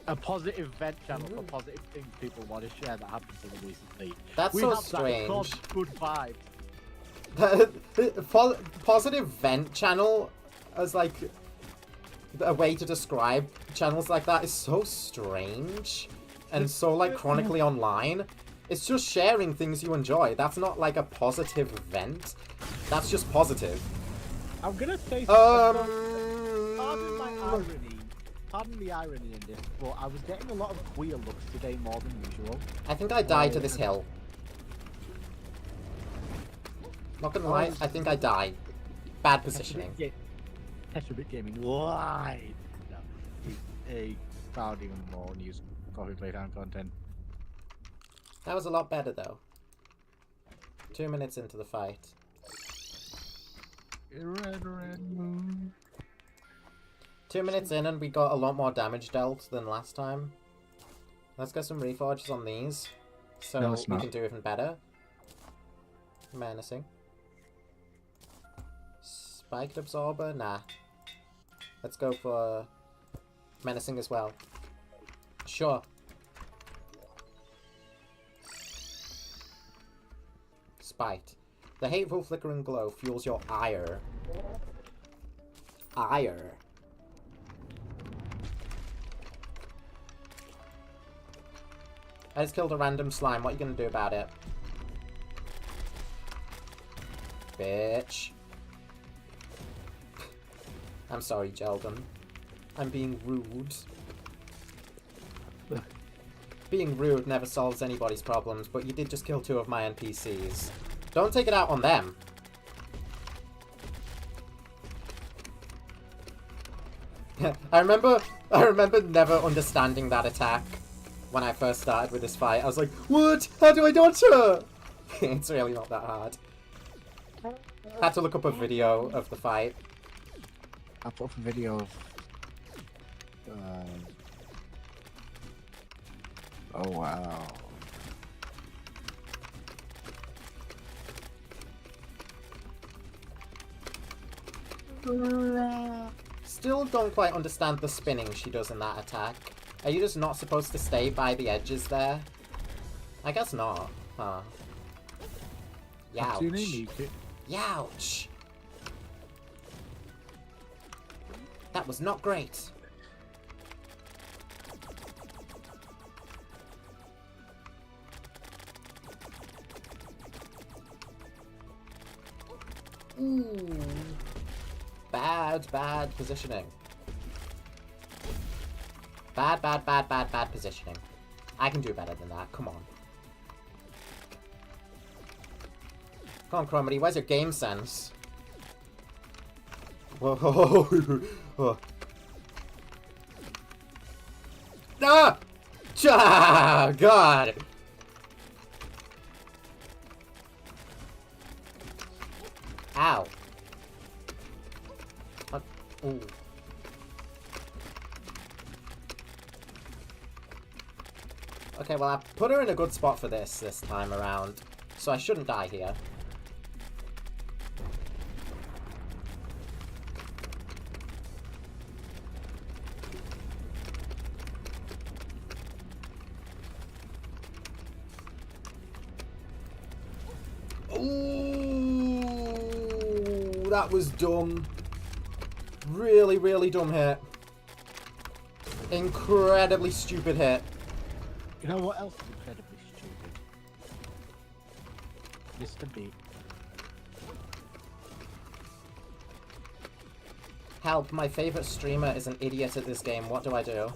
A positive vent channel for positive things people want to share that happened to them recently. That's we so have that. It's called strange. Good vibes. Positive vent channel as, like, a way to describe channels like that is so strange and so, like, chronically online. It's just sharing things you enjoy. That's not, like, a positive vent. That's just positive. I'm gonna say pardon the irony in this, but I was getting a lot of queer looks today more than usual. I think I died to this hill. Not gonna lie, I think I died. Bad positioning. Tetrabit Gaming live. No, he found even more news Coffee Playtime content. That was a lot better though. 2 minutes into the fight. Red moon. 2 minutes in and we got a lot more damage dealt than last time. Let's get some reforges on these. So No, we can do even better. Menacing. Spiked Absorber? Nah. Let's go for menacing as well. Sure. Spite. The hateful flickering glow fuels your ire. Ire. I just killed a random slime. What are you gonna do about it? Bitch. I'm sorry, Jeldon. I'm being rude. Being rude never solves anybody's problems, but you did just kill 2 of my NPCs. Don't take it out on them. I remember never understanding that attack when I first started with this fight. I was like, what? How do I dodge her? It's really not that hard. Had to look up a video of the fight. I'll put up a video of... Oh, wow. Still don't quite understand the spinning she does in that attack. Are you just not supposed to stay by the edges there? I guess not. Huh. Youch. Youch! That was not great. Ooh. Bad positioning. Bad positioning. I can do better than that. Come on. Come on, Calamity. Where's your game sense? Whoa. Ah! Ah! God! Ow. Ooh. Okay, well, I put her in a good spot for this time around, so I shouldn't die here. Ooh, that was dumb. Really, really dumb hit. Incredibly stupid hit. You know what else is incredibly stupid? Mr. B. Help, my favorite streamer is an idiot at this game. What do I do?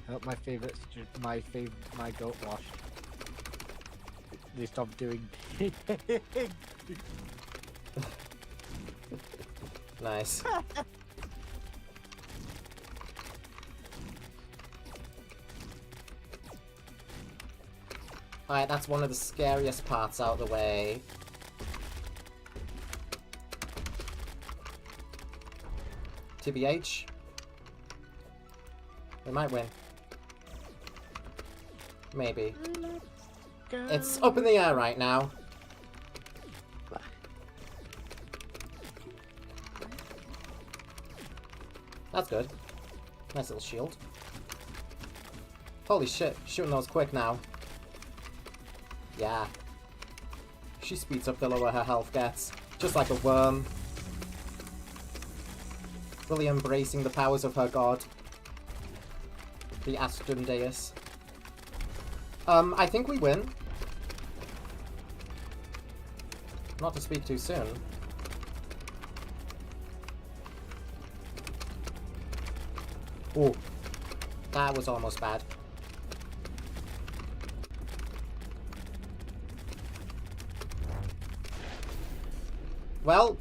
Help, my goat washed. They stopped doing Nice. Alright, that's one of the scariest parts out of the way. TBH. We might win. Maybe. It's up in the air right now. That's good. Nice little shield. Holy shit, shooting those quick now. Yeah. She speeds up the lower her health gets. Just like a worm. Fully embracing the powers of her god. The Astrum Deus. I think we win. Not to speak too soon. Oh, that was almost bad. Well,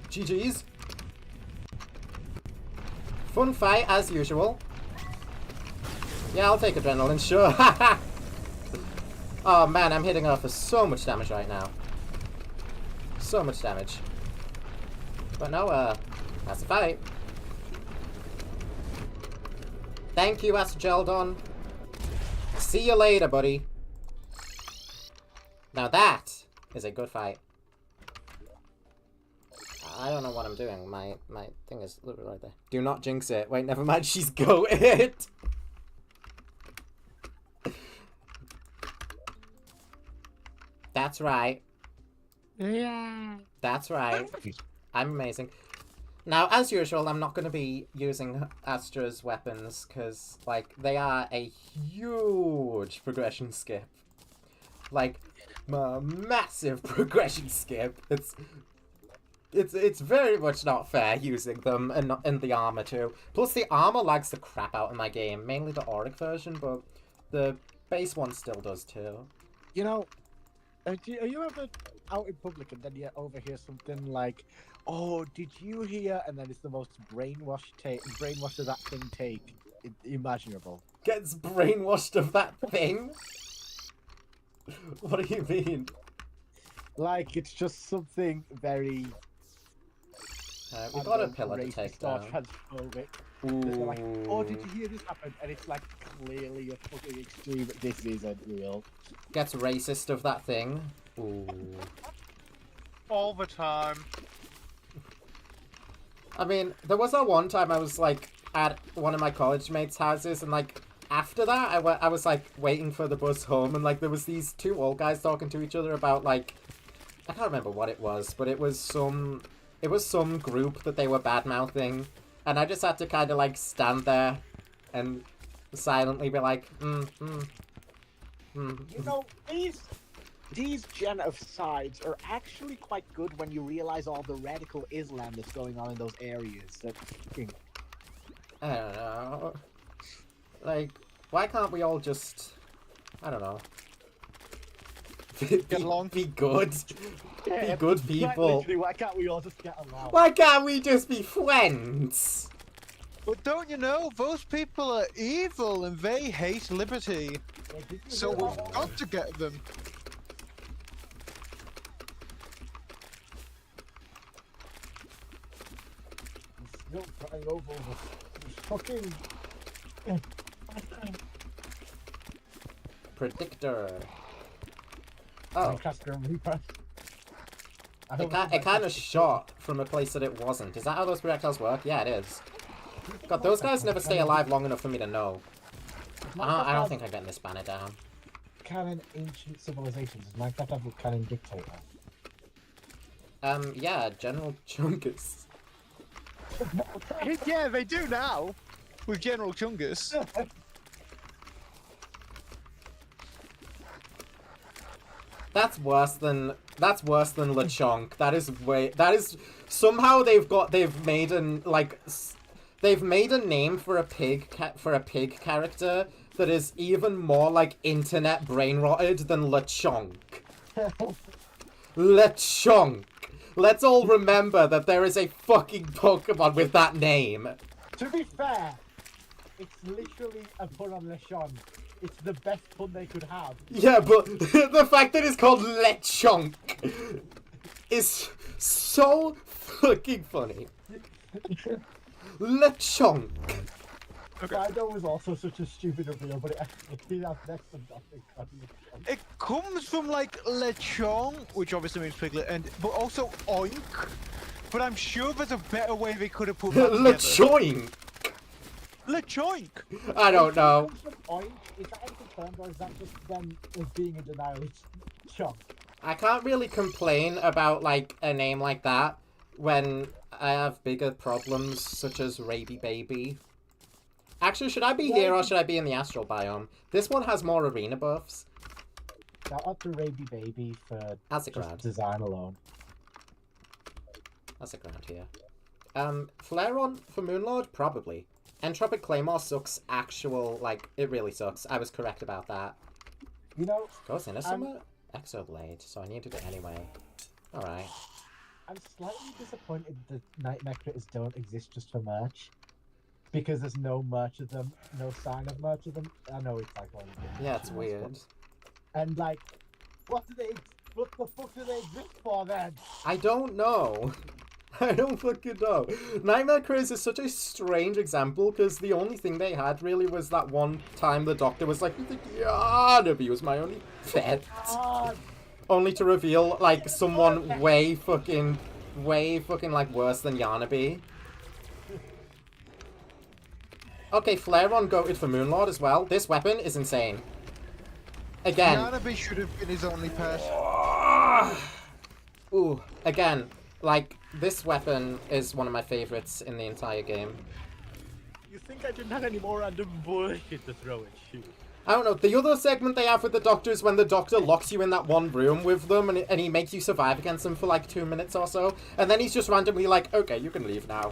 GG's. Fun fight as usual. Yeah, I'll take adrenaline, sure. Oh man, I'm hitting her for so much damage right now. So much damage. But no, that's the fight. Thank you, Asgeldon. See you later, buddy. Now that is a good fight. I don't know what I'm doing. My thing is literally right there. Do not jinx it. Wait, never mind. She's goated. That's right. Yeah. That's right. I'm amazing. Now, as usual, I'm not going to be using Astra's weapons, because, like, they are a huge progression skip. Like, a massive progression skip. It's very much not fair using them, and the armor, too. Plus, the armor lags the crap out in my game, mainly the Auric version, but the base one still does, too. You know, are you ever out in public and then you overhear something like, "Oh, did you hear?" And then it's the most brainwash of that thing take imaginable. Gets brainwashed of that thing? What do you mean? Like it's just something very. We got a pillar to take down. Transphobic. They're like, "Oh, did you hear this happen?" And it's like clearly a fucking extreme. This isn't real. Gets racist of that thing. Ooh. All the time. I mean, there was that one time I was, like, at one of my college mates' houses, and, like, after that, I was, like, waiting for the bus home, and, like, there was these two old guys talking to each other about, like, I can't remember what it was, but it was some group that they were bad-mouthing, and I just had to kind of, like, stand there and silently be like, You know, these genocides are actually quite good when you realize all the radical Islam that's going on in those areas. That I don't know. Like, why can't we all just, I don't know, Get along. be good? Be good people. Literally, why can't we all just get along? Why can't we just be friends? But don't you know, those people are evil and they hate liberty. So we've got to get them. Still crying over this fucking. Predictor. Oh, Lancaster Reaper. it kind of shot from a place that it wasn't. Is that how those projectiles work? Yeah, it is. God, those guys never stay alive long enough for me to know. I don't think I'm getting this banner down. Canon ancient civilizations. Does Minecraft have a canon dictator? Yeah, General Chungus. Yeah, they do now. With General Chungus. That's worse than LeChonk. That is somehow they've made a name for a pig character that is even more like internet brain rotted than LeChonk. LeChonk. Let's all remember that there is a fucking Pokemon with that name. To be fair, it's literally a pun on Lechon. It's the best pun they could have. Yeah, but the fact that it's called LeChonk is so fucking funny. LeChonk. Okay. I know it was also such a stupid reveal, but it actually did have next to nothing. It comes from like lechon, which obviously means piglet, but also oink. But I'm sure there's a better way they could have put that together. LeChoink. Lechoink. I don't know. Oink, is that unconfirmed or is that just them being in denial? It's chunk. I can't really complain about like a name like that when I have bigger problems such as Raby Baby. Actually, should I be here or should I be in the astral biome? This one has more arena buffs. Shout out to Raby Baby for That's a just grand. design alone. That's a grand here. Flareon for Moonlord? Probably. Entropic Claymore sucks like, it really sucks. I was correct about that. You know, Goes in a summer? Exoblade, so I needed it anyway. Alright. I'm slightly disappointed that Nightmare Critters don't exist just for merch. Because there's no merch of them, no sign of merch of them. I know it's like one of the Yeah, it's weird. And like, what the fuck do they exist for then? I don't know. I don't fucking know. Nightmare Critters is such a strange example because the only thing they had really was that one time the doctor was like, Yanabi was my only pet. Only to reveal like someone way fucking like worse than Yanabi. Okay, Flareon goated for Moonlord as well. This weapon is insane. Again. Yanabi should have been his only pet. Ooh, again, like, this weapon is one of my favorites in the entire game. You think I didn't have any more random bullshit to throw at you? I don't know, the other segment they have with the Doctor is when the Doctor locks you in that one room with them and he makes you survive against them for like 2 minutes or so, and then he's just randomly like, okay, you can leave now.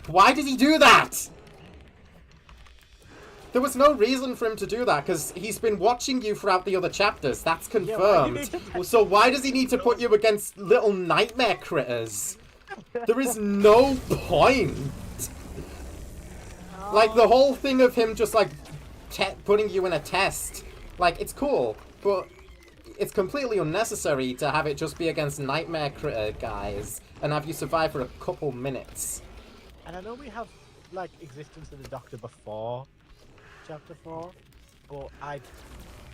Why did he do that? There was no reason for him to do that, because he's been watching you throughout the other chapters. That's confirmed. So why does he need to put you against little nightmare critters? There is no point. Like, the whole thing of him just, like, putting you in a test, like, it's cool, but it's completely unnecessary to have it just be against nightmare critter guys and have you survive for a couple minutes. And I know we have, like, existence of the Doctor before Chapter 4, but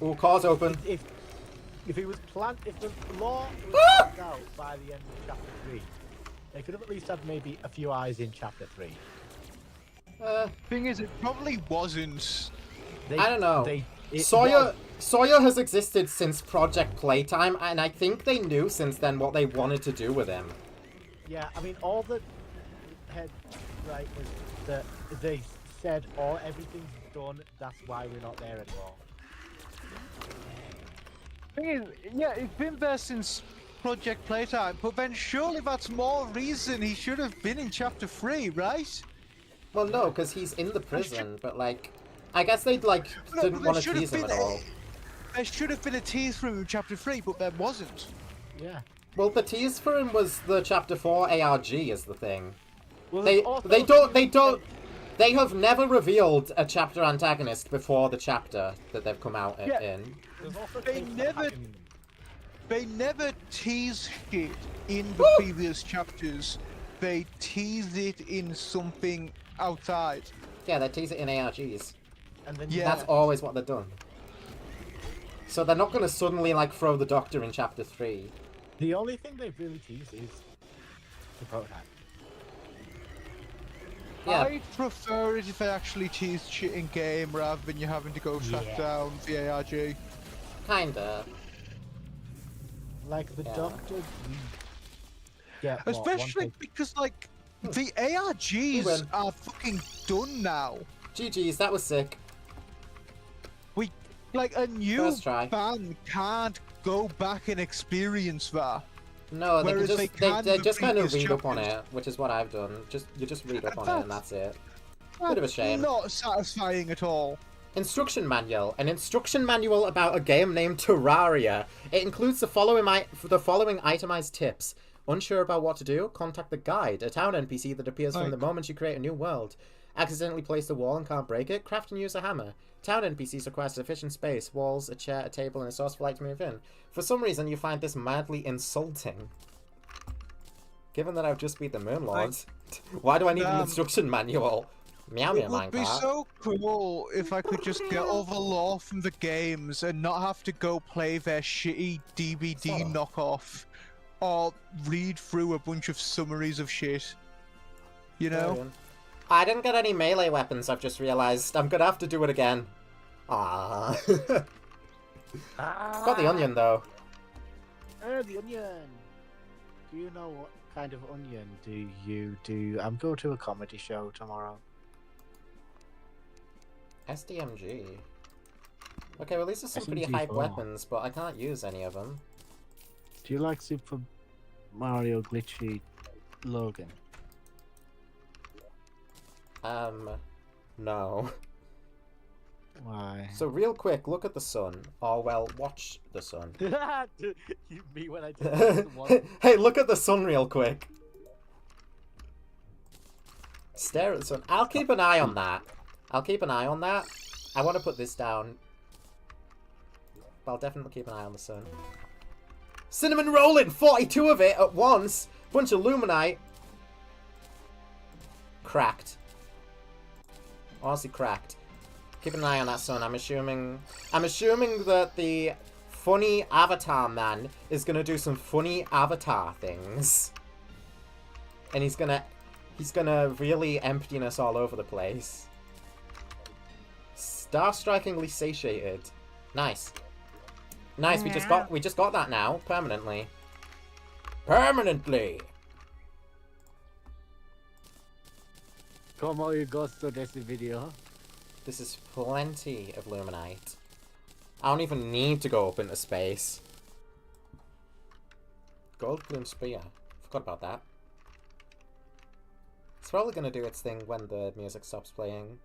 Ooh, cars open. If it was planned, if the law was planned out by the end of Chapter 3, they could have at least had maybe a few eyes in Chapter 3. Thing is, it probably wasn't. I don't know. It Sawyer has existed since Project Playtime, and I think they knew since then what they wanted to do with him. Yeah, I mean, all the head right was that they said, "Oh, everything's done. That's why we're not there anymore." Thing is, yeah, it's been there since Project Playtime, but then surely that's more reason he should have been in Chapter 3, right? Well, no, because he's in the prison, but like, I guess they'd like didn't want to tease him at all. There should have been a tease for him in Chapter 3, but there wasn't. Yeah. Well, the tease for him was the Chapter 4 ARG is the thing. Well, They have never revealed a chapter antagonist before the chapter that they've come out in. They never tease shit in the previous chapters. They tease it in something outside. Yeah, they tease it in ARGs. And then That's always what they've done. So they're not going to suddenly like throw the Doctor in Chapter 3. the only thing they've really teased is the prototype. Yeah. I prefer it if they actually tease shit in game rather than you having to go track down the ARG. Kinda. Like the Yeah. Doctor. Yeah. Especially because, like, the ARGs are fucking done now. GG's, that was sick. Like, a new First try. fan can't go back and experience that. No, they Whereas can they just can they the just kind of previous read up on chapters. it, which is what I've done. You just read up on it and that's it. Bit of a That's shame. not satisfying at all. Instruction manual. An instruction manual about a game named Terraria. It includes the following itemized tips. Unsure about what to do? Contact the guide, a town NPC that appears from the moment you create a new world. Accidentally place a wall and can't break it? Craft and use a hammer. Town NPCs require sufficient space, walls, a chair, a table, and a source for light to move in. For some reason, you find this madly insulting. Given that I've just beat the Moon Lords, why do I need an instruction manual? Meow meow It would be so cool if I could just get all the lore from the games and not have to go play their shitty DVD knockoff or read through a bunch of summaries of shit. You know? I didn't get any melee weapons, I've just realised. I'm gonna have to do it again. Ah. Got the onion, though. The onion. Do you know what kind of onion do you do? I'm going to a comedy show tomorrow. SDMG. Okay, well these are some pretty SMG4. hype weapons, but I can't use any of them. Do you like Super Mario Glitchy Logan? No. Why? So real quick, look at the sun. Or well, watch the sun. You me when I did the one. Hey, look at the sun real quick. Stare at the sun. I'll keep an eye on that. I'll keep an eye on that. I want to put this down. But I'll definitely keep an eye on the sun. Cinnamon rolling! 42 of it at once! Bunch of Luminite. Cracked. Honestly cracked. Keep an eye on that sun. I'm assuming that the funny avatar man is gonna do some funny avatar things. And he's gonna really emptiness all over the place. Star-strikingly satiated. Nice. Nice, we just got that now, permanently. Permanently! Como you gusto desse video? This is plenty of Luminite. I don't even need to go up into space. Gold Plume Spear. Forgot about that. It's probably gonna do its thing when the music stops playing.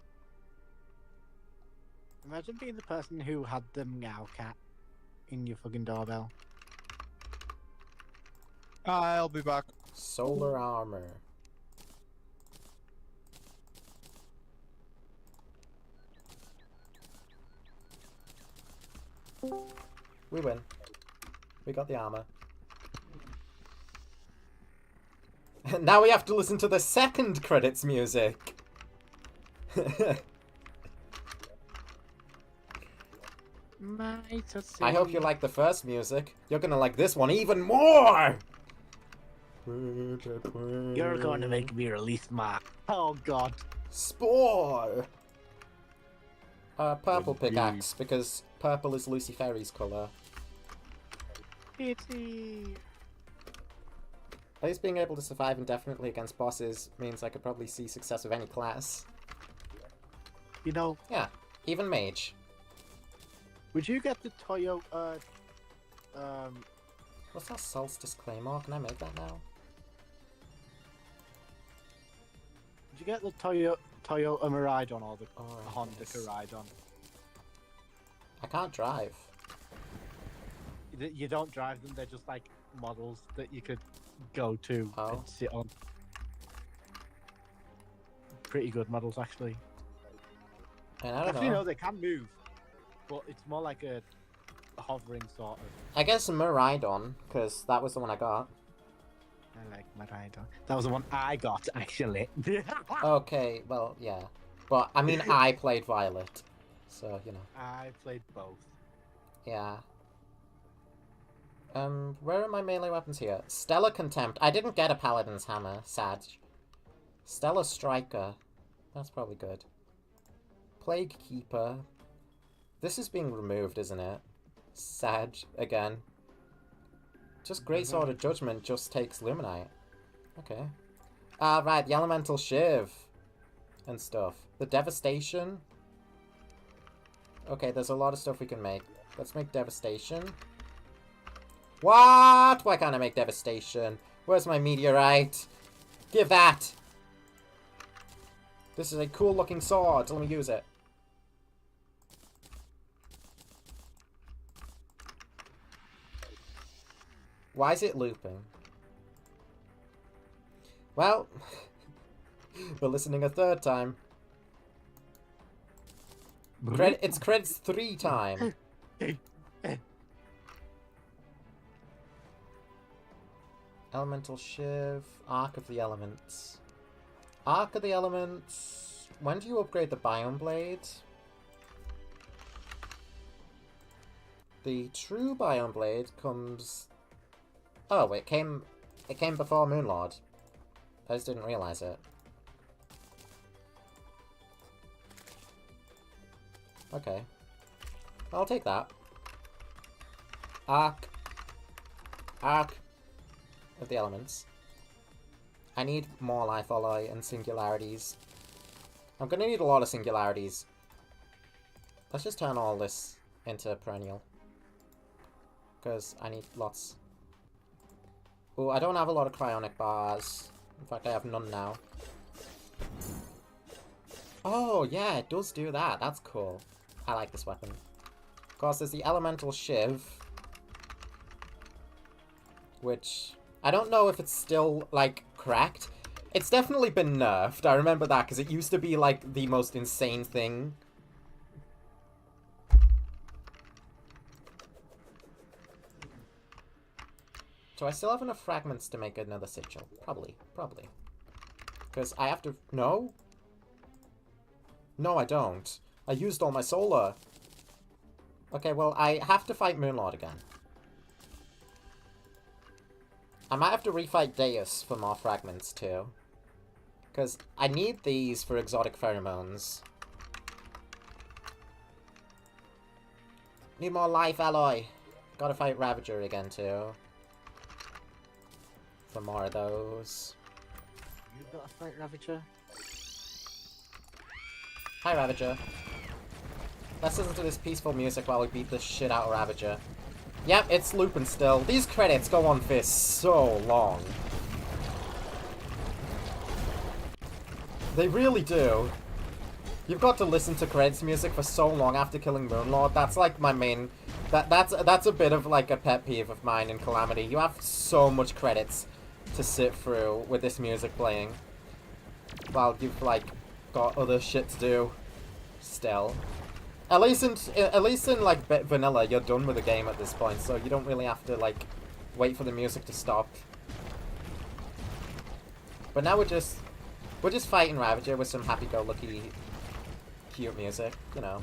Imagine being the person who had the meow cat in your fucking doorbell. I'll be back. Solar armor. We win. We got the armor. Now we have to listen to the second credits music. I hope you like the first music. You're gonna like this one even more! You're going to make me release my... Oh god. Spore! Purple Indeed. pickaxe, because purple is Lucy Ferry's colour. Pity. At least being able to survive indefinitely against bosses means I could probably see success with any class. You know, Yeah, even mage. would you get the Toyota... What's that Solstice Claymore? Can I make that now? Did you get the Toyota Miridon or the Oh, Honda yes. Caridon? I can't drive. You don't drive them, they're just like models that you could go to Oh. and sit on. Pretty good models, actually. And I don't Actually, know. no, they can move, but it's more like a hovering sort of. I guess Miridon, because that was the one I got. I like Miridon. That was the one I got, actually. Okay, well, yeah. But, I mean, I played Violet. So, you know. I played both. Yeah. Where are my melee weapons here? Stellar Contempt. I didn't get a Paladin's Hammer. Sad. Stellar Striker. That's probably good. Plague Keeper. This is being removed, isn't it? Sad, again. Just Great Sword of Judgment just takes Luminite. Okay. Ah, right, the Elemental Shiv. And stuff. The Devastation. Okay, there's a lot of stuff we can make. Let's make Devastation. What? Why can't I make Devastation? Where's my meteorite? Give that! This is a cool looking sword. Let me use it. Why is it looping? Well, we're listening a third time. It's credits 3 time. Elemental Shiv, Arc of the Elements. Arc of the Elements. When do you upgrade the Biome Blade? The true Biome Blade comes... Oh, it came before Moonlord. I just didn't realize it. Okay. I'll take that. Arc of the Elements. I need more Life Alloy and Singularities. I'm gonna need a lot of Singularities. Let's just turn all this into Perennial. Because I need lots. Oh, I don't have a lot of Cryonic Bars. In fact, I have none now. Oh, yeah, it does do that. That's cool. I like this weapon. Of course, there's the Elemental Shiv. Which... I don't know if it's still, like, cracked. It's definitely been nerfed. I remember that, because it used to be, like, the most insane thing. Do I still have enough fragments to make another sigil? Probably. Probably. Because I have to... No? No, I don't. I used all my solar. Okay, well, I have to fight Moonlord again. I might have to refight Deus for more fragments, too. Because I need these for exotic pheromones. Need more life alloy. Gotta fight Ravager again, too. for more of those. You've got a fight Ravager? Hi, Ravager. Let's listen to this peaceful music while we beat the shit out of Ravager. Yep, it's looping still. These credits go on for so long. They really do. You've got to listen to credits music for so long after killing Moonlord. That's like my main... That's a bit of like a pet peeve of mine in Calamity. You have so much credits to sit through with this music playing. While you've like got other shit to do still. At least in like vanilla, you're done with the game at this point, so you don't really have to like wait for the music to stop. But now we're just fighting Ravager with some happy-go-lucky, cute music. You know.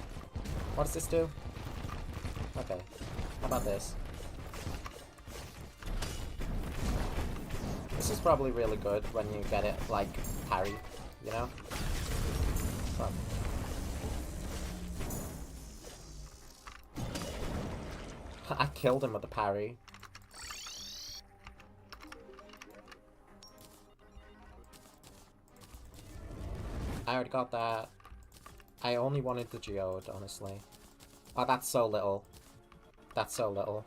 What does this do? Okay. How about this? This is probably really good when you get it like parry, you know. But I killed him with the parry. I already got that. I only wanted the geode, honestly. Oh, that's so little. That's so little.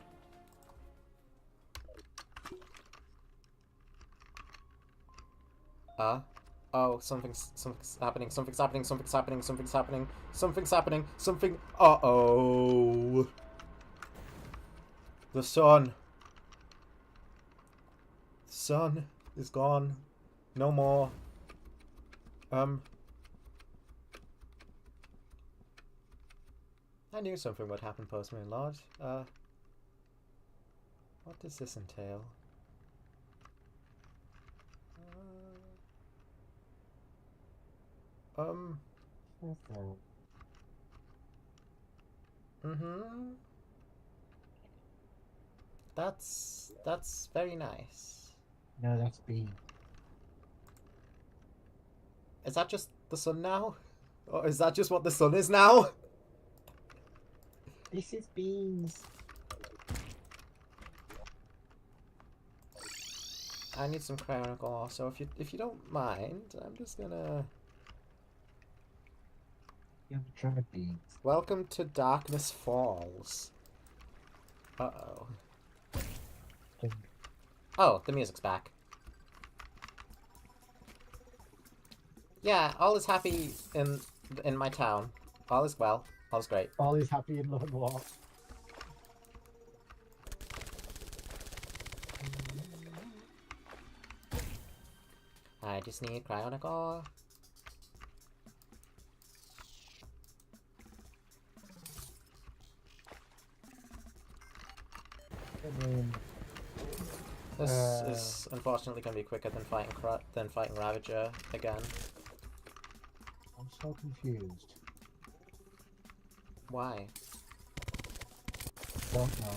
Oh, something's happening, something's happening, something's happening, something's happening, something's happening, something... Uh-oh. The sun. The sun is gone. No more. I knew something would happen post-Moonlord. What does this entail? That's very nice. No, that's B. Is that just the sun now? Or is that just what the sun is now? This is beans. I need some cryonic ore, so if you don't mind, I'm just gonna... You have dry beans. Welcome to Darkness Falls. Uh-oh. Oh, the music's back. Yeah, all is happy in my town. All is well. All is great. All is happy in Lone War. I just need cryonic ore. This is unfortunately going to be quicker than fighting Ravager again. I'm so confused. Why? Don't know.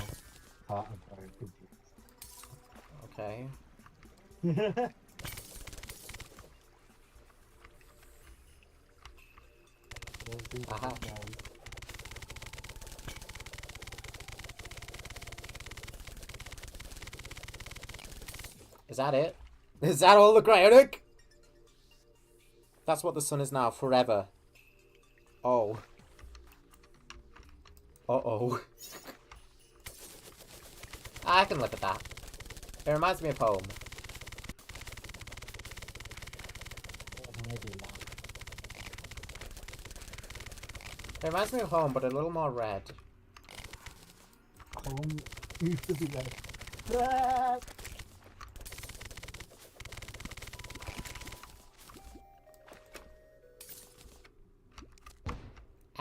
Part of very confused. Okay. Aha. Is that it? Is that all the cryonic? That's what the sun is now, forever. Oh. Uh-oh. I can live with that. It reminds me of home. It reminds me of home, but a little more red. Home used to be red.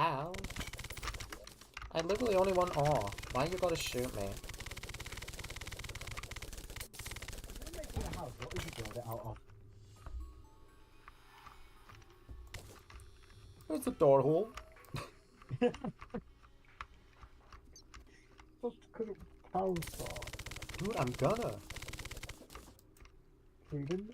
Ow. I literally only want ore. Why you gotta shoot me? What did you build it out of? It's a door hole. Just couldn't power saw. Dude, I'm gonna. Freedom.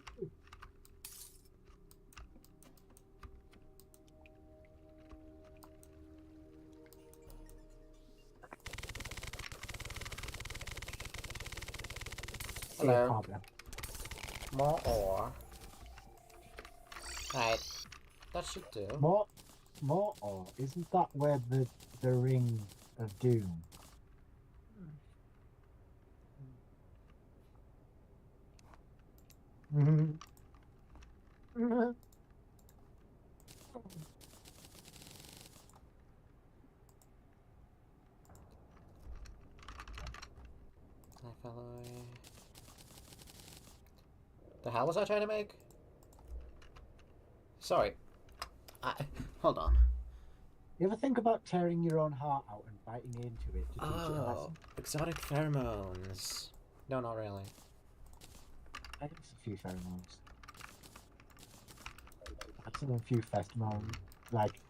Hello. More ore. Alright. That should do. More ore. Isn't that where the ring of doom? Hi, fellow. The hell was I trying to make? Sorry. Hold on. You ever think about tearing your own heart out and biting into it to teach it a Oh, lesson? exotic pheromones. No, not really. I think it's a few pheromones. I've seen a few pheromones. Like,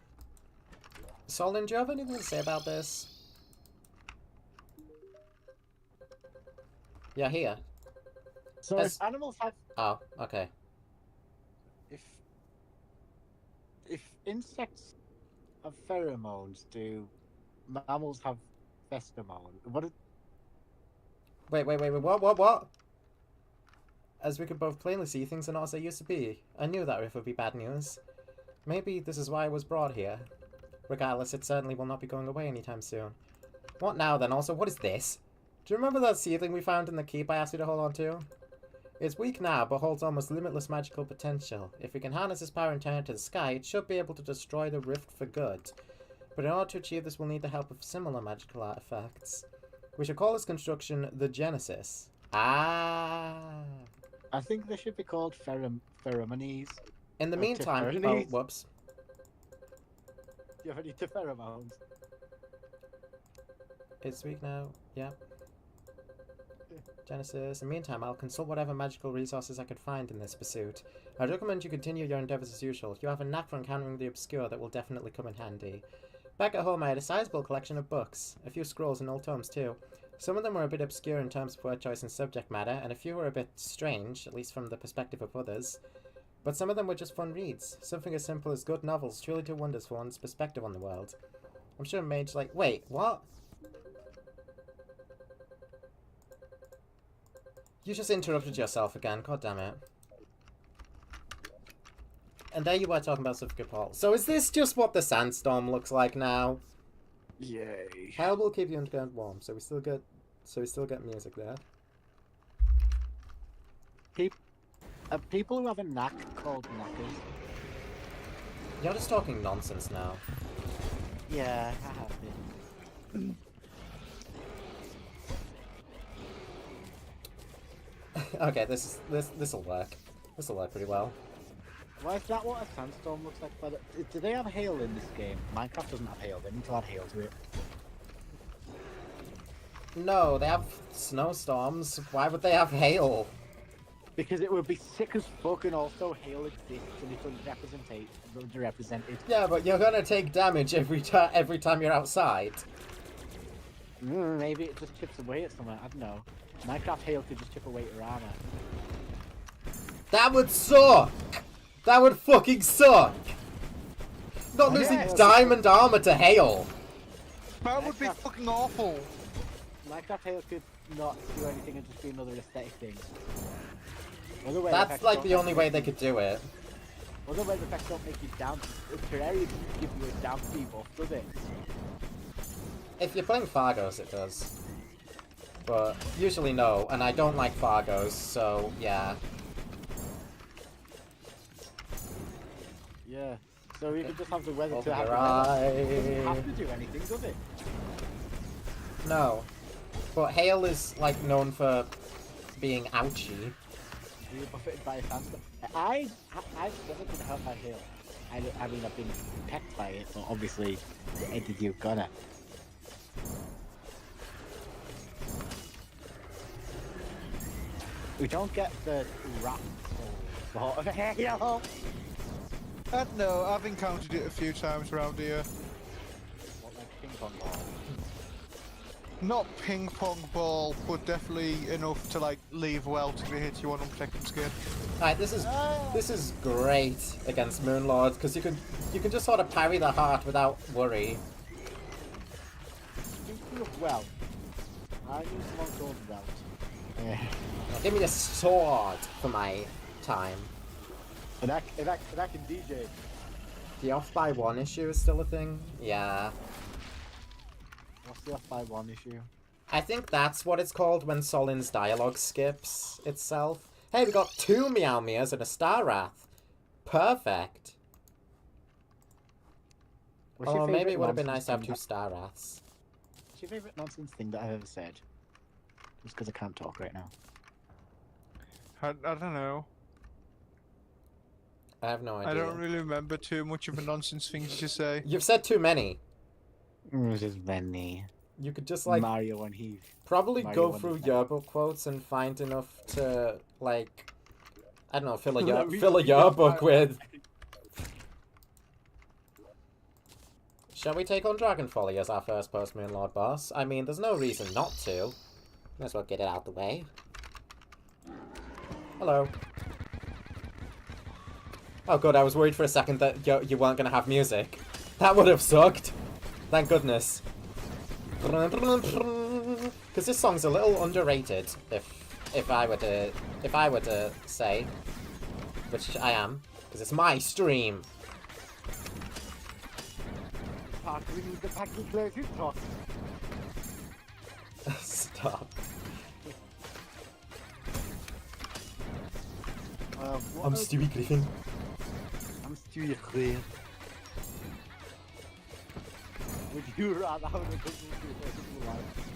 Solon, do you have anything to say about this? Yeah, here. so As- if animals have, Oh, okay. if insects have pheromones, do mammals have pheromones? Wait, what? As we could both plainly see, things are not as they used to be. I knew that riff would be bad news. Maybe this is why I was brought here. Regardless, it certainly will not be going away anytime soon. What now, then? Also, what is this? Do you remember that seedling we found in the keep I asked you to hold on to? It's weak now, but holds almost limitless magical potential. If we can harness its power and turn it to the sky, it should be able to destroy the rift for good. But in order to achieve this, we'll need the help of similar magical artifacts. We should call this construction the Genesis. Ah. I think they should be called pheromones. In the Or meantime, oh, Tiffany's. whoops. Do you have any to pheromones? It's weak now. Yeah. Genesis. In the meantime, I'll consult whatever magical resources I could find in this pursuit. I'd recommend you continue your endeavours as usual. You have a knack for encountering the obscure that will definitely come in handy. Back at home, I had a sizable collection of books. A few scrolls and old tomes, too. Some of them were a bit obscure in terms of word choice and subject matter, and a few were a bit strange, at least from the perspective of others. But some of them were just fun reads. Something as simple as good novels truly do wonders for one's perspective on the world. I'm sure Mage like, wait, what? You just interrupted yourself again, god damn it. And there you were talking about Suffolk Paul. So is this just what the sandstorm looks like now? Yay. Hell will keep you underground warm, so we still get music there. People who have a knack called knackers. You're just talking nonsense now. Yeah, I have been. Okay, this'll work. This'll work pretty well. Why is that what a sandstorm looks like? Do they have hail in this game? Minecraft doesn't have hail. They need to add hail to it. No, they have snowstorms. Why would they have hail? Because it would be sick as fuck, and also hail exists and it's underrepresented. Yeah, but you're gonna take damage every time you're outside. Maybe it just chips away at something. I don't know. Minecraft hail could just chip away at your armor. That would suck! That would fucking suck! Not Yeah, losing yeah. diamond armor to hail! That would be fucking awful. Minecraft hail could not do anything and just be another aesthetic thing. Other way That's effects like don't the make only you- way they could do it. Other way effects don't make you down. Terraria doesn't give you a down debuff, does it? If you're playing Fargos, it does. But usually no, and I don't like Fargos, so yeah. Yeah. So you could just have the weather Open to have your the weather. It doesn't eye. have to do anything, does it? No. But hail is like known for being ouchy. You're buffeted by a sandstorm. I've never been hurt by hail. I mean, I've been pecked by it, but obviously, the end of you gonna. We don't get the rat sort of hail. I don't know, I've encountered it a few times around here. What, like ping pong ball? Not ping pong ball, but definitely enough to like leave well to be hit you on unprotected skin. Alright, this is great against Moonlord, because you can just sort of parry the heart without worry. Speaking of well, I knew someone called Route. Give me a sword for my time. And I can DJ. The off by one issue is still a thing? Yeah. What's the off by one issue? I think that's what it's called when Solin's dialogue skips itself. Hey, we got 2 Meow Meows and a Star Wrath. Perfect. Oh, maybe it would have been nice to have 2 Star Wraths. What's your favourite nonsense thing that I've ever said? Just because I can't talk right now. I don't know. I have no idea. I don't really remember too much of a nonsense thing to say. You've said too many. Just many. You could just, like, Mario and Heath. probably Mario go through Wonderland. yearbook quotes and find enough to, like, I don't know, fill a Let me fill a read yearbook my- with. Shall we take on Dragon Folly as our first Post-Moon Lord boss? I mean, there's no reason not to. Might as well get it out the way. Hello. Oh good, I was worried for a second that you weren't gonna have music. That would have sucked. Thank goodness. Because this song's a little underrated, if I were to say, which I am, because it's my stream. We need the packing clear talk. Stop. What I'm else? Stewie Griffin. I'm Stewie Griffin. Would you rather have a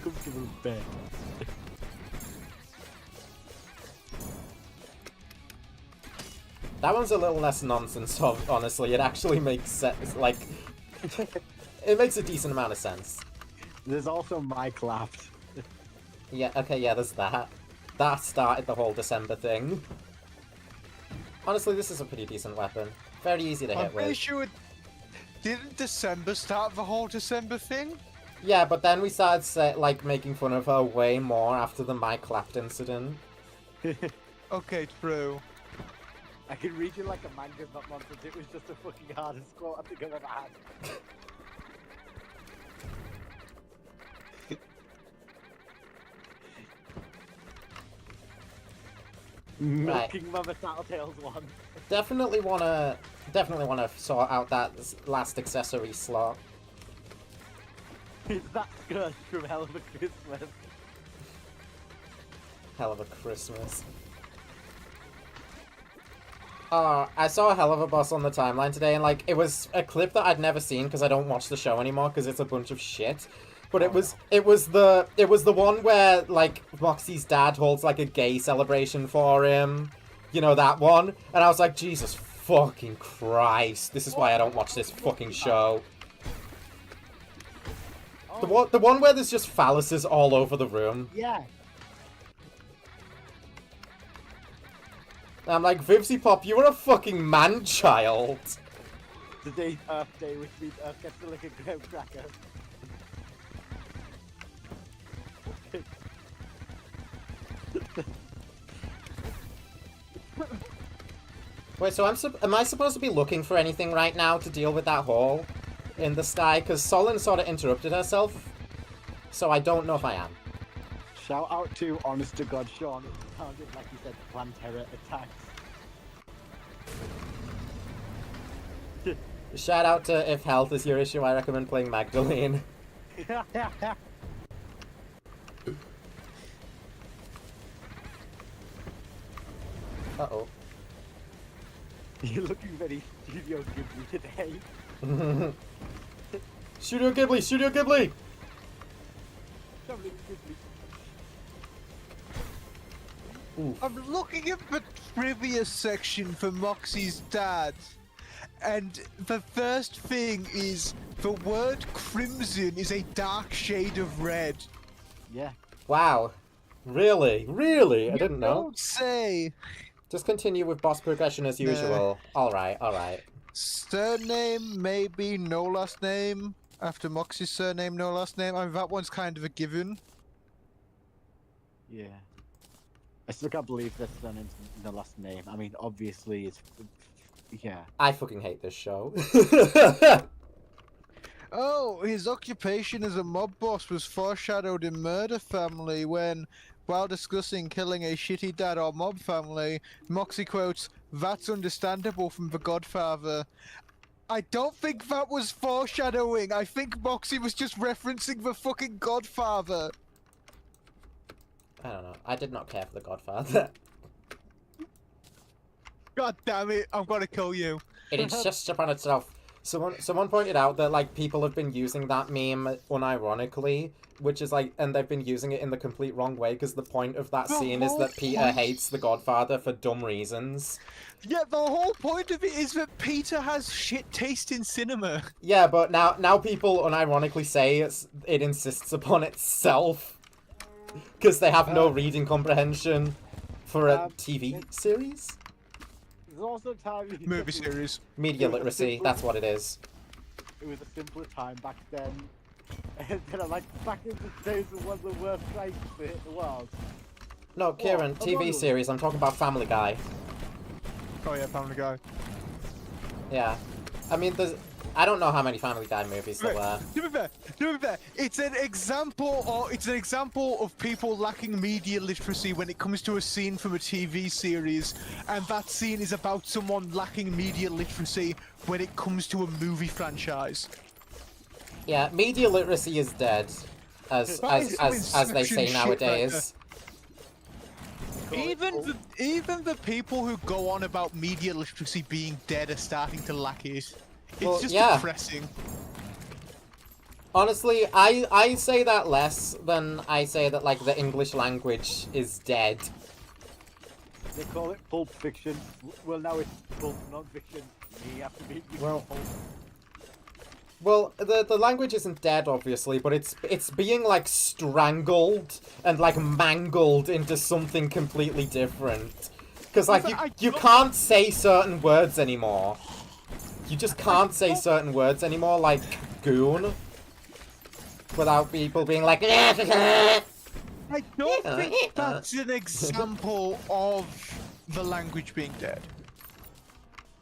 comfortable bed? That one's a little less nonsense, honestly. It actually makes sense, like... it makes a decent amount of sense. There's also Mike laughed. Yeah, okay, yeah, there's that. That started the whole December thing. Honestly, this is a pretty decent weapon. Very easy to I'm hit pretty with. sure didn't December start the whole December thing? Yeah, but then we started, like, making fun of her way more after the Mike clapped incident. Okay, true. I can read you like a manga, not nonsense. It was just the fucking hardest quote I think I've ever had. Milking Mama Tattletales one. Definitely wanna sort out that last accessory slot. Is that skirt from Hell of a Christmas? Hell of a Christmas. I saw a hell of a boss on the timeline today, and, like, it was a clip that I'd never seen because I don't watch the show anymore because it's a bunch of shit. But it was the one where, like, Moxie's dad holds, like, a gay celebration for him. You know, that one? And I was like, Jesus fucking Christ. This is why I don't watch this fucking show. The one where there's just phalluses all over the room. Yeah. And I'm like, Vivsy Pop, you were a fucking man-child. Today's Earth Day, which means Earth gets to lick a graham cracker. Wait, so am I supposed to be looking for anything right now to deal with that hole in the sky? Because Solin sort of interrupted herself, so I don't know if I am. Shout out to honest to God Sean. It sounded like he said Plantera attacks. Shout out to if health is your issue, I recommend playing Magdalene. Uh-oh. You're looking very Studio Ghibli today. Studio Ghibli! Studio Ghibli! Oof. I'm looking at the trivia section for Moxie's dad, and the first thing is the word crimson is a dark shade of red. Yeah. Wow. Really? Really? I didn't know. Don't say. Just continue with boss progression as usual. Alright, alright. Surname, maybe no last name. After Moxie's surname, no last name. I mean, that one's kind of a given. Yeah. I still can't believe that's done in the last name. I mean, obviously it's... Yeah. I fucking hate this show. Oh, his occupation as a mob boss was foreshadowed in Murder Family when while discussing killing a shitty dad or mob family, Moxie quotes, "That's understandable from The Godfather." I don't think that was foreshadowing. I think Moxie was just referencing the fucking Godfather. I don't know. I did not care for The Godfather. God damn it, I'm gonna kill you. It insists upon itself. Someone pointed out that like people have been using that meme unironically, which is like, and they've been using it in the complete wrong way because the point of that scene is that Peter hates the Godfather for dumb reasons. Yeah, the whole point of it is that Peter has shit taste in cinema. Yeah, but now people unironically say it insists upon itself because they have no reading comprehension for a TV series. There's also time Movie series. Media literacy, that's what it is. It was a simpler time back then. And then, like, back in the days of one of the worst strikes to hit the world. No, Kieran, What? TV series, I'm talking about Family Guy. Oh yeah, Family Guy. Yeah. I mean, I don't know how many Family Guy movies there were. To be fair, it's an example of people lacking media literacy when it comes to a scene from a TV series, and that scene is about someone lacking media literacy when it comes to a movie franchise. Yeah, media literacy is dead, as they say nowadays. Even the people who go on about media literacy being dead are starting to lack it. It's Well, just yeah. depressing. Honestly, I say that less than I say that like the English language is dead. They call it Pulp Fiction. Well, now it's Pulp Non-Fiction. You have to be Well- Pulp. Well, the language isn't dead, obviously, but it's being like strangled and like mangled into something completely different. Because like you can't say certain words anymore. You just can't say certain words anymore, like goon, without people being like. I don't think that's an example of the language being dead.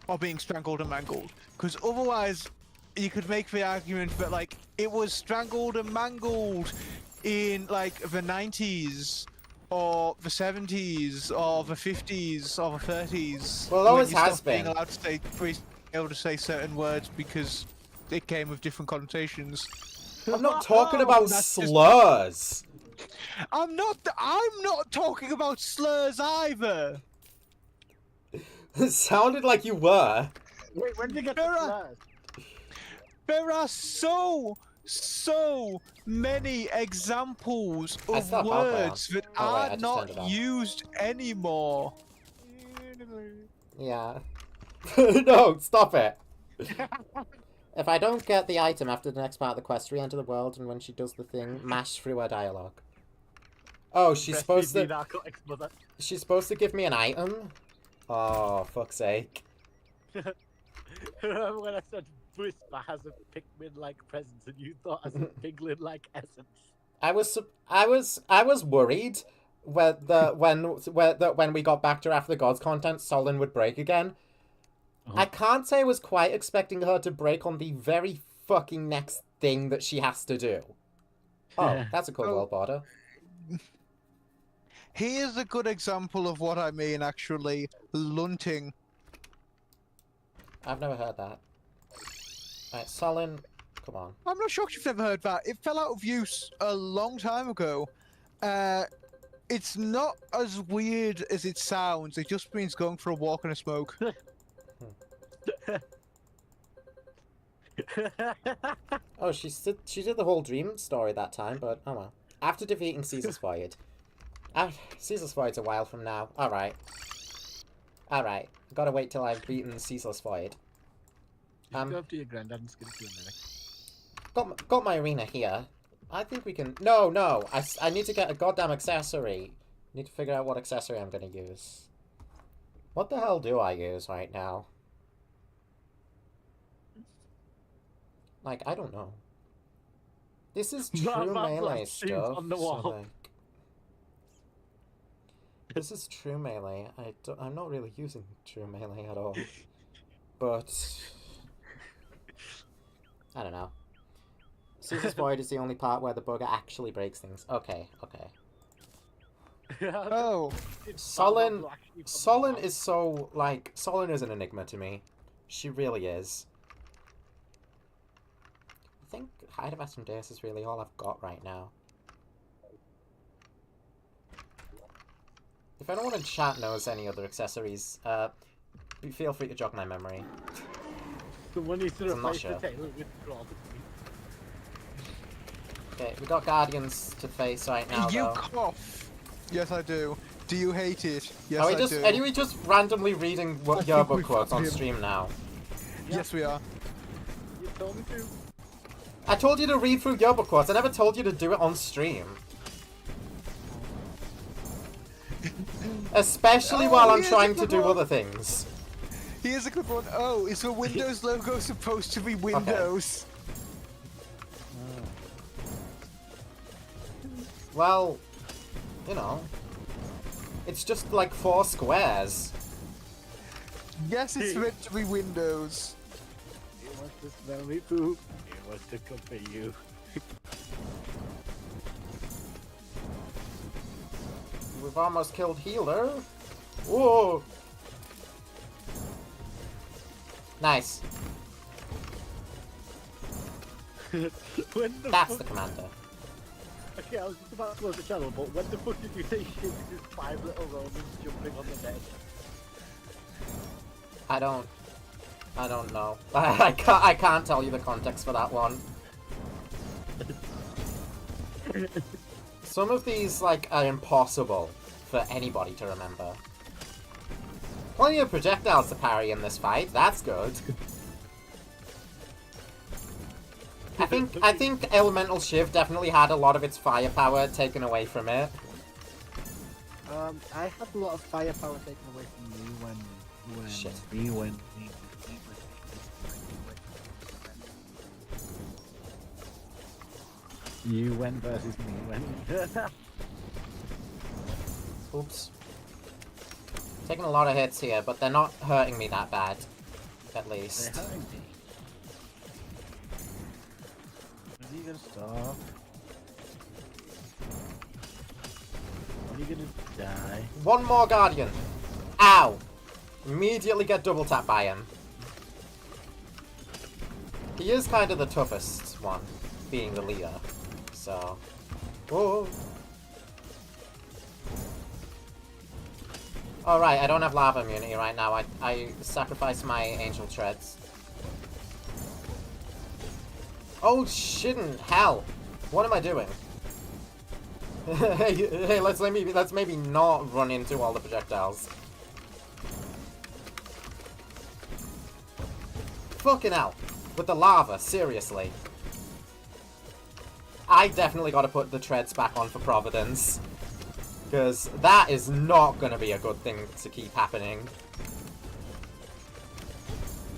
Or being strangled and mangled. Because otherwise, you could make the argument that, like, it was strangled and mangled in, like, the 90s, or the 70s, or the 50s, or the 30s. Well, it always when you has stopped being been. allowed to say, able to say certain words because it came with different connotations. I'm not talking about That's just- slurs. I'm not talking about slurs either. It sounded like you were. Wait, when did you get to Sarah! slurs? There are so many examples I of stopped alcohol. words that Oh, wait, I are just turned it not off. used anymore. Yeah. No, stop it. If I don't get the item after the next part of the quest, re-enter the world, and when she does the thing, mash through her dialogue. Oh, she's supposed to. Narcotics, mother. She's supposed to give me an item. Oh, fuck's sake. Remember when I said Whisper has a Pikmin-like presence and you thought as a Piglin-like essence? I was worried when we got back to After the Gods content, Solon would break again. I can't say I was quite expecting her to break on the very fucking next thing that she has to do. Oh, that's a cool world border. Here's a good example of what I mean, actually. Lunting. I've never heard that. Alright, Solon, come on. I'm not shocked you've never heard that. It fell out of use a long time ago. It's not as weird as it sounds. It just means going for a walk and a smoke. Oh, she did the whole dream story that time, but oh well. After defeating Caesar's Void. Caesar's Void's a while from now. Alright. Alright. Gotta wait till I've beaten Caesar's Void. Go up to your granddad and skip you a minute. Got my arena here. I think we can... No. I need to get a goddamn accessory. Need to figure out what accessory I'm gonna use. What the hell do I use right now? Like, I don't know. This is true melee stuff. on the so, wall. like... This is true melee. I'm not really using true melee at all. But... I don't know. Caesar's Void is the only part where the bugger actually breaks things. Okay. Oh. Solon is so, like, Solon is an enigma to me. She really is. I think Hide of Asmodeus is really all I've got right now. If anyone in chat knows any other accessories, feel free to jog my memory. Someone needs to I'm not replace sure. the tailor with Claw. Okay, we got Guardians to face right now, You though. cough. Yes, I do. Do you hate it? Yes, Are we I just, do. are we just randomly reading think yearbook we quotes on fucked him. stream now? Yes, we are. You told me to. I told you to read through yearbook quotes. I never told you to do it on stream. Especially Oh, while I'm here's a trying to good do one. other things. Here's a good one. Oh, is the Windows logo supposed to be Windows? Well, you know, it's just like 4 squares. Yes, it's meant to be Windows. You want to smell me poop? You want to comfort you? We've almost killed Healer. Whoa! Nice. When the That's fuck? the commander. Okay, I was just about to close the channel, but when the fuck did you say shit is 5 little Romans jumping on the bed? I don't know. I can't tell you the context for that one. Some of these, like, are impossible for anybody to remember. Plenty of projectiles to parry in this fight. That's good. I think Elemental Shiv definitely had a lot of its firepower taken away from it. I had a lot of firepower taken away from me when Shit. You win versus me win. Oops. Taking a lot of hits here, but they're not hurting me that bad. At least. They're hurting me. Are you gonna stop? Are you gonna die? One more Guardian. Ow! Immediately get double tap by him. He is kind of the toughest one, being the leader. So. Whoa. Alright, I don't have lava immunity right now. I sacrificed my angel treads. Oh shit in hell! What am I doing? hey, let's maybe not run into all the projectiles. Fucking hell. With the lava, seriously. I definitely gotta put the treads back on for Providence. Because that is not gonna be a good thing to keep happening.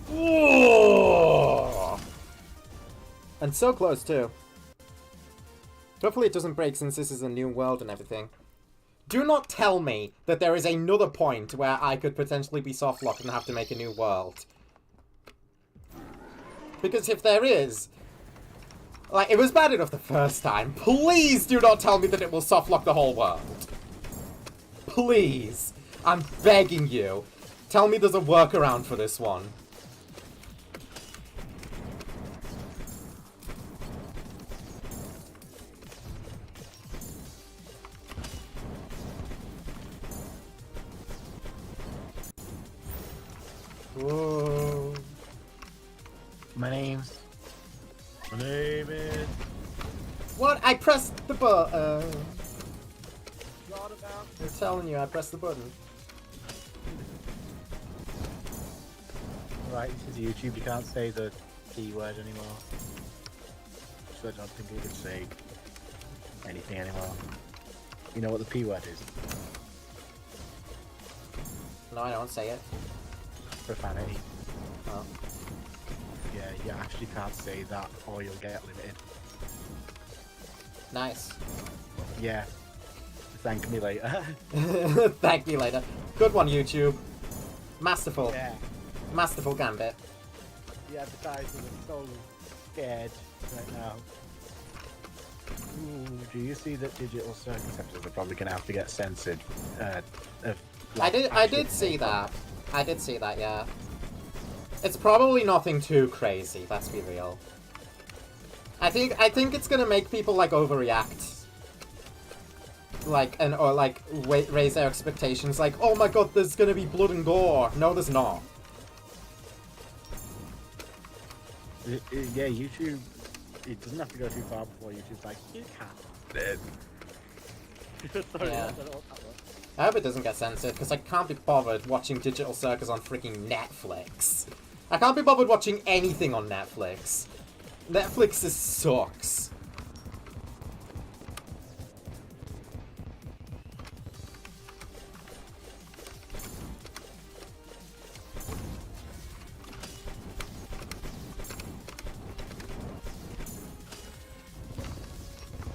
Whoa! And so close, too. Hopefully it doesn't break since this is a new world and everything. Do not tell me that there is another point where I could potentially be softlocked and have to make a new world. Because if there is... Like, it was bad enough the first time. Please do not tell me that it will softlock the whole world. Please. I'm begging you. Tell me there's a workaround for this one. Whoa. My name is... What? I pressed the button. What about... I'm telling you, I pressed the button. Right, this is YouTube, you can't say the P word anymore. So I don't think we can say anything anymore. You know what the P word is? No, I don't say it. Profanity. Oh. Yeah, you actually can't say that or you'll get limited. Nice. Yeah. Thank me later. Thank you later. Good one, YouTube. Masterful. Yeah. Masterful gambit. The advertisers are so scared right now. Ooh, do you see that digital circus episodes are probably going to have to get censored? Of, I did actual see content? that. I did see that, yeah. It's probably nothing too crazy, let's be real. I think it's gonna make people like overreact. Like, or like raise their expectations, like, oh my god, there's gonna be blood and gore. No, there's not. Yeah, YouTube. It doesn't have to go too far before YouTube's like, you can't. Sorry, Yeah. I don't know what that was. I hope it doesn't get censored, because I can't be bothered watching Digital Circus on freaking Netflix. I can't be bothered watching anything on Netflix. Netflix just sucks.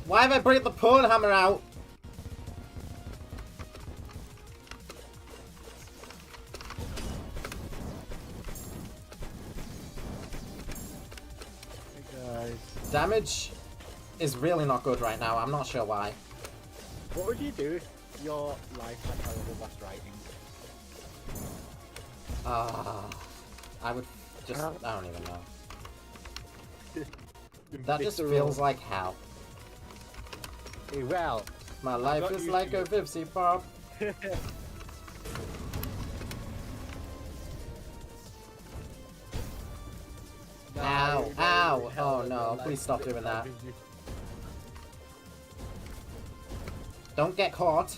Why have I brought the pawn hammer out? Hey guys, Damage is really not good right now. I'm not sure why. what would you do if your life had horrible boss writing? I would just... I don't even know. That That just feels like hell. Well, My life got is used like to a it. Vivsy Pop. Ow, ow, oh no, please stop doing that. Don't get caught.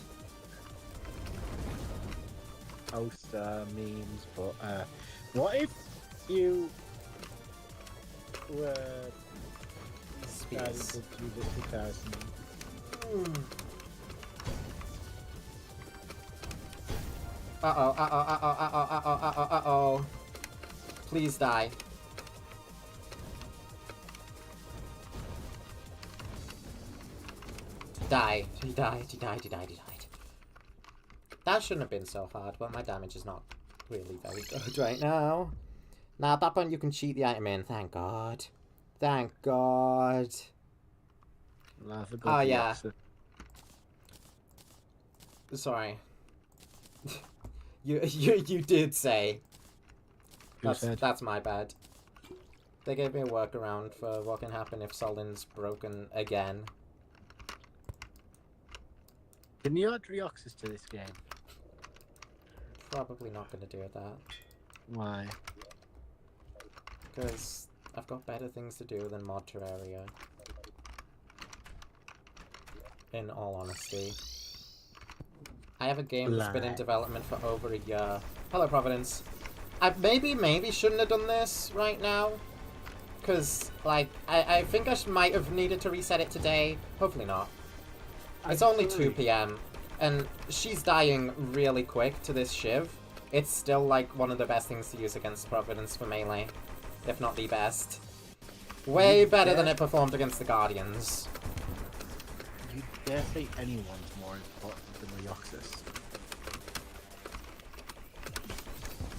Post memes, but what if you were decided Spears. to do this 2000? Uh-oh, uh-oh, uh-oh, uh-oh, uh-oh, uh-oh, uh-oh. Please die. Die. He died, he died, he died, he died. That shouldn't have been so hard, but my damage is not really very good right now. Now, at that point, you can cheat the item in. Thank God. Thank God. Oh, yeah. Sorry. You did say. Who said? That's my bad. They gave me a workaround for what can happen if Solon's broken again. Can you add Reoxys to this game? Probably not gonna do that. Why? Because I've got better things to do than mod Terraria. In all honesty. I have a game that's been in Lie. development for over a year. Hello, Providence. I maybe shouldn't have done this right now. Because, like, I think I might have needed to reset it today. Hopefully not. It's only 2 p.m. And she's dying really quick to this Shiv. It's still, like, one of the best things to use against Providence for melee. If not the best. Way better than it performed against the Guardians. You dare say anyone's more important than Reoxys?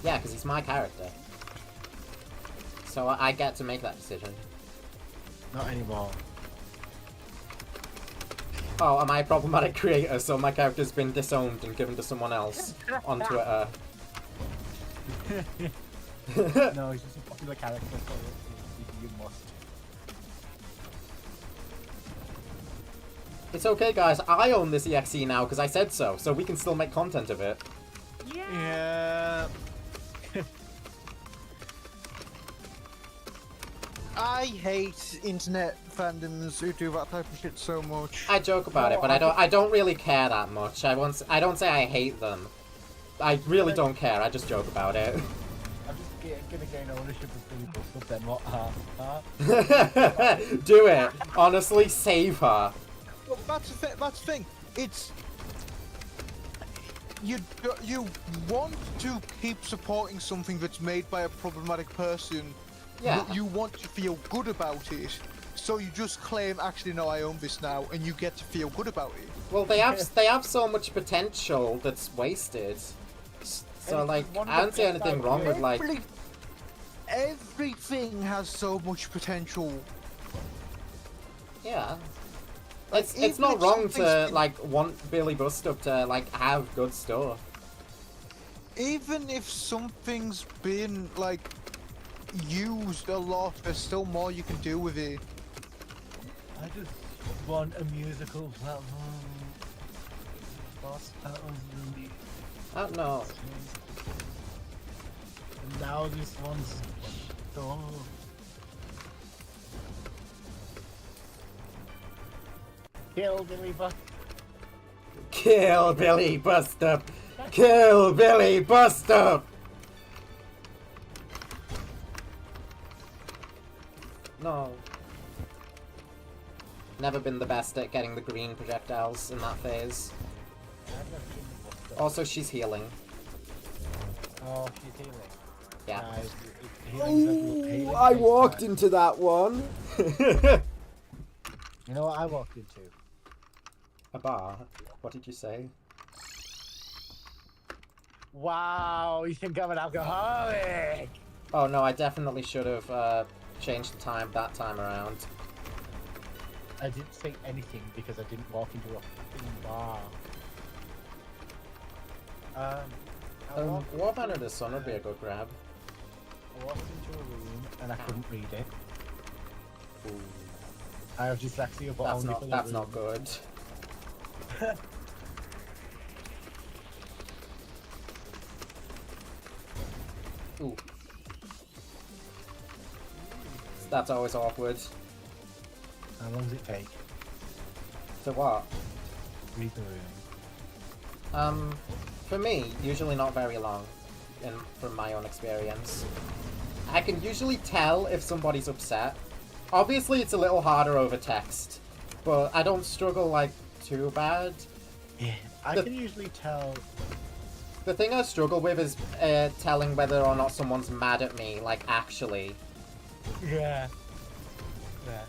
Yeah, because he's my character. So I get to make that decision. Not anymore. Oh, am I a problematic creator, so my character's been disowned and given to someone else on Twitter? No, he's just a popular character, so you must. It's okay, guys. I own this EXE now because I said so we can still make content of it. Yeah. I hate internet fandoms who do that type of shit so much. I joke about it, but I don't really care that much. I don't say I hate them. I really don't care. I just joke about it. I'm just gonna gain ownership of people, so then what? Do it. Honestly, save her. Well, that's the thing. It's you want to keep supporting something that's made by a problematic person. Yeah. You want to feel good about it, so you just claim, actually, no, I own this now, and you get to feel good about it. Well, they have so much potential that's wasted. So like, I don't see anything wrong with like. Everything has so much potential. Yeah. It's even not if wrong to something's like want Billy Bustup to like have good stuff. even if something's been like used a lot, there's still more you can do with it. I just want a musical platform. Boss battles really. I don't know. And now this one's so. Kill Billy Buck. Kill Billy Bustup! Kill Billy Bustup! No. Never been the best at getting the green projectiles in that phase. Also, she's healing. Oh, she's healing. Yeah. Healing I takes walked time. into that one. You know what I walked into? A bar. What did you say? Wow, you think I'm an alcoholic? Oh no, I definitely should have changed the time that time around. I didn't say anything because I didn't walk into a fucking bar. I walked Warband into- of the Sun would be a good grab. I walked into a room and I couldn't read it. Ooh, I have dyslexia, but that's only for the not room. good. Ooh. That's always awkward. How long does it take? So what? Read the room. For me, usually not very long, from my own experience. I can usually tell if somebody's upset. Obviously, it's a little harder over text, but I don't struggle, like, too bad. Yeah, I The- can usually tell. The thing I struggle with is telling whether or not someone's mad at me, like, actually. Yeah. Yeah.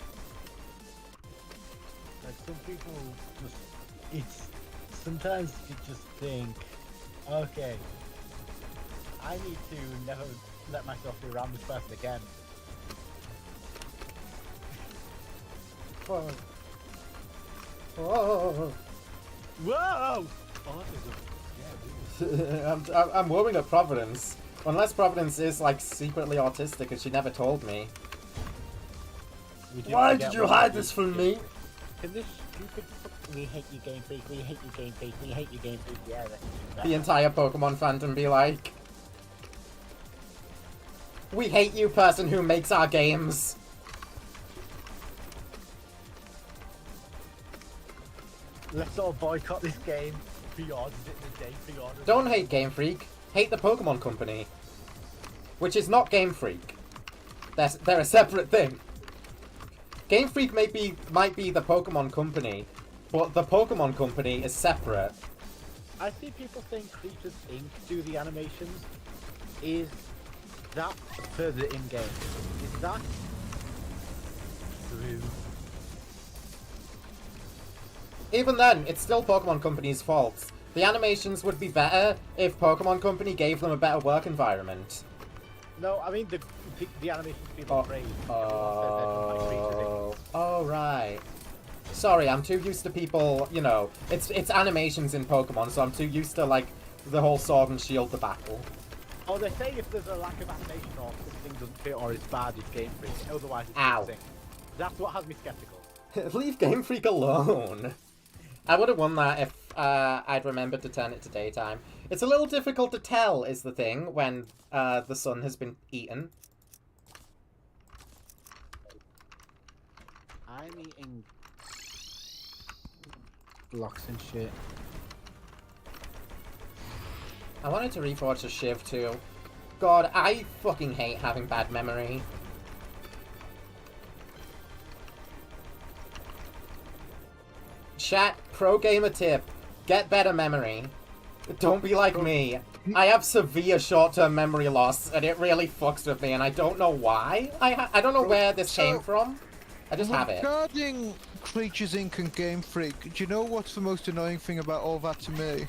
Like some people just, it's, sometimes you just think, okay, I need to never let myself be around this person again. Whoa. Whoa. Whoa! Autism. Yeah, I'm warming up Providence. Unless Providence is, like, secretly autistic and she never told me. we do Why forget did you what hide we this do. from me? Can this stupid we hate you Game Freak, we hate you Game Freak, we hate you Game Freak, yeah, The entire Pokemon fandom be like... We hate you, person who makes our games. Let's all boycott this game. Pre-orders it in the day, pre-orders. Don't hate Game Freak. Hate the Pokemon Company. Which is not Game Freak. They're a separate thing. Game Freak might be the Pokemon Company, but the Pokemon Company is separate. I see people think Creatures Inc. do the animations. Is that further in-game? Is that true? Even then, it's still Pokemon Company's fault. The animations would be better if Pokemon Company gave them a better work environment. No, I mean the animations people praise. Oh, right. Sorry, I'm too used to people, you know, it's animations in Pokemon, so I'm too used to, like, the whole Sword and Shield debacle. Oh, they say if there's a lack of animation or something doesn't fit or it's bad, it's Game Freak. Otherwise, it's Ow. Creatures Inc. That's what has me skeptical. Leave Game Freak alone. I would have won that if I'd remembered to turn it to daytime. It's a little difficult to tell, is the thing, when the sun has been eaten. I'm eating blocks and shit. I wanted to reforge a Shiv too. God, I fucking hate having bad memory. Chat, pro gamer tip. Get better memory. Don't be like me. I have severe short-term memory loss, and it really fucks with me, and I don't know why. I don't know where this came from. I just have it. Regarding Creatures Inc. and Game Freak, do you know what's the most annoying thing about all that to me?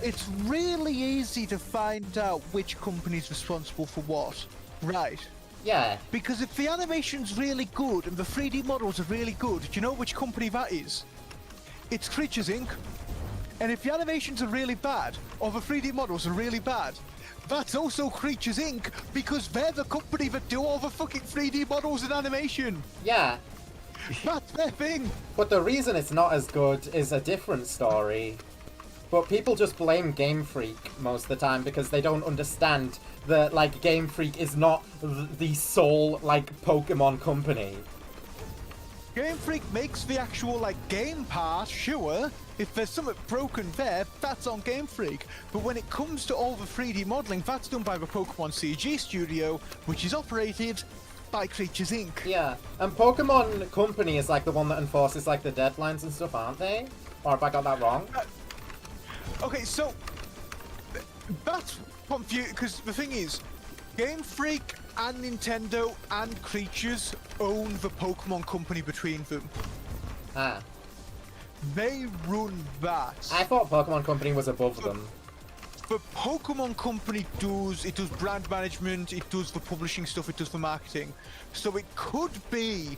It's really easy to find out which company's responsible for what. Right. Yeah. Because if the animation's really good and the 3D models are really good, do you know which company that is? It's Creatures Inc. And if the animations are really bad, or the 3D models are really bad, that's also Creatures Inc. because they're the company that do all the fucking 3D models and animation. Yeah. That's their thing. But the reason it's not as good is a different story. But people just blame Game Freak most of the time because they don't understand that, like, Game Freak is not the sole, like, Pokemon company. Game Freak makes the actual, like, game part, sure. If there's something broken there, that's on Game Freak. But when it comes to all the 3D modeling, that's done by the Pokemon CG studio, which is operated by Creatures Inc. Yeah, and Pokemon Company is, like, the one that enforces, like, the deadlines and stuff, aren't they? Or have I got that wrong? Okay, so that's confusing because the thing is, Game Freak and Nintendo and Creatures own the Pokemon Company between them. Ah. They run that. I thought Pokemon Company was above them. The Pokemon Company does brand management, it does the publishing stuff, it does the marketing. So it could be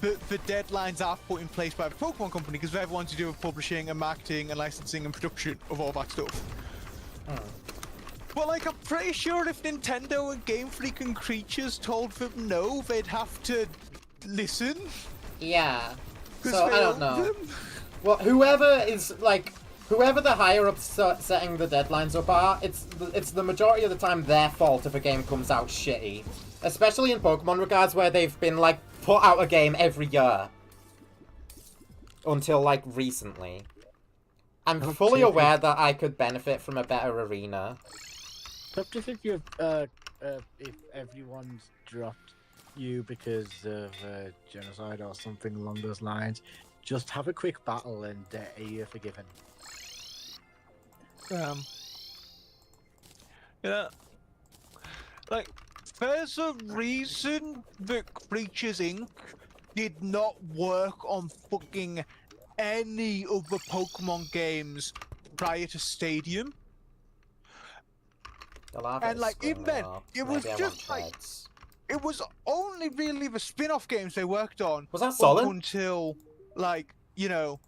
that the deadlines are put in place by the Pokemon Company because they're the ones who do the publishing and marketing and licensing and production of all that stuff. But like, I'm pretty sure if Nintendo and Game Freak and Creatures told them no, they'd have to listen. Yeah. 'Cause So, they I don't own know. them. Well, whoever the higher-ups setting the deadlines up are, it's the majority of the time their fault if a game comes out shitty. Especially in Pokemon regards where they've been, like, put out a game every year. Until, like, recently. I'm fully aware that I could benefit from a better arena. Except if you've, if everyone's dropped you because of genocide or something along those lines, just have a quick battle and you're forgiven. Yeah. Like, there's a reason that Creatures Inc. did not work on fucking any of the Pokemon games prior to Stadium. And like, even then, it was just like, it was only really the spin-off games they worked on. Was that solid? Up until, like, you know,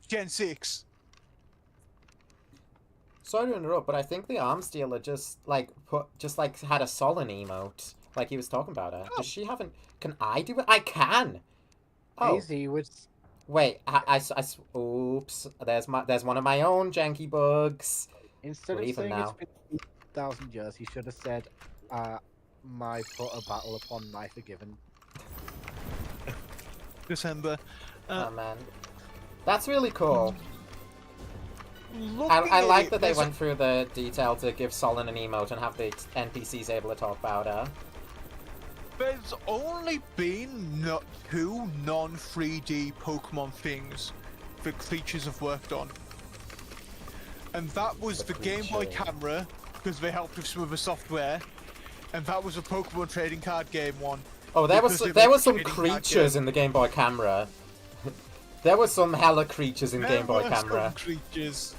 Gen 6. Sorry to interrupt, but I think the arms dealer just had a Solon emote, like he was talking about her. Does she haven't? Can I do it? I can. Oh, Easy with. wait. Oops. There's one of my own janky bugs. Instead of Leave him saying now. it's been 1,000 years, he should have said, "My put a battle upon my forgiven." December. Oh man, that's really cool. Looking I at like it, that they there's went through the detail to give Solon an emote and have the NPCs able to talk about her. There's only been two non-3D Pokemon things that Creatures have worked on. And that was the Game Boy camera, because they helped with some of the software. And that was a Pokemon trading card game one. Oh, there was some trading card creatures game. in the Game Boy camera. There were some hella creatures in Game Boy There were camera. some creatures.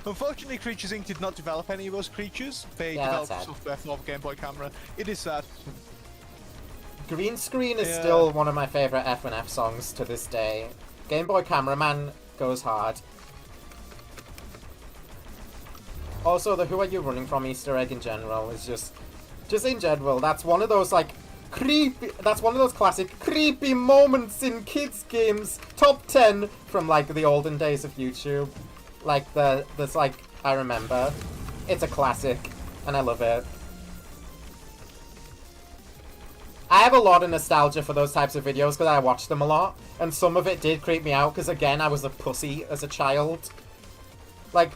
Unfortunately, Creatures Inc. did not develop any of those creatures. They Yeah, that's developed sad. software for the Game Boy camera. It is sad. Green Screen is Yeah. still one of my favorite F&F songs to this day. Game Boy Cameraman goes hard. Also, the Who Are You Running From Easter egg in general is just in general, that's one of those, like, that's one of those classic creepy moments in kids games. Top 10 from, like, the olden days of YouTube. Like, there's, like, I remember. It's a classic, and I love it. I have a lot of nostalgia for those types of videos because I watched them a lot, and some of it did creep me out because, again, I was a pussy as a child. Like,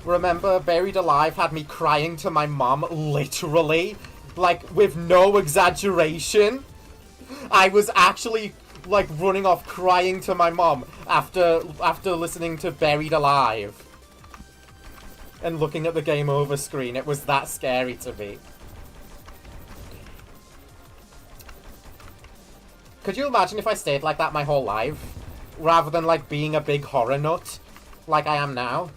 remember, Buried Alive had me crying to my mom, literally, like, with no exaggeration. I was actually, like, running off crying to my mom after listening to Buried Alive. And looking at the game over screen, it was that scary to me. Could you imagine if I stayed like that my whole life? Rather than, like, being a big horror nut, like I am now?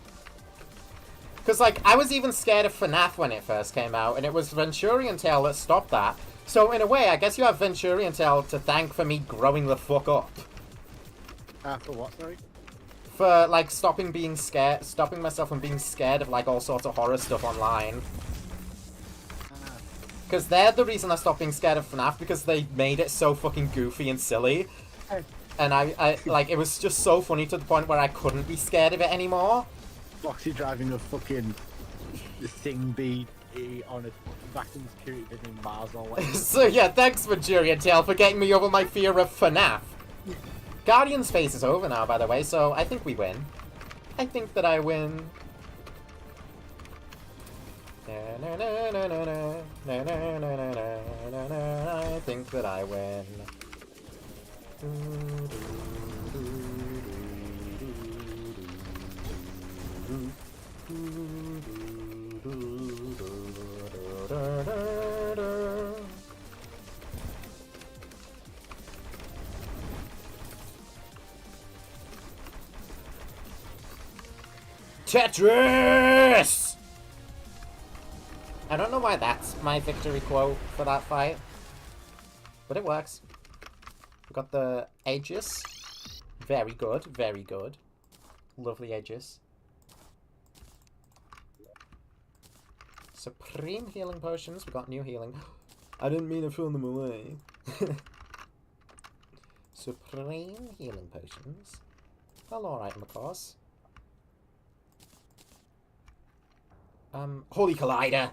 Because, like, I was even scared of FNAF when it first came out, and it was Venturian Tale that stopped that. So in a way, I guess you have Venturian Tail to thank for me growing the fuck up. For what, sorry? For, like, stopping myself from being scared of, like, all sorts of horror stuff online. Because they're the reason I stopped being scared of FNAF, because they made it so fucking goofy and silly. And I like, it was just so funny to the point where I couldn't be scared of it anymore. Foxy driving a fucking thing bee on a vacuum security visiting Mars or whatever. So yeah, thanks Venturian Tail for getting me over my fear of FNAF. Guardian's phase is over now, by the way, so I think we win. I think that I win. I think that I win. Tetris! I don't know why that's my victory quote for that fight, but it works. We got the Aegis. Very good, very good. Lovely Aegis. Supreme healing potions. We got new healing. I didn't mean to throw them away. Supreme healing potions. A lore item, of course. Holy Collider!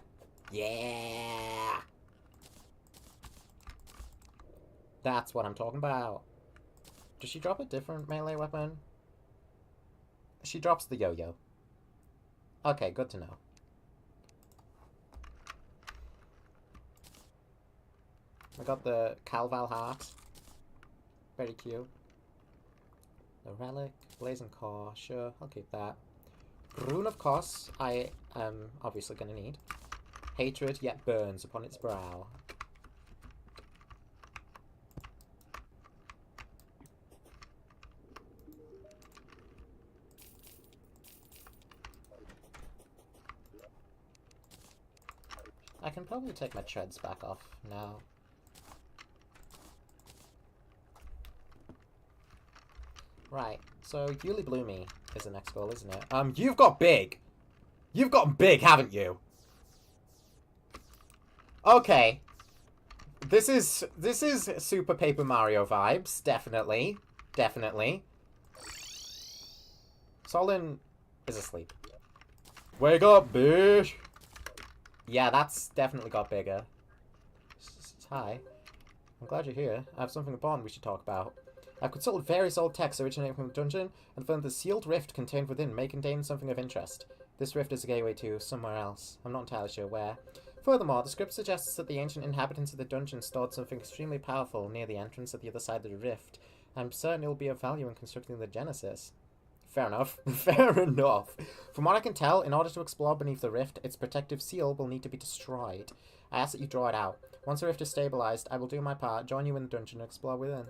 Yeah! That's what I'm talking about. Does she drop a different melee weapon? She drops the yo-yo. Okay, good to know. I got the Calval heart. Very cute. The relic, blazing core, sure, I'll keep that. Rune of Kos, I am obviously gonna need. Hatred yet burns upon its brow. I can probably take my treads back off now. Right, so Yuli Bloomy is the next goal, isn't it? You've got big! You've gotten big, haven't you? Okay. This is Super Paper Mario vibes, definitely. Definitely. Solin is asleep. Wake up, bitch! Yeah, that's definitely got bigger. Hi. I'm glad you're here. I have something important we should talk about. I've consulted various old texts originating from the dungeon and found the sealed rift contained within may contain something of interest. This rift is a gateway to somewhere else. I'm not entirely sure where. Furthermore, the script suggests that the ancient inhabitants of the dungeon stored something extremely powerful near the entrance at the other side of the rift. I'm certain it will be of value in constructing the Genesis. Fair enough. Fair enough. From what I can tell, in order to explore beneath the rift, its protective seal will need to be destroyed. I ask that you draw it out. Once the rift is stabilized, I will do my part, join you in the dungeon, and explore within.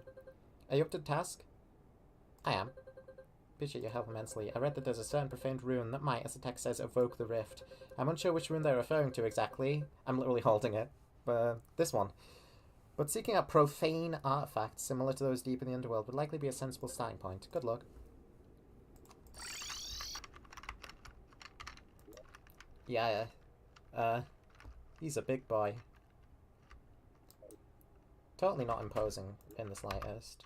Are you up to the task? I am. Appreciate your help immensely. I read that there's a certain profaned rune that might, as the text says, evoke the rift. I'm unsure which rune they're referring to exactly. I'm literally holding it. This one. But seeking out profane artifacts similar to those deep in the underworld would likely be a sensible starting point. Good luck. Yeah, he's a big boy. Totally not imposing in the slightest.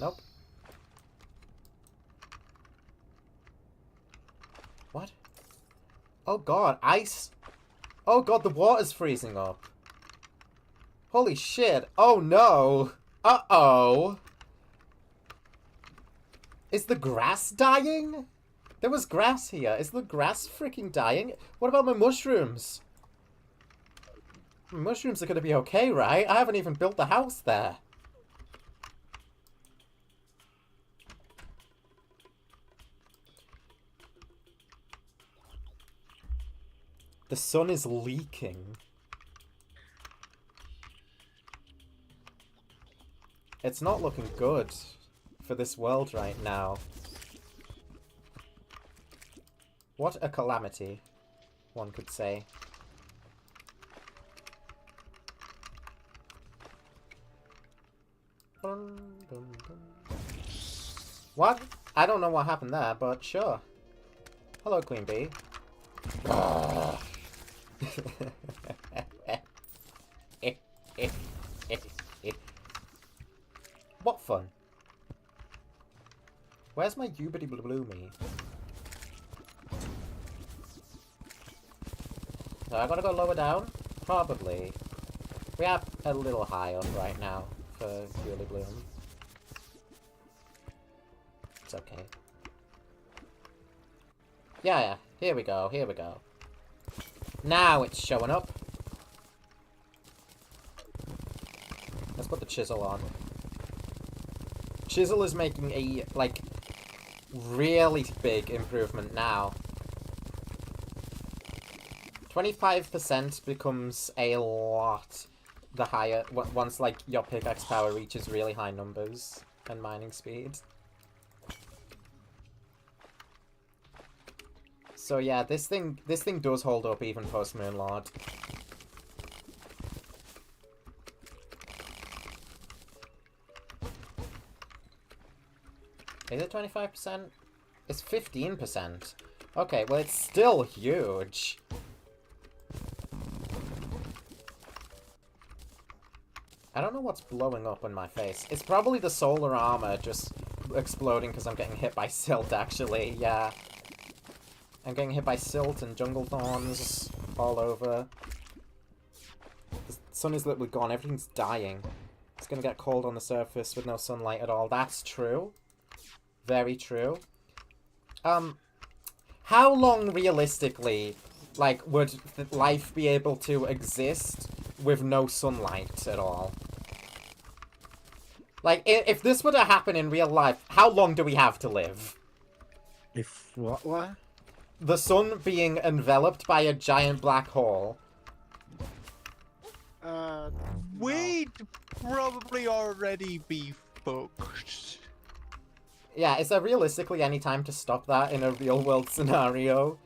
Nope. What? Oh god, ice! Oh god, the water's freezing up. Holy shit. Oh no! Uh-oh! Is the grass dying? There was grass here. Is the grass freaking dying? What about my mushrooms? Mushrooms are gonna be okay, right? I haven't even built the house there. The sun is leaking. It's not looking good for this world right now. What a calamity, one could say. What? I don't know what happened there, but sure. Hello, Queen Bee. What fun? Where's my Ubity Bloomy? So I gotta go lower down? Probably. We are a little high up right now for Purely Bloom. It's okay. Yeah, here we go, here we go. Now it's showing up. Let's put the chisel on. Chisel is making a, like, really big improvement now. 25% becomes a lot the higher, once, like, your pickaxe power reaches really high numbers and mining speed. So yeah, this thing does hold up even post Moonlord. Is it 25%? It's 15%. Okay, well it's still huge. I don't know what's blowing up on my face. It's probably the solar armor just exploding because I'm getting hit by silt, actually. Yeah. I'm getting hit by silt and jungle thorns all over. The sun is literally gone. Everything's dying. It's gonna get cold on the surface with no sunlight at all. That's true. Very true. How long, realistically, like, would life be able to exist with no sunlight at all? Like, if this were to happen in real life, how long do we have to live? If what? The sun being enveloped by a giant black hole. We'd probably already be fucked. Yeah, is there realistically any time to stop that in a real-world scenario?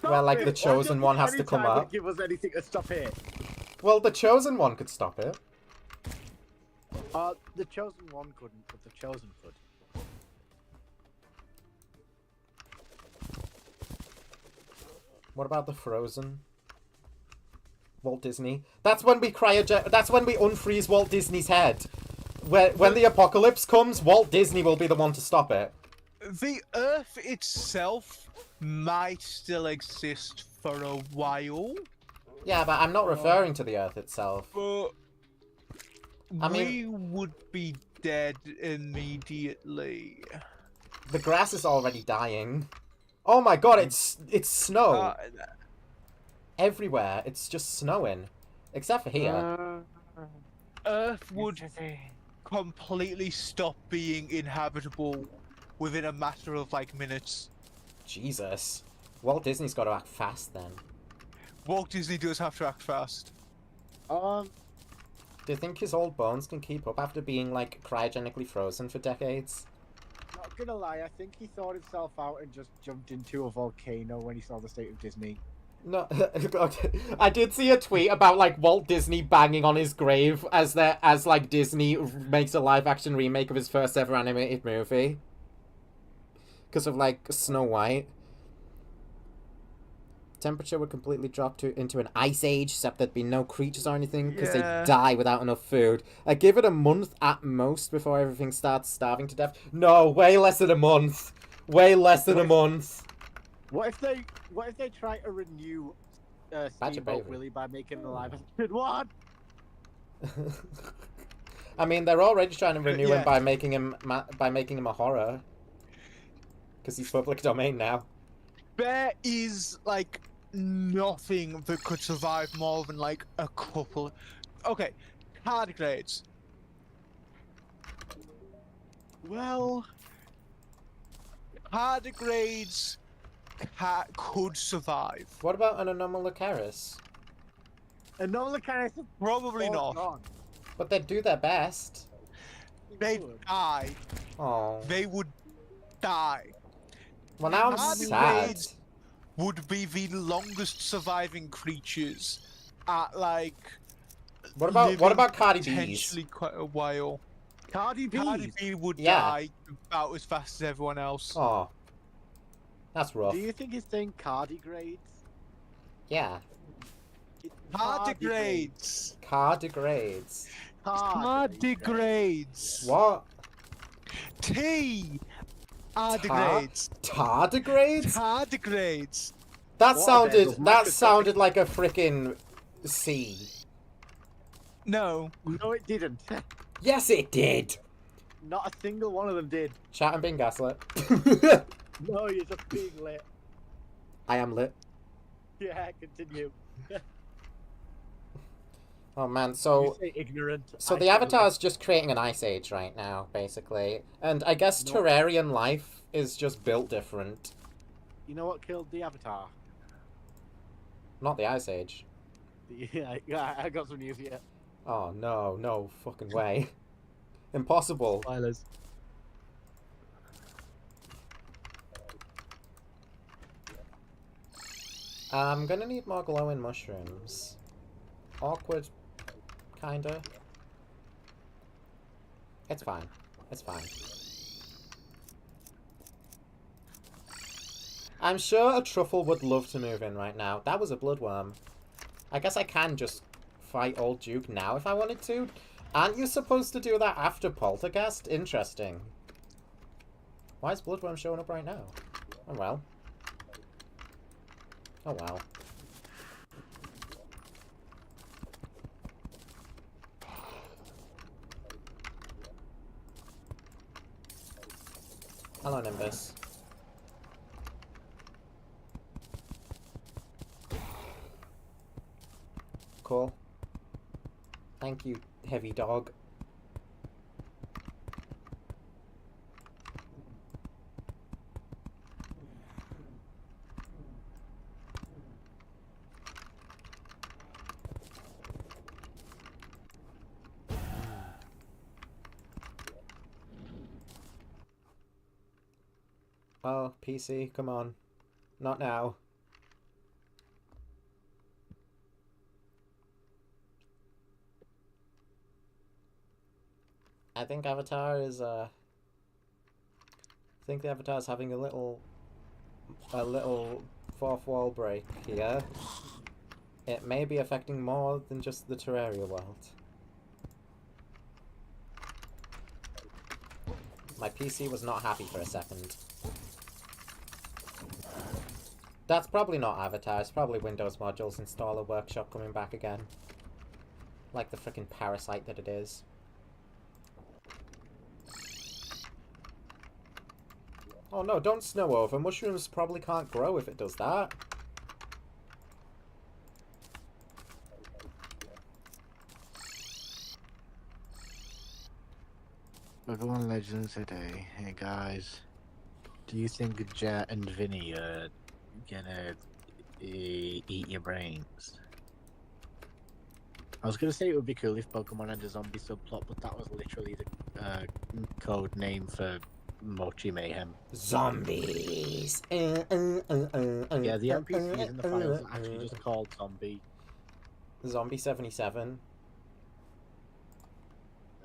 Where, like, the Chosen One has to come up? Give us anything to stop it. Well, the Chosen One could stop it. The Chosen One couldn't, but the Chosen could. What about the Frozen? Walt Disney? That's when we that's when we unfreeze Walt Disney's head. When the apocalypse comes, Walt Disney will be the one to stop it. The Earth itself might still exist for a while. Yeah, but I'm not referring to the Earth itself. But I mean, we would be dead immediately. The grass is already dying. Oh my god, it's snow. Everywhere, it's just snowing. Except for here. Earth would completely stop being inhabitable within a matter of, like, minutes. Jesus. Walt Disney's got to act fast then. Walt Disney does have to act fast. Do you think his old bones can keep up after being, like, cryogenically frozen for decades? Not gonna lie, I think he thawed himself out and just jumped into a volcano when he saw the state of Disney. No, I did see a tweet about, like, Walt Disney banging on his grave as like, Disney makes a live-action remake of his first ever animated movie. Because of, like, Snow White. Temperature would completely drop into an ice age, except there'd be no creatures or anything, because they die without enough food. I give it a month at most before everything starts starving to death. No, way less than a month. Way less than a month. What if they try to renew Steamboat Willie by making him a live action one? I mean, they're already trying to renew him by making him a horror, because he's public domain now. There is, like, nothing that could survive more than, like, a couple. Okay, tardigrades. Well, tardigrades could survive. What about an Anomalocaris? Anomalocaris Probably not. Gone. But they'd do their best. They'd die. Oh. They would die. Well, now I'm sad. Would be the longest surviving creatures at, like, what about Cardi B's? Potentially quite a while. Cardi B. Cardi B would Yeah. die about as fast as everyone else. Oh. That's rough. Do you think it's saying cardigrades? Yeah. It's Tardigrades. Cardigrades. Tardigrades. What? T. Tardigrades. Tardigrades? Tardigrades. That What a sounded bit of that microscopic- sounded like a freaking C. No. No, it didn't. Yes, it did. Not a single one of them did. Chat and being gaslit. No, you're just being lit. I am lit. Yeah, continue. Oh man, You so say ignorant. so I the say Avatar's just creating an ice age right now, basically. And I guess No. Terrarian life is just built different. You know what killed the Avatar? Not the ice age. Yeah, I got some news here. Oh no, no fucking way. Impossible. Spoilers. I'm gonna need more glowing mushrooms. Awkward, kinda. It's fine. It's fine. I'm sure a truffle would love to move in right now. That was a bloodworm. I guess I can just fight Old Duke now if I wanted to. Aren't you supposed to do that after Poltergeist? Interesting. Why is bloodworm showing up right now? Oh well. Oh wow. Hello, Nimbus. Cool. Thank you, heavy dog. Oh, PC, come on. Not now. I think Avatar is, I think the Avatar's having a little fourth wall break here. It may be affecting more than just the Terraria world. My PC was not happy for a second. That's probably not Avatar, it's probably Windows Modules Installer Workshop coming back again. Like the frickin' parasite that it is. Oh no, don't snow over. Mushrooms probably can't grow if it does that. Everyone Legends today. Hey guys, do you think Jet and Vinny are gonna eat your brains? I was gonna say it would be cool if Pokemon had a zombie subplot, but that was literally the code name for Mochi Mayhem. Zombies. Yeah, the NPCs in the files are actually just called Zombie. Zombie 77.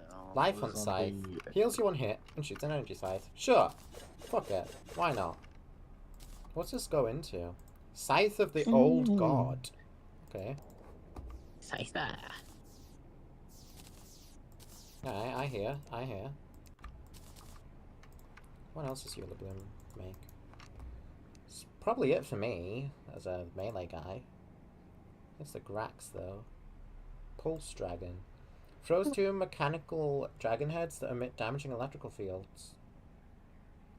Oh, Life the on Scythe. zombie- Heals you one hit and shoots an energy scythe. Sure. Fuck it. Why not? What's this go into? Scythe of the Old God. Okay. Scythe. Alright, I hear. I hear. What else does Eula Bloom make? It's probably it for me, as a melee guy. It's the Grax, though. Pulse Dragon. Throws two mechanical dragon heads that emit damaging electrical fields.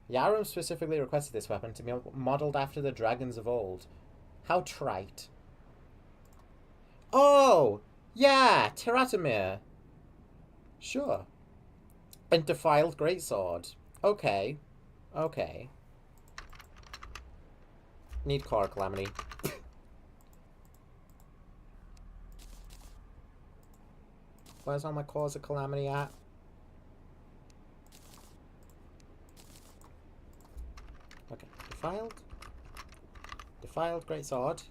Yarum specifically requested this weapon to be modelled after the dragons of old. How trite. Oh! Yeah! Teratamir! Sure. And Defiled Greatsword. Okay. Okay. Need Core Calamity. Where's all my Cores of Calamity at? Okay. Defiled. Defiled Greatsword.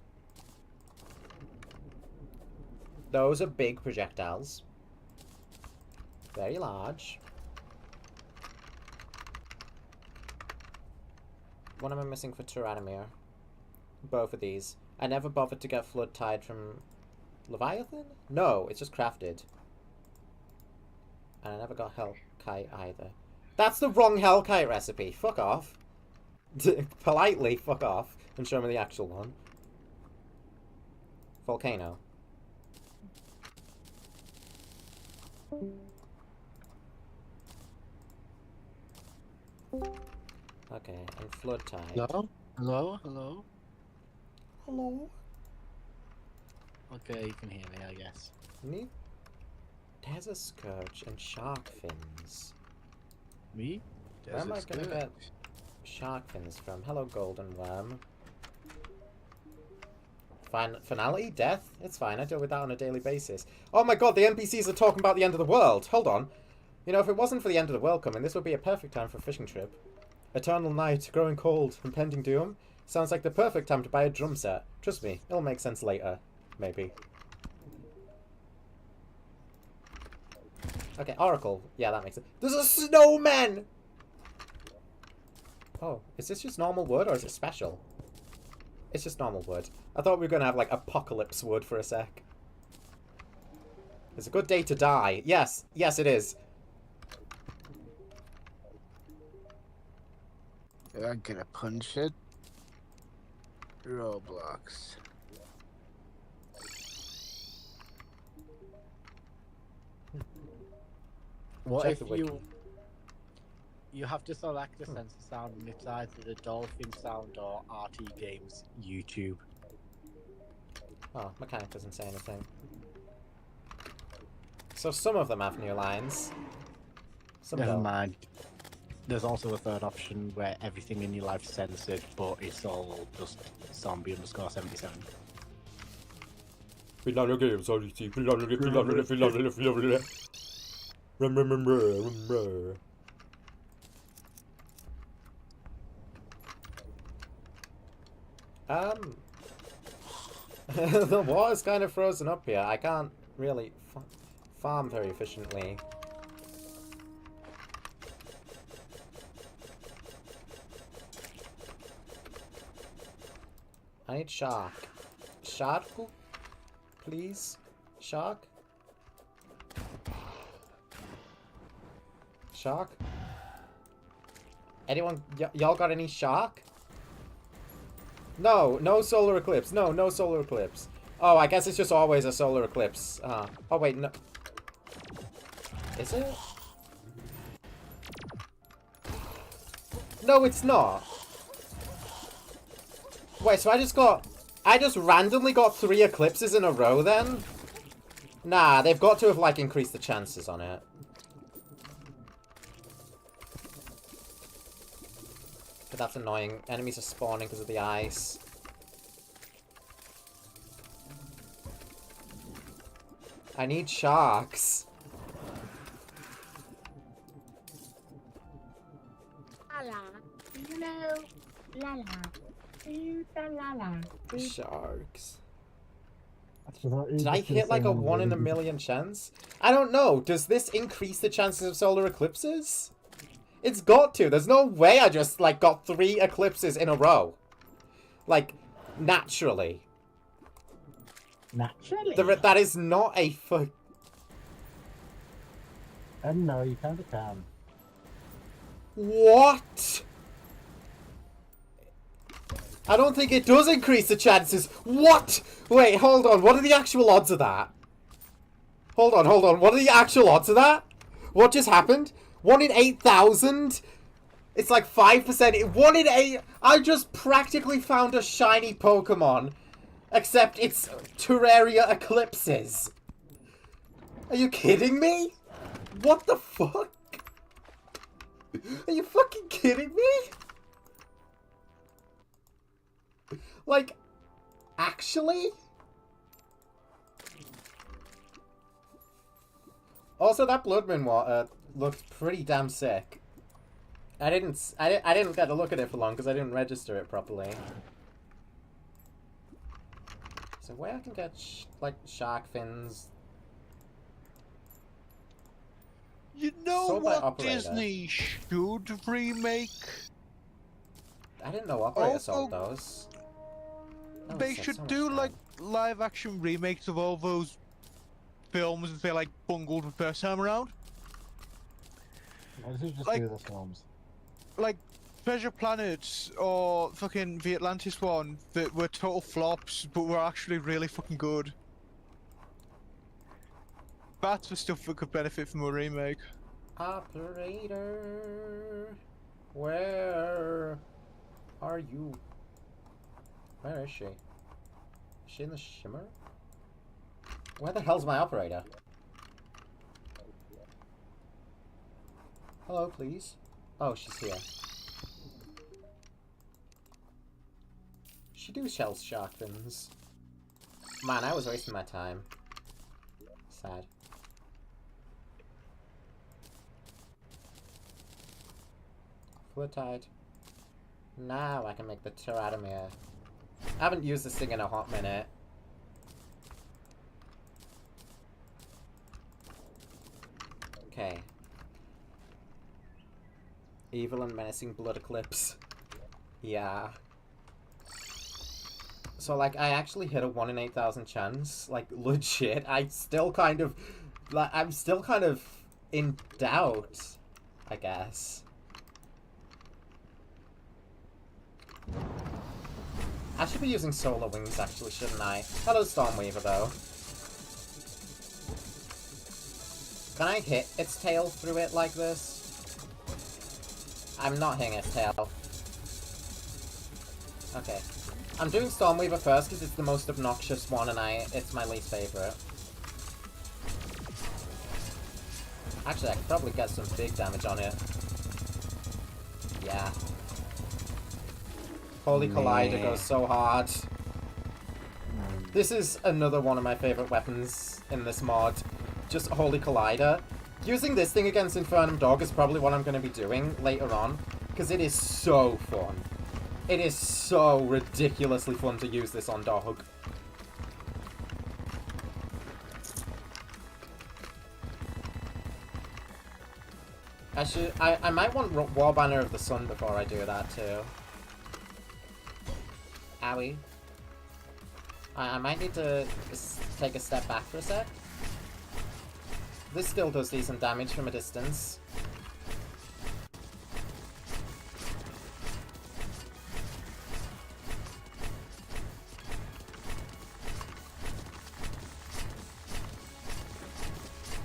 Those are big projectiles. Very large. What am I missing for Terraria? Both of these. I never bothered to get Flood Tide from Leviathan? No, it's just crafted. And I never got Hellkite either. That's the wrong Hellkite recipe. Fuck off. Politely, fuck off. And show me the actual one. Volcano. Okay, and Flood Tide. Hello? Hello? Hello? Hello? Okay, you can hear me, I guess. Me? There's a Scourge and Shark Fins. Me? Where am I gonna get Shark Fins from? Hello, Golden Worm. Finality? Death? It's fine, I deal with that on a daily basis. Oh my god, the NPCs are talking about the end of the world! Hold on. You know, if it wasn't for the end of the world coming, this would be a perfect time for a fishing trip. Eternal night, growing cold, impending doom. Sounds like the perfect time to buy a drum set. Trust me, it'll make sense later. Maybe. Okay, Oracle. Yeah, that makes sense. There's a snowman! Oh, is this just normal wood or is it special? It's just normal wood. I thought we were going to have, like, apocalypse wood for a sec. It's a good day to die. Yes. Yes, it is. I'm gonna punch it. Roblox. What Check if the wiki. you have to select a sensor sound and it's either the dolphin sound or RT Games YouTube? Oh, mechanic doesn't say anything. So some of them have new lines. Some Never don't. mind. There's also a third option where everything in your life's censored, but it's all just zombie underscore 77. Fill out your games, RDT. Fill out your the water's kind of frozen up here. I can't really farm very efficiently. I need shark. Shark? Please? Shark? Shark? Anyone? Y'all got any shark? No, no solar eclipse. No, no solar eclipse. Oh, I guess it's just always a solar eclipse. Oh, wait, no. Is it? No, it's not. Wait, so I just randomly got 3 eclipses in a row then? Nah, they've got to have, like, increased the chances on it. But that's annoying. Enemies are spawning because of the ice. I need sharks. Sharks. Did I hit like a 1 in a million chance? I don't know. Does this increase the chances of solar eclipses? It's got to. There's no way I just like got 3 eclipses in a row. Like, naturally. Naturally? That is not a No, you kind of can. What? I don't think it does increase the chances. What? Wait, hold on. What are the actual odds of that? Hold on, hold on. What are the actual odds of that? What just happened? 1 in 8,000? It's like 5%. 1 in 8. I just practically found a shiny Pokemon. Except it's Terraria Eclipses. Are you kidding me? What the fuck? Are you fucking kidding me? Like, actually? Also, that Bloodmoon water looked pretty damn sick. I didn't get to look at it for long because I didn't register it properly. So where I can get like shark fins? You know Sold by what operator. Disney should remake? I didn't know Operator Also, sold those. Oh, they it's like should so much do time. like live action remakes of all those films that they like bungled the first time around. Why does he just Like- do the films? Like Treasure Planets or fucking the Atlantis one that were total flops but were actually really fucking good. That's the stuff that could benefit from a remake. Operator, where are you? Where is she? Is she in the shimmer? Where the hell's my operator? Hello, please. Oh, she's here. She do shell shark fins. Man, I was wasting my time. Sad. Footite. Now I can make the Terraria. I haven't used this thing in a hot minute. Okay. Evil and menacing blood eclipse. Yeah. So, like, I actually hit a 1 in 8,000 chance. Like, legit. I'm still kind of in doubt, I guess. I should be using solar wings, actually, shouldn't I? Hello, Stormweaver, though. Can I hit its tail through it like this? I'm not hitting its tail. Okay. I'm doing Stormweaver first because it's the most obnoxious one and it's my least favorite. Actually, I could probably get some big damage on it. Yeah. Holy Collider goes so hard. This is another one of my favorite weapons in this mod. Just Holy Collider. Using this thing against Infernum Dog is probably what I'm going to be doing later on, because it is so fun. It is so ridiculously fun to use this on Dog. I might want War Banner of the Sun before I do that too. Owie. I might need to take a step back for a sec. This still does decent damage from a distance.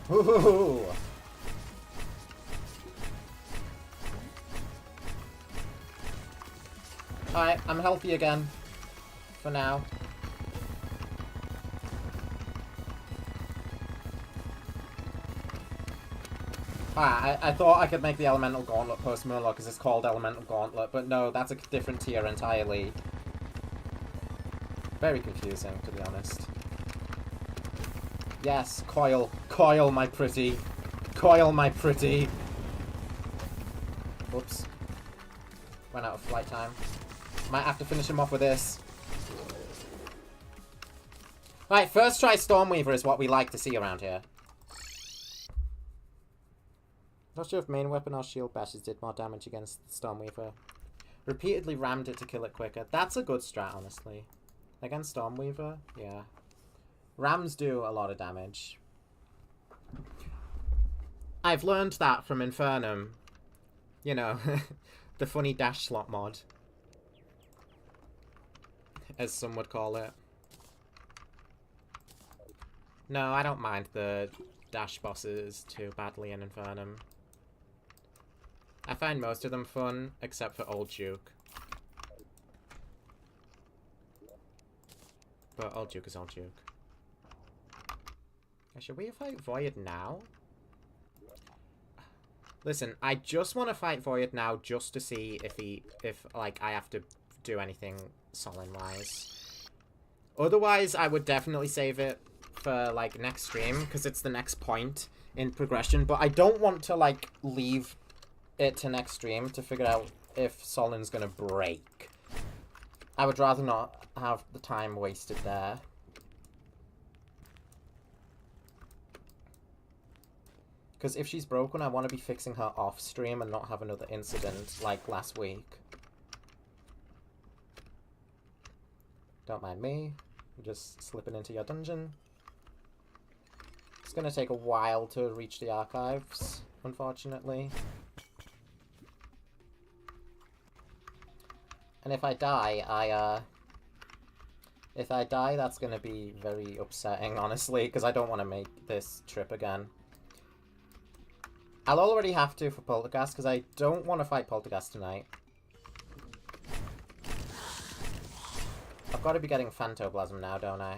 Woohoo! Alright, I'm healthy again. For now. I thought I could make the Elemental Gauntlet post-Murloc because it's called Elemental Gauntlet, but no, that's a different tier entirely. Very confusing, to be honest. Yes, Coil. Coil, my pretty. Coil, my pretty. Oops. Went out of flight time. Might have to finish him off with this. Right, first try Stormweaver is what we like to see around here. Not sure if main weapon or shield bashes did more damage against Stormweaver. Repeatedly rammed it to kill it quicker. That's a good strat, honestly. Against Stormweaver, yeah. Rams do a lot of damage. I've learned that from Infernum. You know, the funny dash slot mod. As some would call it. No, I don't mind the dash bosses too badly in Infernum. I find most of them fun, except for Old Duke. But Old Duke is Old Duke. Should we fight Void now? Listen, I just want to fight Void now just to see if like, I have to do anything Solin-wise. Otherwise, I would definitely save it for, like, next stream, because it's the next point in progression, but I don't want to, like, leave it to next stream to figure out if Solin's gonna break. I would rather not have the time wasted there. Because if she's broken, I want to be fixing her off stream and not have another incident like last week. Don't mind me. I'm just slipping into your dungeon. It's gonna take a while to reach the archives, unfortunately. And if I die, if I die, that's gonna be very upsetting, honestly, because I don't want to make this trip again. I'll already have to for Poltergeist, because I don't want to fight Poltergeist tonight. I've got to be getting Phantoplasm now, don't I?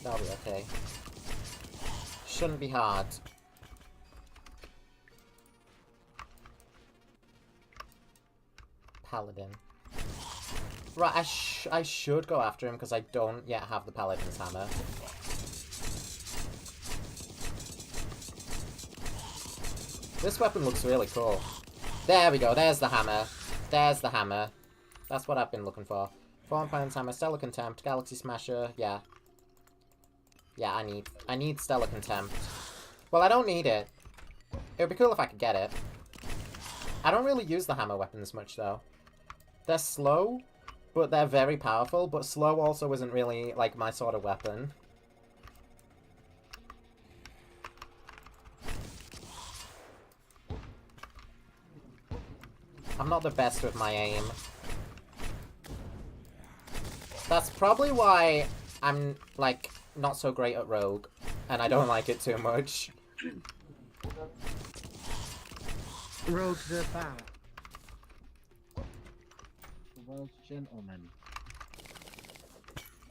That'll be okay. Shouldn't be hard. Paladin. Right, I should go after him because I don't yet have the Paladin's hammer. This weapon looks really cool. There we go, there's the hammer. There's the hammer. That's what I've been looking for. Form Pound's hammer, Stellar Contempt, Galaxy Smasher, yeah. Yeah, I need Stellar Contempt. Well, I don't need it. It would be cool if I could get it. I don't really use the hammer weapons much, though. They're slow, but they're very powerful, but slow also isn't really, like, my sort of weapon. I'm not the best with my aim. That's probably why I'm, like, not so great at Rogue, and I don't like it too much. Rogues are back. The world's gentleman.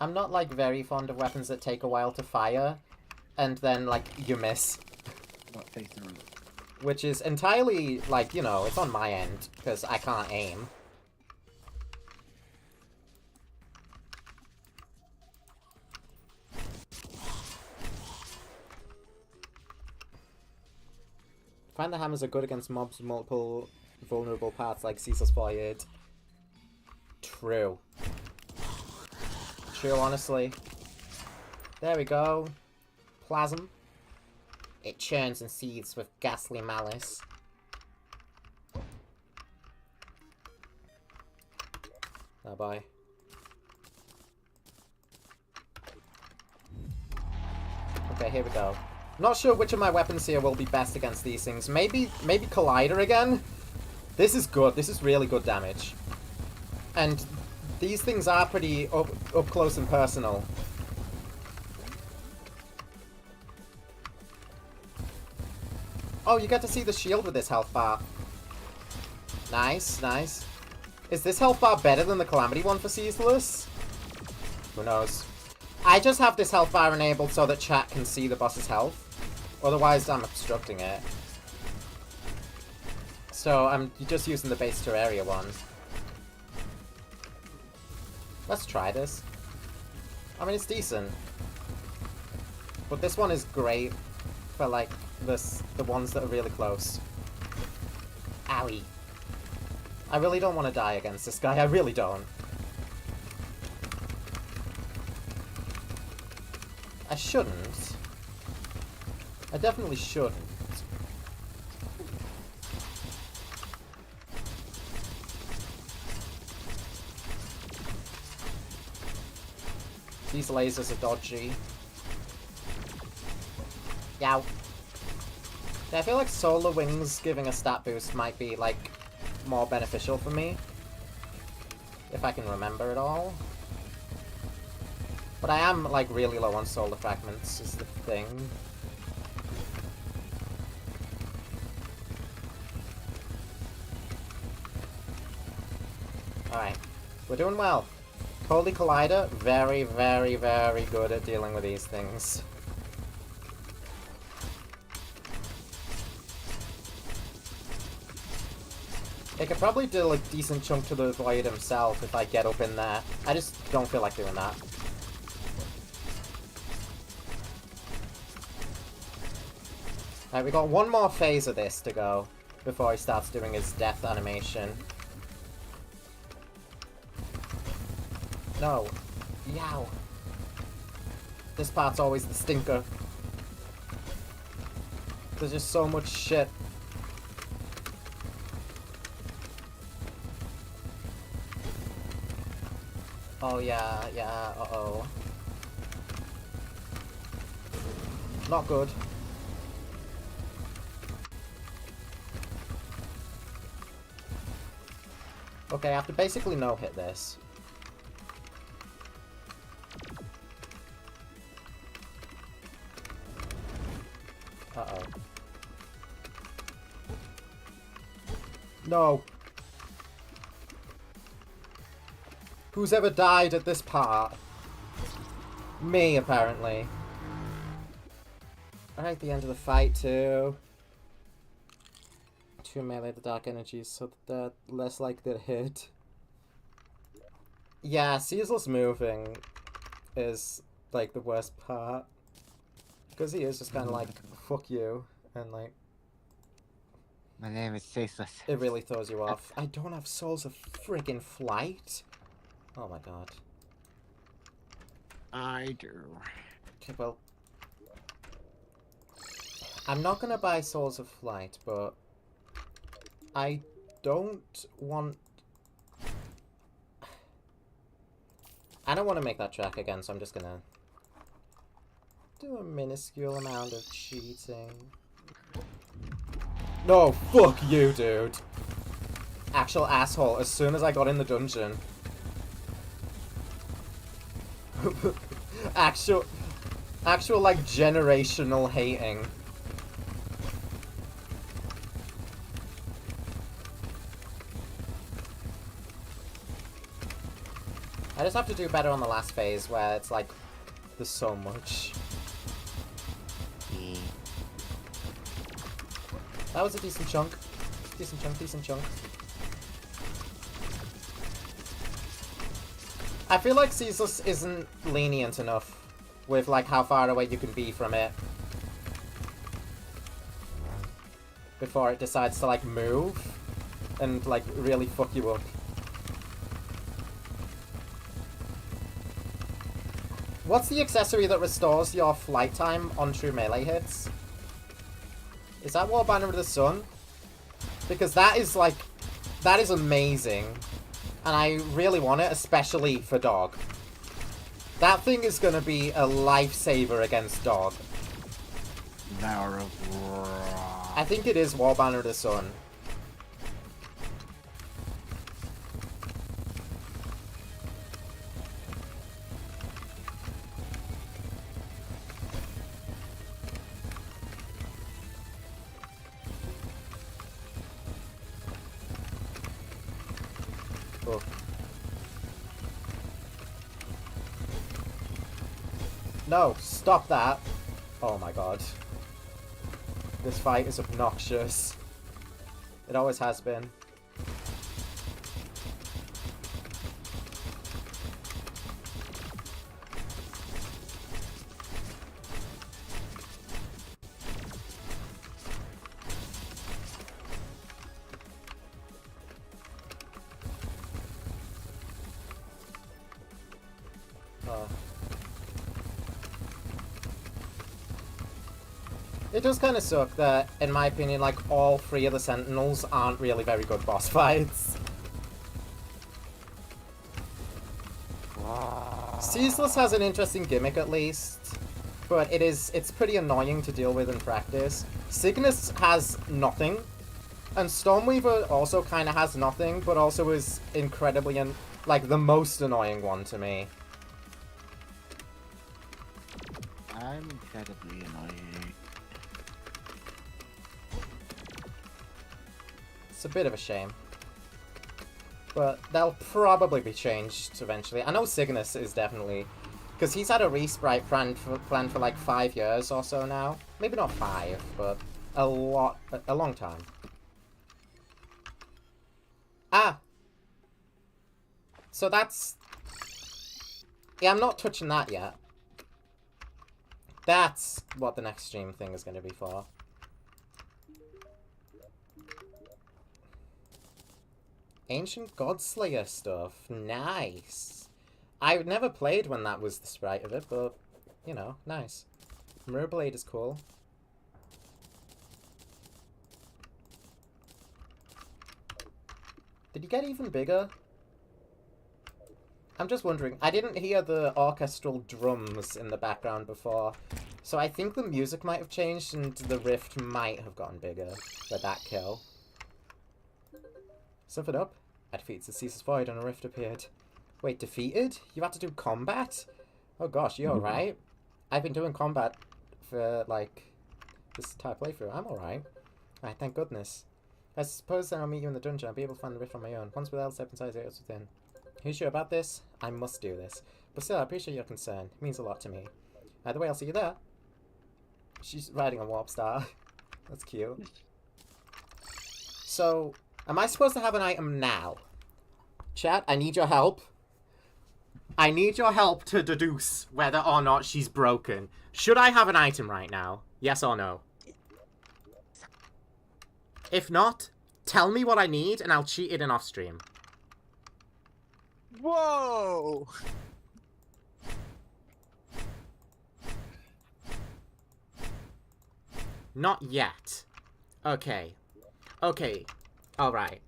I'm not, like, very fond of weapons that take a while to fire, and then, like, you miss. Not face the room. Which is entirely, like, you know, it's on my end, because I can't aim. Find the hammers are good against mobs with multiple vulnerable parts like Caesar's Forehead. True. True, honestly. There we go. Plasm. It churns and seethes with ghastly malice. Oh boy. Okay, here we go. Not sure which of my weapons here will be best against these things. Maybe Collider again? This is good. This is really good damage. And these things are pretty up close and personal. Oh, you get to see the shield with this health bar. Nice, nice. Is this health bar better than the Calamity one for Ceaseless? Who knows? I just have this health bar enabled so that chat can see the boss's health. Otherwise, I'm obstructing it. So, I'm just using the base Terraria one. Let's try this. I mean, it's decent. But this one is great for, like, the ones that are really close. Owie. I really don't want to die against this guy. I really don't. I shouldn't. I definitely shouldn't. These lasers are dodgy. Yow. Yeah, I feel like Solar Wings giving a stat boost might be, like, more beneficial for me. If I can remember it all. But I am, like, really low on Solar Fragments, is the thing. Alright. We're doing well. Holy Collider, very, very, very good at dealing with these things. It could probably do a decent chunk to the Void himself if I get up in there. I just don't feel like doing that. Alright, we got one more phase of this to go before he starts doing his death animation. No. Yow. This part's always the stinker. There's just so much shit. Oh yeah, uh-oh. Not good. Okay, I have to basically no-hit this. Uh-oh. No! Who's ever died at this part? Me, apparently. Alright, the end of the fight, too. To melee the dark energies so that they're less likely to hit. Yeah, Caesar's moving is, like, the worst part. Because he is just kind of like, fuck you, and, like... My name is Ceaseless. It really throws you off. I don't have Souls of friggin' Flight? Oh my god. I do. Okay, well... I'm not gonna buy Souls of Flight, but... I don't want... I don't want to make that track again, so I'm just gonna... do a minuscule amount of cheating. No, fuck you, dude. Actual asshole, as soon as I got in the dungeon. actual, like, generational hating. I just have to do better on the last phase, where it's like, there's so much. That was a decent chunk. Decent chunk, decent chunk. I feel like Ceaseless isn't lenient enough with, like, how far away you can be from it before it decides to, like, move and, like, really fuck you up. What's the accessory that restores your flight time on true melee hits? Is that War Banner of the Sun? Because that is, like, that is amazing. And I really want it, especially for Dog. That thing is gonna be a lifesaver against Dog. I think it is War Banner of the Sun. Oh. No, stop that. Oh my god. This fight is obnoxious. It always has been. It does kind of suck that, in my opinion, like, all three of the Sentinels aren't really very good boss fights. Ceaseless has an interesting gimmick, at least, but it's pretty annoying to deal with in practice. Cygnus has nothing, and Stormweaver also kind of has nothing, but also is incredibly, like, the most annoying one to me. I'm incredibly annoying. It's a bit of a shame. But they'll probably be changed eventually. I know Cygnus is definitely... because he's had a resprite planned for like 5 years or so now. Maybe not 5, but a long time. Ah! So that's... yeah, I'm not touching that yet. That's what the next stream thing is going to be for. Ancient Godslayer stuff. Nice. I never played when that was the sprite of it, but, you know, nice. Mirrorblade is cool. Did he get even bigger? I'm just wondering. I didn't hear the orchestral drums in the background before. So I think the music might have changed and the rift might have gotten bigger for that kill. Suffered up. I defeated the Caesar's Void and a rift appeared. Wait, defeated? You had to do combat? Oh gosh, you alright? I've been doing combat for, like, this entire playthrough. I'm alright. Alright, thank goodness. I suppose then I'll meet you in the dungeon. I'll be able to find the rift on my own. Once without step inside, it was within. Are you sure about this? I must do this. But still, I appreciate your concern. It means a lot to me. Either way, I'll see you there. She's riding a warp star. That's cute. So, am I supposed to have an item now? Chat, I need your help. I need your help to deduce whether or not she's broken. Should I have an item right now? Yes or no? If not, tell me what I need and I'll cheat it in off stream. Whoa! Not yet. Okay. Okay. Alright.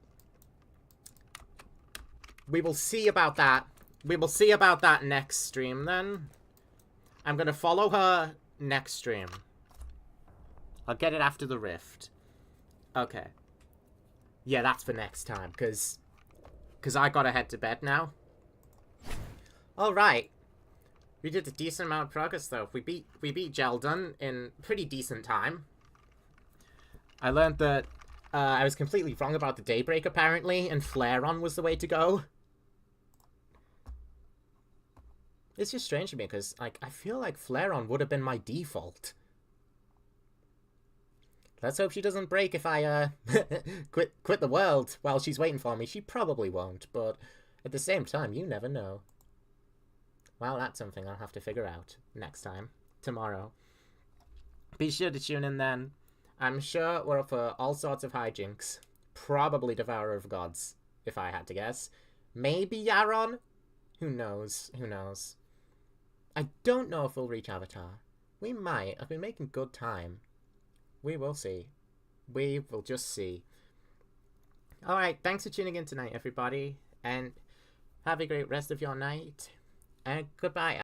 We will see about that. We will see about that next stream then. I'm gonna follow her next stream. I'll get it after the rift. Okay. Yeah, that's for next time, because I gotta head to bed now. Alright. We did a decent amount of progress though. We beat Geldon in pretty decent time. I learned that I was completely wrong about the Daybreak apparently, and Flare-On was the way to go. It's just strange to me because, like, I feel like Flare-On would have been my default. Let's hope she doesn't break if I quit the world while she's waiting for me. She probably won't, but at the same time, you never know. Well, that's something I'll have to figure out next time, tomorrow. Be sure to tune in then. I'm sure we're up for all sorts of hijinks. Probably Devourer of Gods, if I had to guess. Maybe Yaron? Who knows? Who knows? I don't know if we'll reach Avatar. We might. I've been making good time. We will see. We will just see. Alright, thanks for tuning in tonight, everybody. And have a great rest of your night. And goodbye.